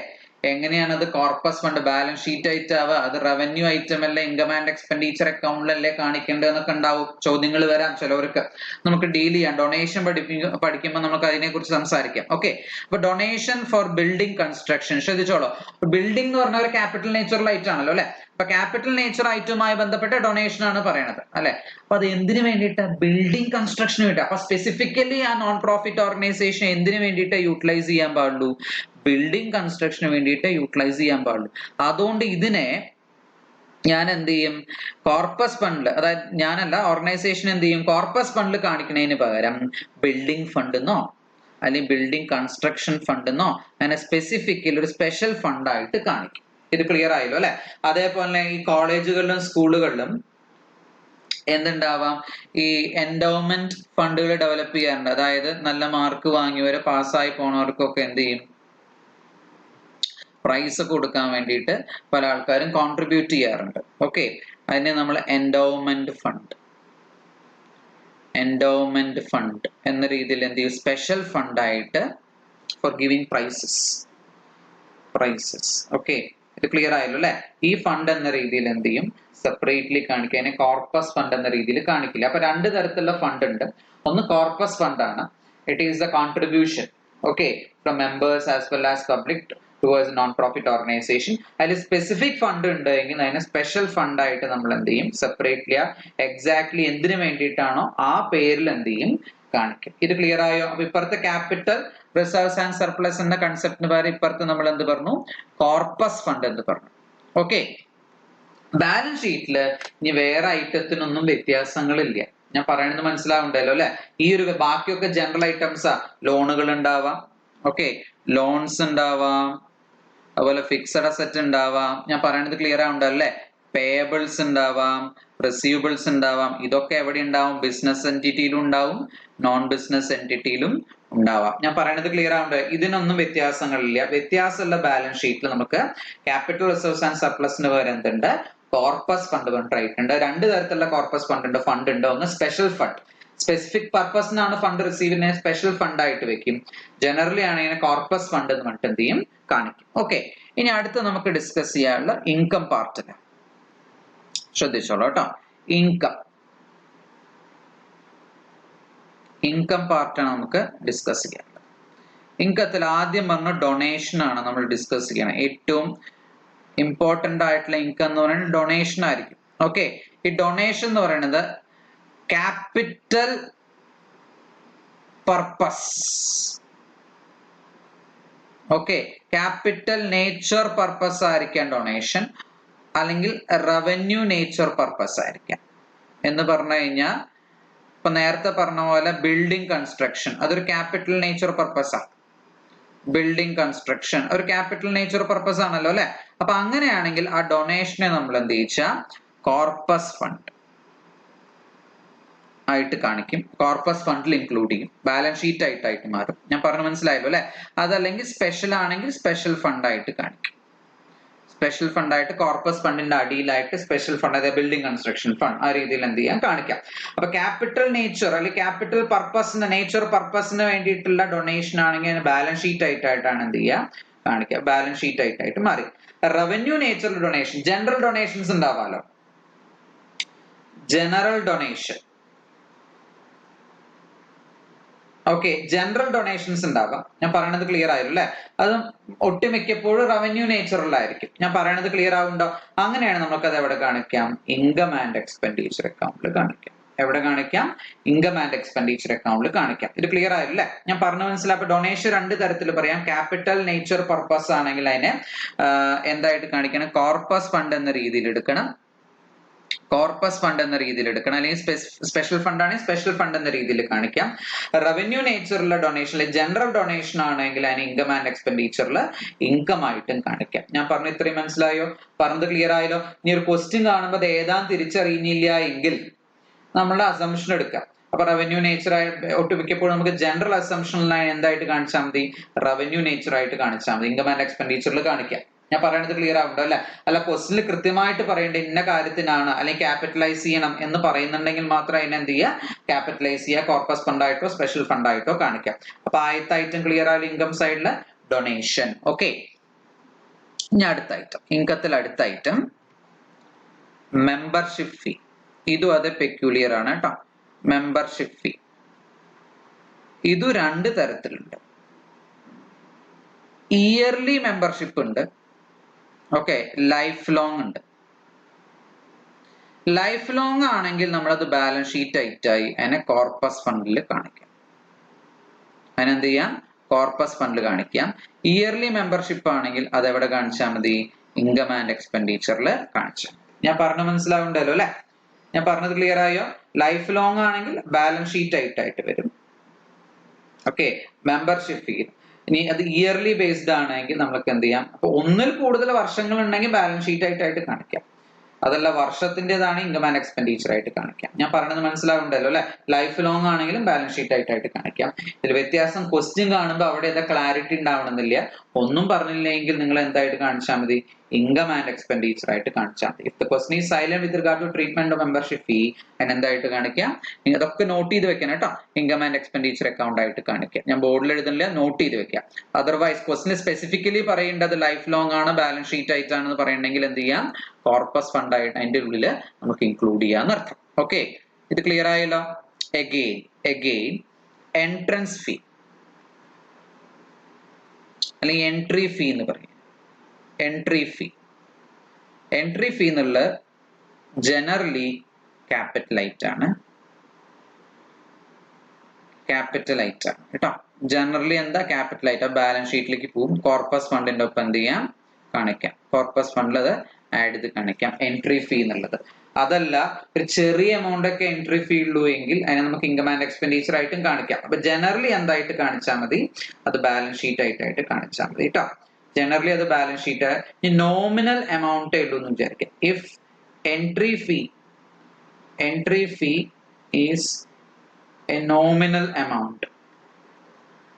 എങ്ങനെയാണ് അത് കോർപ്പസ് ഫണ്ട് ബാലൻസ് ഷീറ്റ് ആയിട്ട് ആവുക? അത് റവന്യൂ ഐറ്റം അല്ലേ, ഇൻകം ആൻഡ് എക്സ്പെൻഡിച്ചർ അക്കൗണ്ടിലല്ലേ കാണിക്കേണ്ടതെന്നൊക്കെ ഉണ്ടാവും, ചോദ്യങ്ങൾ വരാം ചിലവർക്ക്. നമുക്ക് ഡീൽ ചെയ്യാം, ഡൊണേഷൻ പഠിക്കുമ്പോൾ നമുക്ക് അതിനെ കുറിച്ച് സംസാരിക്കാം. ഓക്കെ, അപ്പൊ ഡൊണേഷൻ ഫോർ ബിൽഡിംഗ് കൺസ്ട്രക്ഷൻ ശ്രദ്ധിച്ചോളൂ. ബിൽഡിംഗ് എന്ന് പറഞ്ഞ ഒരു ക്യാപിറ്റൽ നേച്ചറൽ ഐറ്റം ആണല്ലോ അല്ലെ? അപ്പൊ ക്യാപിറ്റൽ നേച്ചർ ഐറ്റവുമായി ബന്ധപ്പെട്ട ഡൊണേഷൻ ആണ് പറയണത് അല്ലെ? അപ്പൊ അത് എന്തിനു വേണ്ടിയിട്ട്? ബിൽഡിംഗ് കൺസ്ട്രക്ഷന് വേണ്ടി. അപ്പൊ സ്പെസിഫിക്കലി ആ നോൺ പ്രോഫിറ്റ് ഓർഗനൈസേഷൻ എന്തിനു വേണ്ടിയിട്ട് യൂട്ടിലൈസ് ചെയ്യാൻ പാടുള്ളൂ? ബിൽഡിംഗ് കൺസ്ട്രക്ഷന് വേണ്ടിയിട്ട് യൂട്ടിലൈസ് ചെയ്യാൻ പാടുള്ളൂ. അതുകൊണ്ട് ഇതിനെ ഞാൻ എന്ത് ചെയ്യും? കോർപ്പസ് ഫണ്ടിൽ, അതായത് ഞാനല്ല, ഓർഗനൈസേഷൻ എന്ത് ചെയ്യും? കോർപ്പസ് ഫണ്ടിൽ കാണിക്കുന്നതിന് പകരം ബിൽഡിംഗ് ഫണ്ട് എന്നോ അല്ലെങ്കിൽ ബിൽഡിംഗ് കൺസ്ട്രക്ഷൻ ഫണ്ട് എന്നോ അങ്ങനെ സ്പെസിഫിക്കലി ഒരു സ്പെഷ്യൽ ഫണ്ട് ആയിട്ട് കാണിക്കും. ഇത് ക്ലിയർ ആയല്ലോ അല്ലെ? അതേപോലെ ഈ കോളേജുകളിലും സ്കൂളുകളിലും എന്തുണ്ടാവാം? ഈ എൻഡോവ്മെന്റ് ഫണ്ടുകൾ ഡെവലപ്പ് ചെയ്യാറുണ്ട്. അതായത് നല്ല മാർക്ക് വാങ്ങിയവരെ, പാസ്സായി പോണവർക്കൊക്കെ എന്ത് ചെയ്യും? പ്രൈസ് കൊടുക്കാൻ വേണ്ടിയിട്ട് പല ആൾക്കാരും കോൺട്രിബ്യൂട്ട് ചെയ്യാറുണ്ട്. ഓക്കെ, അതിനെ നമ്മൾ എൻഡോവ്മെന്റ് ഫണ്ട്, എൻഡോവ്മെന്റ് ഫണ്ട് എന്ന രീതിയിൽ എന്ത് ചെയ്യും? സ്പെഷ്യൽ ഫണ്ട് ആയിട്ട് ഫോർ ഗിവിംഗ് പ്രൈസസ്. ഓക്കെ, ഇത് ക്ലിയർ ആയല്ലോ അല്ലെ? ഈ ഫണ്ട് എന്ന രീതിയിൽ എന്ത് ചെയ്യും? സെപ്പറേറ്റ്ലി കാണിക്കുക. അതിനെ കോർപ്പസ് ഫണ്ട് എന്ന രീതിയിൽ കാണിക്കില്ല. അപ്പൊ രണ്ട് തരത്തിലുള്ള ഫണ്ട് ഉണ്ട്. ഒന്ന് കോർപ്പസ് ഫണ്ട് ആണ്, it is the contribution okay from members as well as public towards non-profit organization. അതിൽ സ്പെസിഫിക് ഫണ്ട് ഉണ്ട് എങ്കിൽ അതിനെ സ്പെഷ്യൽ ഫണ്ട് ആയിട്ട് നമ്മൾ എന്ത് ചെയ്യും? സെപ്പറേറ്റ്ലി എക്സാക്ട്ലി എന്തിനു വേണ്ടിയിട്ടാണോ ആ പേരിൽ എന്ത് ചെയ്യും? കാണിക്കും. ഇത് ക്ലിയർ ആയോ? അപ്പൊ ഇപ്പുറത്തെ ക്യാപിറ്റൽ, റിസർവ്സ് ആൻഡ് സർപ്ലസ് എന്ന കൺസെപ്റ്റിന് പകരം ഇപ്പുറത്ത് നമ്മൾ എന്ത് പറഞ്ഞു? കോർപ്പസ് ഫണ്ട് എന്ന് പറഞ്ഞു. ഓക്കെ, ബാലൻസ് ഷീറ്റിൽ ഇനി വേറെ ഐറ്റത്തിനൊന്നും വ്യത്യാസങ്ങളില്ല. ഞാൻ പറയുന്നത് മനസ്സിലാവുണ്ടല്ലോ അല്ലെ? ഈ ഒരു ബാക്കിയൊക്കെ ജനറൽ ഐറ്റംസാ. ലോണുകൾ ഉണ്ടാവാം, ഓക്കെ, ലോൺസ് ഉണ്ടാവാം, അതുപോലെ ഫിക്സഡ് അസറ്റ് ഉണ്ടാവാം. ഞാൻ പറയുന്നത് ക്ലിയർ ആവുണ്ടല്ലേ? പേയബിൾസ് ഉണ്ടാവാം, റിസീവബിൾസ് ഉണ്ടാവാം. ഇതൊക്കെ എവിടെ ഉണ്ടാവും? ബിസിനസ് എൻറ്റിറ്റിയിലും ഉണ്ടാവും, നോൺ ബിസിനസ് എൻറ്റിറ്റിയിലും ഉണ്ടാവാം. ഞാൻ പറയുന്നത് ക്ലിയർ ആവുണ്ട്? ഇതിനൊന്നും വ്യത്യാസങ്ങളില്ല. വ്യത്യാസമുള്ള ബാലൻസ് ഷീറ്റിൽ നമുക്ക് ക്യാപിറ്റൽ റിസർവ്സ് ആൻഡ് സർപ്ലസിന് പകരം എന്തുണ്ട്? കോർപ്പസ് ഫണ്ട് പറഞ്ഞിട്ടുണ്ട്. രണ്ട് തരത്തിലുള്ള കോർപ്പസ് ഫണ്ട് ഉണ്ട്. ഒന്ന് സ്പെഷ്യൽ ഫണ്ട്, സ്പെസിഫിക് പർപ്പസിനാണ് ഫണ്ട് റിസീവ് ചെയ്യുന്നത്, സ്പെഷ്യൽ ഫണ്ട് ആയിട്ട് വെക്കും. ജനറലി ആണ് ഇതിനെ കോർപ്പസ് ഫണ്ട് എന്ന് പറഞ്ഞിട്ട് എന്ത് ചെയ്യും? കാണിക്കും. ഓക്കെ, ഇനി അടുത്ത് നമുക്ക് ഡിസ്കസ് ചെയ്യാനുള്ള ഇൻകം പാർട്ടിന് ശ്രദ്ധിച്ചോളൂ കേട്ടോ. ഇൻകം പാർട്ടാണ് നമുക്ക് ഡിസ്കസ് ചെയ്യാനുള്ളത്. ഇൻകത്തിൽ ആദ്യം പറഞ്ഞ ഡൊണേഷൻ ആണ് നമ്മൾ ഡിസ്കസ് ചെയ്യണം. ഏറ്റവും ഇമ്പോർട്ടന്റ് ആയിട്ടുള്ള ഇൻകം എന്ന് പറയുന്നത് ഡൊണേഷൻ ആയിരിക്കും. ഓക്കെ, ഈ ഡൊണേഷൻ എന്ന് പറയുന്നത് capital purpose, okay, capital nature purpose ആയിരിക്കാം ഡൊണേഷൻ, അല്ലെങ്കിൽ റവന്യൂ നേച്ചർ പർപ്പസ് ആയിരിക്കാം. എന്ന് പറഞ്ഞു കഴിഞ്ഞാൽ ഇപ്പൊ നേരത്തെ പറഞ്ഞ പോലെ ബിൽഡിംഗ് കൺസ്ട്രക്ഷൻ അതൊരു ക്യാപിറ്റൽ നേച്ചർ പർപ്പസ് ആണ്. ബിൽഡിംഗ് കൺസ്ട്രക്ഷൻ ഒരു ക്യാപിറ്റൽ നേച്ചർ പർപ്പസ് ആണല്ലോ അല്ലെ. അപ്പൊ അങ്ങനെയാണെങ്കിൽ ആ ഡൊണേഷനെ നമ്മൾ എന്ത് ചെയ്യിച്ചാ കോർപ്പസ് ഫണ്ട് ആയിട്ട് കാണിക്കും. കോർപ്പസ് ഫണ്ടിൽ ഇൻക്ലൂഡ് ചെയ്യും. ബാലൻസ് ഷീറ്റ് ആയിട്ട് മാറും. ഞാൻ പറഞ്ഞു മനസ്സിലായല്ലോ അല്ലെ. അതല്ലെങ്കിൽ സ്പെഷ്യൽ ആണെങ്കിൽ സ്പെഷ്യൽ ഫണ്ട് ആയിട്ട് കാണിക്കും. സ്പെഷ്യൽ ഫണ്ട് ആയിട്ട് കോർപ്പസ് ഫണ്ടിന്റെ അടിയിലായിട്ട് സ്പെഷ്യൽ ഫണ്ട് അതായത് ബിൽഡിംഗ് കൺസ്ട്രക്ഷൻ ഫണ്ട് ആ രീതിയിൽ എന്ത് ചെയ്യാം കാണിക്കാം. അപ്പൊ ക്യാപിറ്റൽ നേച്ചർ അല്ലെങ്കിൽ ക്യാപിറ്റൽ പർപ്പസിന് നേച്ചർ പർപ്പസിന് വേണ്ടിയിട്ടുള്ള ഡൊണേഷൻ ആണെങ്കിൽ ബാലൻസ് ഷീറ്റ് ആയിട്ടാണ് എന്ത് ചെയ്യുക കാണിക്കുക. ബാലൻസ് ഷീറ്റ് ആയിട്ട് മാറി. Revenue nature donation general donations ഉണ്ടാവാലോ. General donation okay general donations ഉണ്ടാവാം. ഞാൻ പറയണത് ക്ലിയർ ആയല്ലോ അല്ലെ. അത് ഒട്ടുമിക്കപ്പോഴും റവന്യൂ നേച്ചറിലായിരിക്കും. ഞാൻ പറയണത് ക്ലിയർ ആവുന്നുണ്ടോ? അങ്ങനെയാണ് നമുക്കത് എവിടെ കാണിക്കാം? ഇൻകം ആൻഡ് എക്സ്പെൻഡിച്ചർ അക്കൗണ്ടിൽ കാണിക്കാം. എവിടെ കാണിക്കാം? ഇൻകം ആൻഡ് എക്സ്പെൻഡിച്ചർ അക്കൗണ്ടിൽ കാണിക്കാം. ഇത് ക്ലിയർ ആയില്ലേ? ഞാൻ പറഞ്ഞു മനസ്സിലായി. അപ്പൊ ഡൊണേഷൻ രണ്ട് തരത്തിൽ പറയാം. ക്യാപിറ്റൽ നേച്ചർ പർപ്പസ് ആണെങ്കിൽ അതിനെ എന്തായിട്ട് കാണിക്കണം? കോർപ്പസ് ഫണ്ട് എന്ന രീതിയിൽ എടുക്കണം. കോർപ്പസ് ഫണ്ട് എന്ന രീതിയിൽ എടുക്കണം. അല്ലെങ്കിൽ സ്പെഷ്യൽ ഫണ്ട് ആണെങ്കിൽ സ്പെഷ്യൽ ഫണ്ട് എന്ന രീതിയിൽ കാണിക്കാം. റവന്യൂ നേച്ചറിലുള്ള ഡൊണേഷൻ ജനറൽ ഡൊണേഷൻ ആണെങ്കിൽ അതിന് ഇൻകം ആൻഡ് എക്സ്പെൻഡിച്ചറിൽ ഇൻകം ആയിട്ടും കാണിക്കാം. ഞാൻ പറഞ്ഞു ഇത്രയും മനസ്സിലായോ? പറഞ്ഞത് ക്ലിയർ ആയല്ലോ? ഇനി ഒരു ക്വസ്റ്റ്യൻ കാണുമ്പോൾ അത് ഏതാന്ന് തിരിച്ചറിയുന്നില്ല എങ്കിൽ നമ്മളുടെ അസംഷൻ എടുക്കാം. അപ്പൊ റവന്യൂ നേച്ചർ ഒട്ടുമിക്കപ്പോഴും നമുക്ക് ജനറൽ അസംഷനിലായി എന്തായിട്ട് കാണിച്ചാൽ മതി? റവന്യൂ നേച്ചർ ആയിട്ട് കാണിച്ചാൽ മതി. ഇൻകം ആൻഡ് എക്സ്പെൻഡിച്ചറിൽ കാണിക്കാം. ഞാൻ പറയുന്നത് ക്ലിയർ ആവുണ്ടോ അല്ലെ? അല്ല ക്വസ്റ്റിനിൽ കൃത്യമായിട്ട് പറയേണ്ട ഇന്ന കാര്യത്തിനാണ് അല്ലെങ്കിൽ ക്യാപിറ്റലൈസ് ചെയ്യണം എന്ന് പറയുന്നുണ്ടെങ്കിൽ മാത്രം അതിനെ എന്ത് ചെയ്യുക? ക്യാപിറ്റലൈസ് ചെയ്യുക. കോർപ്പസ് ഫണ്ട് ആയിട്ടോ സ്പെഷ്യൽ ഫണ്ട് ആയിട്ടോ കാണിക്കാം. അപ്പൊ ആദ്യത്തെ ഐറ്റം ക്ലിയർ ആയാലും ഇൻകം സൈഡില് ഡൊണേഷൻ. ഓക്കെ, ഇനി അടുത്ത ഐറ്റം ഇൻകത്തിൽ അടുത്ത ഐറ്റം മെമ്പർഷിപ്പ് ഫീ. ഇതും അത് പെക്യൂലിയർ ആണ് കേട്ടോ. മെമ്പർഷിപ്പ് ഫീ ഇതു രണ്ട് തരത്തിലുണ്ട്. ഇയർലി മെമ്പർഷിപ്പ് ഉണ്ട്. ഓക്കെ, ലൈഫ് ലോങ് ഉണ്ട്. ലൈഫ് ലോങ് ആണെങ്കിൽ നമ്മളത് ബാലൻസ് ഷീറ്റ് ആയിട്ടായി അതിനെ കോർപ്പസ് ഫണ്ടിൽ കാണിക്കാം. അതിനെന്ത് ചെയ്യാം? കോർപ്പസ് ഫണ്ടിൽ കാണിക്കാം. ഇയർലി മെമ്പർഷിപ്പ് ആണെങ്കിൽ അത് എവിടെ കാണിച്ചാൽ മതി? ഇൻകം ആൻഡ് എക്സ്പെൻഡിച്ചറിൽ കാണിച്ചാൽ. ഞാൻ പറഞ്ഞു മനസ്സിലാവുണ്ടല്ലോ അല്ലെ? ഞാൻ പറഞ്ഞത് ക്ലിയർ ആയോ? ലൈഫ് ലോങ് ആണെങ്കിൽ ബാലൻസ് ഷീറ്റ് ആയിട്ട് വരും. ഓക്കെ, മെമ്പർഷിപ്പ് ഫീ. ഇനി അത് ഇയർലി ബേസ്ഡ് ആണെങ്കിൽ നമുക്ക് എന്ത് ചെയ്യാം? അപ്പൊ ഒന്നിൽ കൂടുതൽ വർഷങ്ങൾ ഉണ്ടെങ്കിൽ ബാലൻസ് ഷീറ്റ് ആയിട്ട് കാണിക്കാം. അതല്ല വർഷത്തിൻ്റെതാണ് ഇൻകം ആൻഡ് എക്സ്പെൻഡിച്ചർ ആയിട്ട് കാണിക്കാം. ഞാൻ പറഞ്ഞത് മനസ്സിലാവുണ്ടല്ലോ അല്ലെ? ലൈഫ് ലോങ് ആണെങ്കിലും ബാലൻസ് ഷീറ്റ് ആയിട്ട് കാണിക്കാം. ഇതിൽ വ്യത്യാസം ക്വസ്റ്റ്യൻ കാണുമ്പോൾ അവിടെ ഏതാ ക്ലാരിറ്റി ഉണ്ടാവണമെന്നില്ല. ഒന്നും പറഞ്ഞില്ലെങ്കിൽ നിങ്ങൾ എന്തായിട്ട് കാണിച്ചാൽ മതി? ഇൻകം ആൻഡ് എക്സ്പെൻഡിച്ചർ ആയിട്ട് കാണിച്ചാൽ മതി. If the question is silent with regard to treatment of membership fee അതിന് എന്തായിട്ട് കാണിക്കാം? നിങ്ങൾ അതൊക്കെ നോട്ട് ചെയ്ത് വെക്കണം കേട്ടോ. ഇൻകം ആൻഡ് എക്സ്പെൻഡിച്ചർ അക്കൗണ്ട് ആയിട്ട് കാണിക്കാം. ഞാൻ ബോർഡിൽ എഴുതുന്നില്ല, നോട്ട് ചെയ്ത് വെക്കാം. അതർവൈസ് ക്വസ്റ്റൻ സ്പെസിഫിക്കലി പറയേണ്ടത് ലൈഫ് ലോങ് ആണ് ബാലൻസ് ഷീറ്റ് ആയിട്ടാണെന്ന് പറയണമെങ്കിൽ എന്ത് ചെയ്യാം? കോർപ്പസ് ഫണ്ട് ആയിട്ട് അതിന്റെ ഉള്ളിൽ നമുക്ക് ഇൻക്ലൂഡ് ചെയ്യാന്ന് അർത്ഥം. ഓക്കെ, ഇത് ക്ലിയർ ആയല്ലോ? എഗെയിൻ എൻട്രൻസ് ഫീ അല്ലെങ്കിൽ എൻട്രി ഫീ എന്ന് പറയും. എൻട്രി ഫീ എന്നുള്ള ജനറലി ക്യാപിറ്റലൈറ്റ് ആണ് കേട്ടോ. ജനറലി എന്താ? ക്യാപിറ്റലൈറ്റ്. ബാലൻസ് ഷീറ്റിലേക്ക് പോകും. കോർപ്പസ് ഫണ്ടിന്റെ ഒപ്പം എന്ത് ചെയ്യാം? കാണിക്കാം. കോർപ്പസ് ഫണ്ടിൽ അത് ആഡ് ചെയ്ത് കാണിക്കാം എൻട്രി ഫീ എന്നുള്ളത്. അതല്ല ഒരു ചെറിയ എമൗണ്ട് ഒക്കെ എൻട്രി ഫീ ഉള്ളൂ എങ്കിൽ അതിനെ നമുക്ക് ഇൻകം ആൻഡ് എക്സ്പെൻഡിച്ചർ ആയിട്ടും കാണിക്കാം. അപ്പൊ ജനറലി എന്തായിട്ട് കാണിച്ചാൽ മതി? അത് ബാലൻസ് ഷീറ്റ് ആയിട്ട് കാണിച്ചാൽ മതി കേട്ടോ. ജനറലി അത് ബാലൻസ് ഷീറ്റ്. നോമിനൽ എമൗണ്ട് ഉള്ളൂ എന്ന് വിചാരിക്കാം. If entry fee is A nominal amount.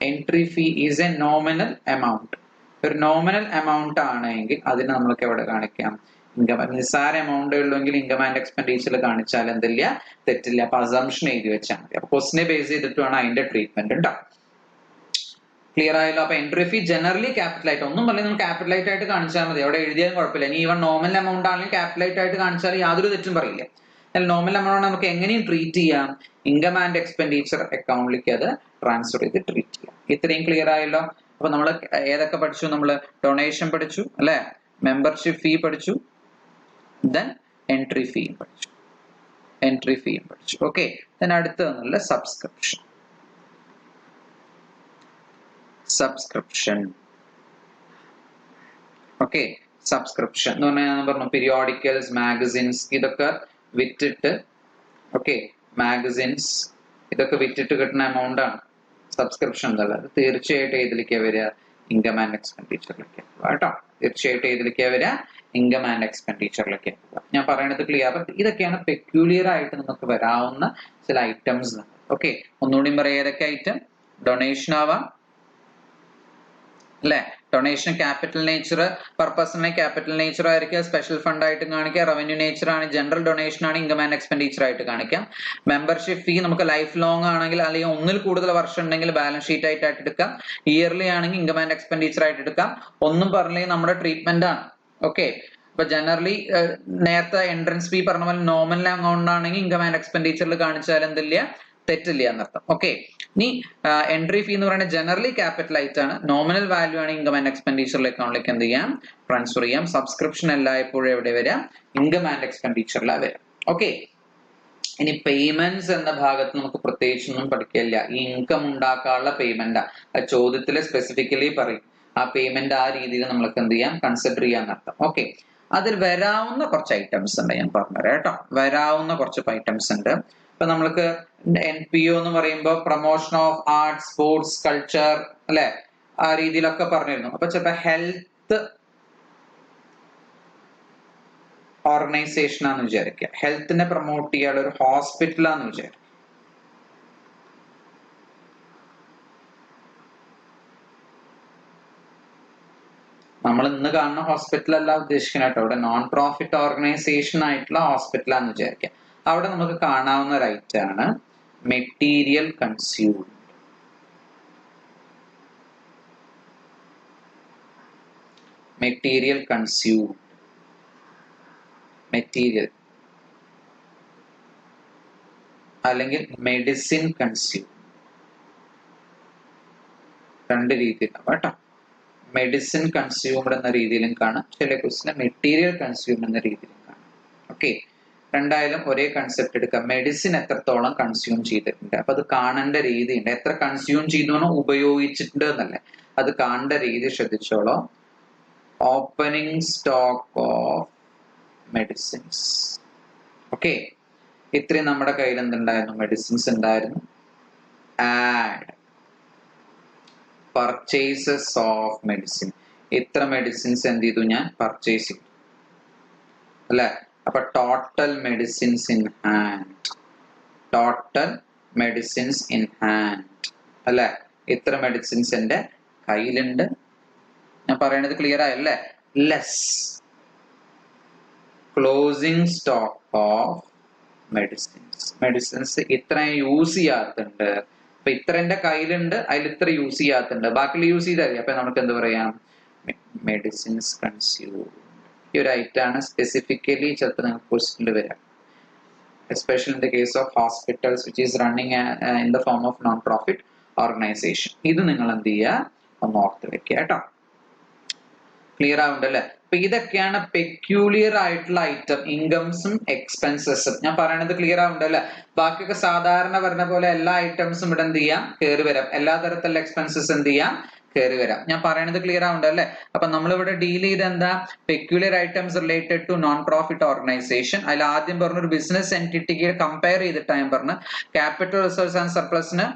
Entry fee is A nominal amount. ഒരു നോമിനൽ എമൗണ്ട് ആണെങ്കിൽ അതിന് നമ്മൾക്ക് എവിടെ കാണിക്കാം? ഇൻകം. നിസ്സാര എമൗണ്ട് ഉള്ളെങ്കിൽ ഇൻകം ആൻഡ് എക്സ്പെൻഡിച്ചർ കാണിച്ചാൽ എന്തില്ല? തെറ്റില്ല. അപ്പൊ അസംഷൻ എഴുതി വെച്ചാൽ മതി. അപ്പൊ ക്വസ്റ്റിനെ ബേസ് ചെയ്തിട്ട് വേണം അതിന്റെ ട്രീറ്റ്മെന്റ് ഉണ്ടാവും. ക്ലിയർ ആയല്ലോ? അപ്പൊ എൻട്രി ഫീ ജനറലി ക്യാപിറ്റലൈറ്റ്. ഒന്നും പറഞ്ഞാൽ നമ്മൾ ക്യാപിറ്റലൈറ്റ് ആയിട്ട് കാണിച്ചാൽ മതി. അവിടെ എഴുതിയാലും കുഴപ്പമില്ല. ഇനി ഈവൻ നോമിനൽ എമൗണ്ട് ആണെങ്കിലും ക്യാപിറ്റലൈറ്റ് ആയിട്ട് കാണിച്ചാൽ യാതൊരു തെറ്റും പറയില്ല. നോമിനൽ എമൗണ്ട് നമുക്ക് എങ്ങനെയും ട്രീറ്റ് ചെയ്യാം? ഇൻകം ആൻഡ് എക്സ്പെൻഡിച്ചർ അക്കൗണ്ടിലേക്ക് അത് ട്രാൻസ്ഫർ ചെയ്ത് ട്രീറ്റ് ചെയ്യാം. ഇത്രയും ക്ലിയർ ആയല്ലോ? അപ്പൊ നമ്മൾ ഏതൊക്കെ പഠിച്ചു? നമ്മൾ ഡൊണേഷൻ പഠിച്ചു അല്ലെ? മെമ്പർഷിപ്പ് ഫീ പഠിച്ചു, ദെൻ എൻട്രി ഫീയും പഠിച്ചു. ഓക്കെ, ദെൻ അടുത്തതെന്നുള്ള സബ്സ്ക്രിപ്ഷൻ. ഓക്കെ, സബ്സ്ക്രിപ്ഷൻ എന്ന് പറഞ്ഞാൽ ഞാൻ പറഞ്ഞു പീരിയോഡിക്കൽസ്, മാഗസിൻസ് ഇതൊക്കെ വിറ്റിട്ട്, ഓക്കെ, മാഗസിൻസ് ഇതൊക്കെ വിറ്റിട്ട് കിട്ടുന്ന എമൗണ്ട് ആണ് സബ്സ്ക്രിപ്ഷൻ എന്നുള്ളത്. തീർച്ചയായിട്ടും ഇതിലേക്ക് വരിക ഇൻകം ആൻഡ് എക്സ്പെൻഡിച്ചറിലേക്ക് കേട്ടോ. തീർച്ചയായിട്ടും ഏതിലേക്കാണ് വരിക? ഇൻകം ആൻഡ് എക്സ്പെൻഡിച്ചറിലേക്ക്. ഞാൻ പറയുന്നത് ക്ലിയർ. ഇതൊക്കെയാണ് പെക്യൂലിയർ ആയിട്ട് നമുക്ക് വരാവുന്ന ചില ഐറ്റംസ്. ഓക്കെ, ഒന്നുകൂടി പറയാം. ഏതൊക്കെ ഐറ്റം? ഡൊണേഷൻ ആവാം അല്ലെ? ഡൊണേഷൻ ക്യാപിറ്റൽ നേച്ചർ പർപ്പസിനെ ക്യാപിറ്റൽ നേച്ചർ ആയിരിക്കും, സ്പെഷ്യൽ ഫണ്ട് ആയിട്ട് കാണിക്കാം. റവന്യൂ നേച്ചർ ആണ്, ജനറൽ ഡൊണേഷൻ ആണ് ഇൻകം ആൻഡ് എക്സ്പെൻഡിച്ചർ ആയിട്ട് കാണിക്കാം. മെമ്പർഷിപ്പ് ഫീ നമുക്ക് ലൈഫ് ലോങ് ആണെങ്കിൽ അല്ലെങ്കിൽ ഒന്നിൽ കൂടുതൽ വർഷം ഉണ്ടെങ്കിൽ ബാലൻസ് ഷീറ്റ് ആയിട്ട് എടുക്കാം. ഇയർലി ആണെങ്കിൽ ഇൻകം ആൻഡ് എക്സ്പെൻഡിച്ചർ ആയിട്ട് എടുക്കാം. ഒന്നും പറഞ്ഞില്ലെങ്കിൽ നമ്മുടെ ട്രീറ്റ്മെന്റ് ആണ്. ഓക്കെ, അപ്പൊ ജനറലി നേരത്തെ എൻട്രൻസ് ഫീ പറഞ്ഞ പോലെ നോമിനൽ എമൗണ്ട് ആണെങ്കിൽ ഇൻകം ആൻഡ് എക്സ്പെൻഡിച്ചറിൽ കാണിച്ചാൽ എന്തില്ല, തെറ്റില്ല എന്നർത്ഥം. ഓക്കെ, ഇനി എൻട്രി ഫീ എന്ന് പറയുന്നത് ജനറലി ക്യാപിറ്റൽ ആയിട്ടാണ്, നോമിനൽ വാല്യൂ ആണ് ഇൻകം ആൻഡ് എക്സ്പെൻഡിച്ചർ അക്കൗണ്ടിലേക്ക് എന്ത് ചെയ്യാം, ട്രാൻസ്ഫർ ചെയ്യാം. സബ്സ്ക്രിപ്ഷൻ എല്ലായ്പ്പോഴും എവിടെ വരാം? ഇൻകം ആൻഡ് എക്സ്പെൻഡിച്ചറിലാണ് വരാം. ഓക്കെ, ഇനി പേയ്മെന്റ്സ് എന്ന ഭാഗത്ത് നമുക്ക് പ്രത്യേകിച്ചൊന്നും പഠിക്കില്ല. ഈ ഇൻകം ഉണ്ടാക്കാനുള്ള പേയ്മെന്റ് ചോദ്യത്തിൽ സ്പെസിഫിക്കലി പറയും. ആ പേയ്മെന്റ് ആ രീതിയിൽ നമ്മൾക്ക് എന്ത് ചെയ്യാം, കൺസിഡർ ചെയ്യാന്നർത്ഥം. ഓക്കെ, അതിൽ വരാവുന്ന കുറച്ച് ഐറ്റംസ് ഉണ്ട്, ഞാൻ പറഞ്ഞുതരാം കേട്ടോ. വരാവുന്ന കുറച്ച് ഐറ്റംസ് ഉണ്ട്. ഇപ്പൊ നമ്മൾക്ക് NPO എന്ന് പറയുമ്പോൾ promotion of arts, sports, culture അല്ലെ, ആ രീതിയിലൊക്കെ പറഞ്ഞിരുന്നു. അപ്പൊ ചിലപ്പോ ഹെൽത്ത് ഓർഗനൈസേഷൻ ആണെന്ന് വിചാരിക്കുക, ഹെൽത്തിനെ പ്രൊമോട്ട് ചെയ്യാനുള്ള ഒരു ഹോസ്പിറ്റലാന്ന് വിചാരിക്കുക. നമ്മൾ ഇന്ന് കാണുന്ന ഹോസ്പിറ്റൽ അല്ല ഉദ്ദേശിക്കുന്നത് കേട്ടോ. അവിടെ നോൺ പ്രോഫിറ്റ് ഓർഗനൈസേഷൻ ആയിട്ടുള്ള ഹോസ്പിറ്റലാന്ന് വിചാരിക്കുക. അവിടെ നമുക്ക് കാണാവുന്ന ഒരു ഐറ്റം ആണ് material consumed. Material consumed, material അല്ലെങ്കിൽ മെഡിസിൻ കൺസ്യൂം, രണ്ട് രീതിയിലാണ് കേട്ടോ. മെഡിസിൻ കൺസ്യൂംഡ് എന്ന രീതിയിലും കാണാം, ചില ക്വസ്റ്റിന് മെറ്റീരിയൽ കൺസ്യൂംഡ് എന്ന രീതിയിലും കാണാം. ഓക്കെ, രണ്ടായാലും ഒരേ കൺസെപ്റ്റ് എടുക്കാം. മെഡിസിൻ എത്രത്തോളം കൺസ്യൂം ചെയ്തിട്ടുണ്ട്, അപ്പൊ അത് കാണേണ്ട രീതി ഉണ്ട്. എത്ര കൺസ്യൂം ചെയ്തു ഉപയോഗിച്ചിട്ടുണ്ട് എന്നല്ല, അത് കാണേണ്ട രീതി ശ്രദ്ധിച്ചോളോ. Opening stock of medicines. Okay, ഇത്രയും നമ്മുടെ കയ്യിൽ എന്തുണ്ടായിരുന്നു? മെഡിസിൻസ് ഉണ്ടായിരുന്നു. ആഡ് പർച്ചേസസ് ഓഫ് മെഡിസിൻ, ഇത്ര മെഡിസിൻസ് എന്ത് ചെയ്തു ഞാൻ പർച്ചേസ് ചെയ്തു അല്ലെ. അപ്പൊ total medicines in hand, total medicines in hand അല്ലെ, ഇത്ര മെഡിസിൻസ് എന്റെ കയ്യിലുണ്ട്. ഞാൻ പറയണത് ക്ലിയർ ആയല്ലേ? Less closing stock of medicines, medicines ഇത്ര യൂസ് ചെയ്യാത്തുണ്ട്. അപ്പൊ ഇത്ര എന്റെ കയ്യിലുണ്ട്, അതിൽ ഇത്ര യൂസ് ചെയ്യാത്തുണ്ട്, ബാക്കി യൂസ് ചെയ്താൽ അപ്പൊ നമുക്ക് എന്ത് പറയാം? Medicines consume. ഈ ഒരു ഐറ്റം ആണ് സ്പെസിഫിക്കലി ചിലപ്പോൾ നിങ്ങൾക്ക് ക്വസ്റ്റ്യനിൽ വരാം, especially in the case of hospitals which is running in the form of non profit organisation. ഇത് നിങ്ങൾ എന്ത് ചെയ്യുക, ഒന്ന് ഓർത്ത് വെക്കുക കേട്ടോ. ക്ലിയർ ആവുണ്ടല്ലേ? അപ്പൊ ഇതൊക്കെയാണ് പെക്യൂലിയർ ആയിട്ടുള്ള ഐറ്റം, ഇൻകംസും എക്സ്പെൻസസും. ഞാൻ പറയണത് ക്ലിയർ ആവുണ്ടല്ലേ? ബാക്കിയൊക്കെ സാധാരണ പറഞ്ഞ പോലെ എല്ലാ ഐറ്റംസും ഇവിടെ എന്ത് ചെയ്യാം, കയറി വരാം. എല്ലാ തരത്തിലുള്ള എക്സ്പെൻസസ് എന്ത് ചെയ്യാം, കയറി വരാം. ഞാൻ പറയണത് ക്ലിയർ ആവുണ്ടല്ലേ? അപ്പൊ നമ്മളിവിടെ ഡീൽ ചെയ്ത് എന്താ, peculiar items related to non profit organisation. അതിൽ ആദ്യം പറഞ്ഞ ഒരു ബിസിനസ് എൻറ്റിറ്റിക്ക് കമ്പയർ ചെയ്തിട്ട് ഞാൻ പറഞ്ഞു ക്യാപിറ്റൽ റിസർവ്സ് ആൻഡ് സർപ്ലസിന്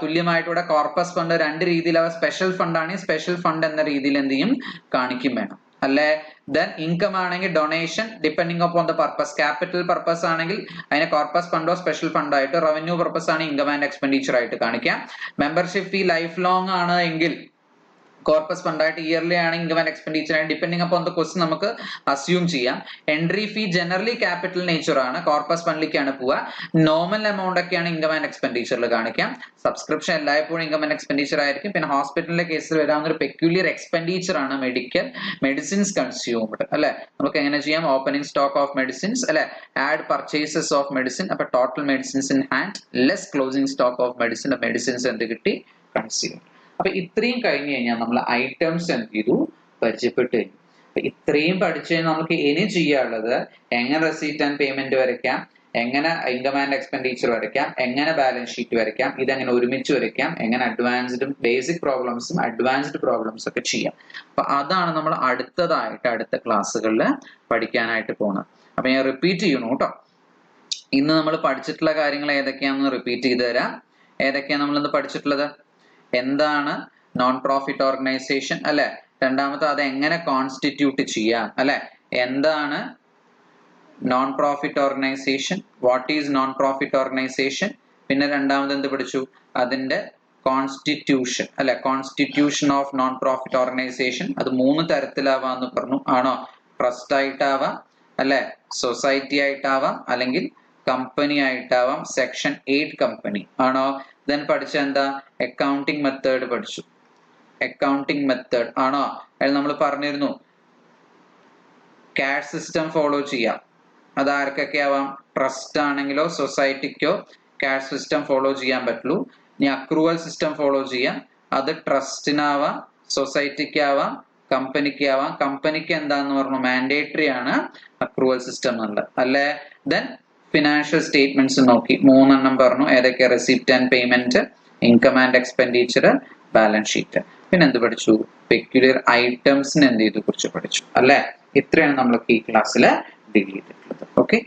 തുല്യമായിട്ട് ഇവിടെ കോർപ്പസ് ഫണ്ട് രണ്ട് രീതിയിൽ, അവ സ്പെഷ്യൽ ഫണ്ട് ആണ്, സ്പെഷ്യൽ ഫണ്ട് എന്ന രീതിയിൽ എന്ത് ചെയ്യും, കാണിക്കും വേണം അല്ലെ. ദെൻ ഇൻകം ആണെങ്കിൽ donation depending upon the purpose, capital purpose ആണെങ്കിൽ അതിനെ കോർപ്പസ് ഫണ്ടോ സ്പെഷ്യൽ ഫണ്ടോ ആയിട്ട്, റവന്യൂ പർപ്പസ് ആണ് ഇൻകം ആൻഡ് എക്സ്പെൻഡിച്ചർ ആയിട്ട് കാണിക്കാം. മെമ്പർഷിപ്പ് ഫീ ലൈഫ് ലോങ് ആണ് എങ്കിൽ കോർപ്പസ് ഫണ്ടായിട്ട്, ഇയർലി ആണ് ഇൻകം ആൻഡ് എക്സ്പെൻഡിച്ചർ ആയിട്ട്, ഡിപ്പെൻഡിങ് അപ്പോൺ ദ ക്വസ്റ്റ്യൻ നമുക്ക് അസ്യൂം ചെയ്യാം. Entry fee generally capital nature ആണ്, കോർപ്പസ് ഫണ്ടിലേക്കാണ് പോവുക. നോമിനൽ എമൗണ്ട് ഒക്കെയാണ് ഇൻകം ആൻഡ് എക്സ്പെൻഡിച്ചറിൽ കാണിക്കാം. സബ്സ്ക്രിപ്ഷൻ എല്ലായ്പ്പോഴും ഇൻകം ആൻഡ് എക്സ്പെൻഡിച്ചർ ആയിരിക്കും. പിന്നെ ഹോസ്പിറ്റലിന്റെ കേസിൽ വരാവുന്ന ഒരു പെക്യൂലിയർ എക്സ്പെൻഡിച്ചർ ആണ് മെഡിക്കൽ മെഡിസിൻസ് കൺസ്യൂംഡ് അല്ലെ. നമുക്ക് എങ്ങനെ ചെയ്യാം, ഓപ്പണിംഗ് സ്റ്റോക്ക് ഓഫ് മെഡിസിൻസ് അല്ലെ, ആഡ് പർച്ചേസസ് ഓഫ് മെഡിസിൻ, അപ്പൊ total medicines in hand less closing stock of medicine, medicines എന്ത് കിട്ടി, കൺസ്യൂം. അപ്പൊ ഇത്രയും കഴിഞ്ഞു കഴിഞ്ഞാൽ നമ്മൾ ഐറ്റംസ് എന്ത് ചെയ്തു, പരിചയപ്പെട്ടു കഴിഞ്ഞു. അപ്പൊ ഇത്രയും പഠിച്ചു കഴിഞ്ഞാൽ നമുക്ക് ഇനി ചെയ്യാനുള്ളത് എങ്ങനെ റെസീറ്റ് ആൻഡ് പേയ്മെന്റ് വരയ്ക്കാം, എങ്ങനെ ഇൻകം ആൻഡ് എക്സ്പെൻഡിച്ചർ വരയ്ക്കാം, എങ്ങനെ ബാലൻസ് ഷീറ്റ് വരയ്ക്കാം, ഇതെങ്ങനെ ഒരുമിച്ച് വരയ്ക്കാം, എങ്ങനെ അഡ്വാൻസ്ഡും ബേസിക് പ്രോബ്ലംസും അഡ്വാൻസ്ഡ് പ്രോബ്ലംസ് ഒക്കെ ചെയ്യാം. അപ്പൊ അതാണ് നമ്മൾ അടുത്തതായിട്ട് അടുത്ത ക്ലാസ്സുകളിൽ പഠിക്കാനായിട്ട് പോകുന്നത്. അപ്പൊ ഞാൻ റിപ്പീറ്റ് ചെയ്യണു കേട്ടോ. ഇന്ന് നമ്മൾ പഠിച്ചിട്ടുള്ള കാര്യങ്ങൾ ഏതൊക്കെയാണെന്ന് റിപ്പീറ്റ് ചെയ്ത് തരാം. ഏതൊക്കെയാണ് നമ്മൾ ഇന്ന് പഠിച്ചിട്ടുള്ളത്? എന്താണ് നോൺ പ്രോഫിറ്റ് ഓർഗനൈസേഷൻ അല്ലെ. രണ്ടാമത്തെ അത് എങ്ങനെ കോൺസ്റ്റിറ്റ്യൂട്ട് ചെയ്യാം അല്ലെ. എന്താണ് non profit organisation, what is known profit organisation, പിന്നെ രണ്ടാമത് എന്ത് പഠിച്ചു, അതിന്റെ കോൺസ്റ്റിറ്റ്യൂഷൻ അല്ലെ. Constitution of non profit organisation അത് 3 തരത്തിലാവാന്ന് പറഞ്ഞു. ആണോ? ട്രസ്റ്റ് ആയിട്ടാവാം അല്ലെ, സൊസൈറ്റി ആയിട്ടാവാം, അല്ലെങ്കിൽ കമ്പനി ആയിട്ടാവാം. സെക്ഷൻ 8 കമ്പനി ആണോ? ദെൻ പഠിച്ച എന്താ, അക്കൗണ്ടിങ് മെത്തേഡ് പഠിച്ചു. അക്കൗണ്ടിങ് മെത്തേഡ് ആണോ? അതിൽ നമ്മൾ പറഞ്ഞിരുന്നു ക്യാഷ് സിസ്റ്റം ഫോളോ ചെയ്യാം. അത് ആർക്കൊക്കെ ആവാം, ട്രസ്റ്റ് ആണെങ്കിലോ സൊസൈറ്റിക്കോ ക്യാഷ് സിസ്റ്റം ഫോളോ ചെയ്യാൻ പറ്റുള്ളൂ. ഇനി അക്രൂവൽ സിസ്റ്റം ഫോളോ ചെയ്യാം, അത് ട്രസ്റ്റിനാവാം, സൊസൈറ്റിക്ക് ആവാം, കമ്പനിക്ക് ആവാം. കമ്പനിക്ക് എന്താന്ന് പറഞ്ഞു, മാൻഡേറ്ററി ആണ് അക്രൂവൽ സിസ്റ്റം എന്നുള്ളത് അല്ലെ. ദെൻ ഫിനാൻഷ്യൽ സ്റ്റേറ്റ്മെന്റ്സ് നോക്കി 3 എണ്ണം പറഞ്ഞു. ഏതൊക്കെ? Receipt and payment, income and expenditure, balance sheet. പിന്നെ എന്ത് പഠിച്ചു, പെക്യുലിയർ ഐറ്റംസിന് എന്ത് ചെയ്തു കുറിച്ച് പഠിച്ചു അല്ലെ. ഇത്രയാണ് നമ്മൾ ഈ ക്ലാസ്സിൽ ഡീൽ ചെയ്തിട്ടുള്ളത്. ഓക്കെ.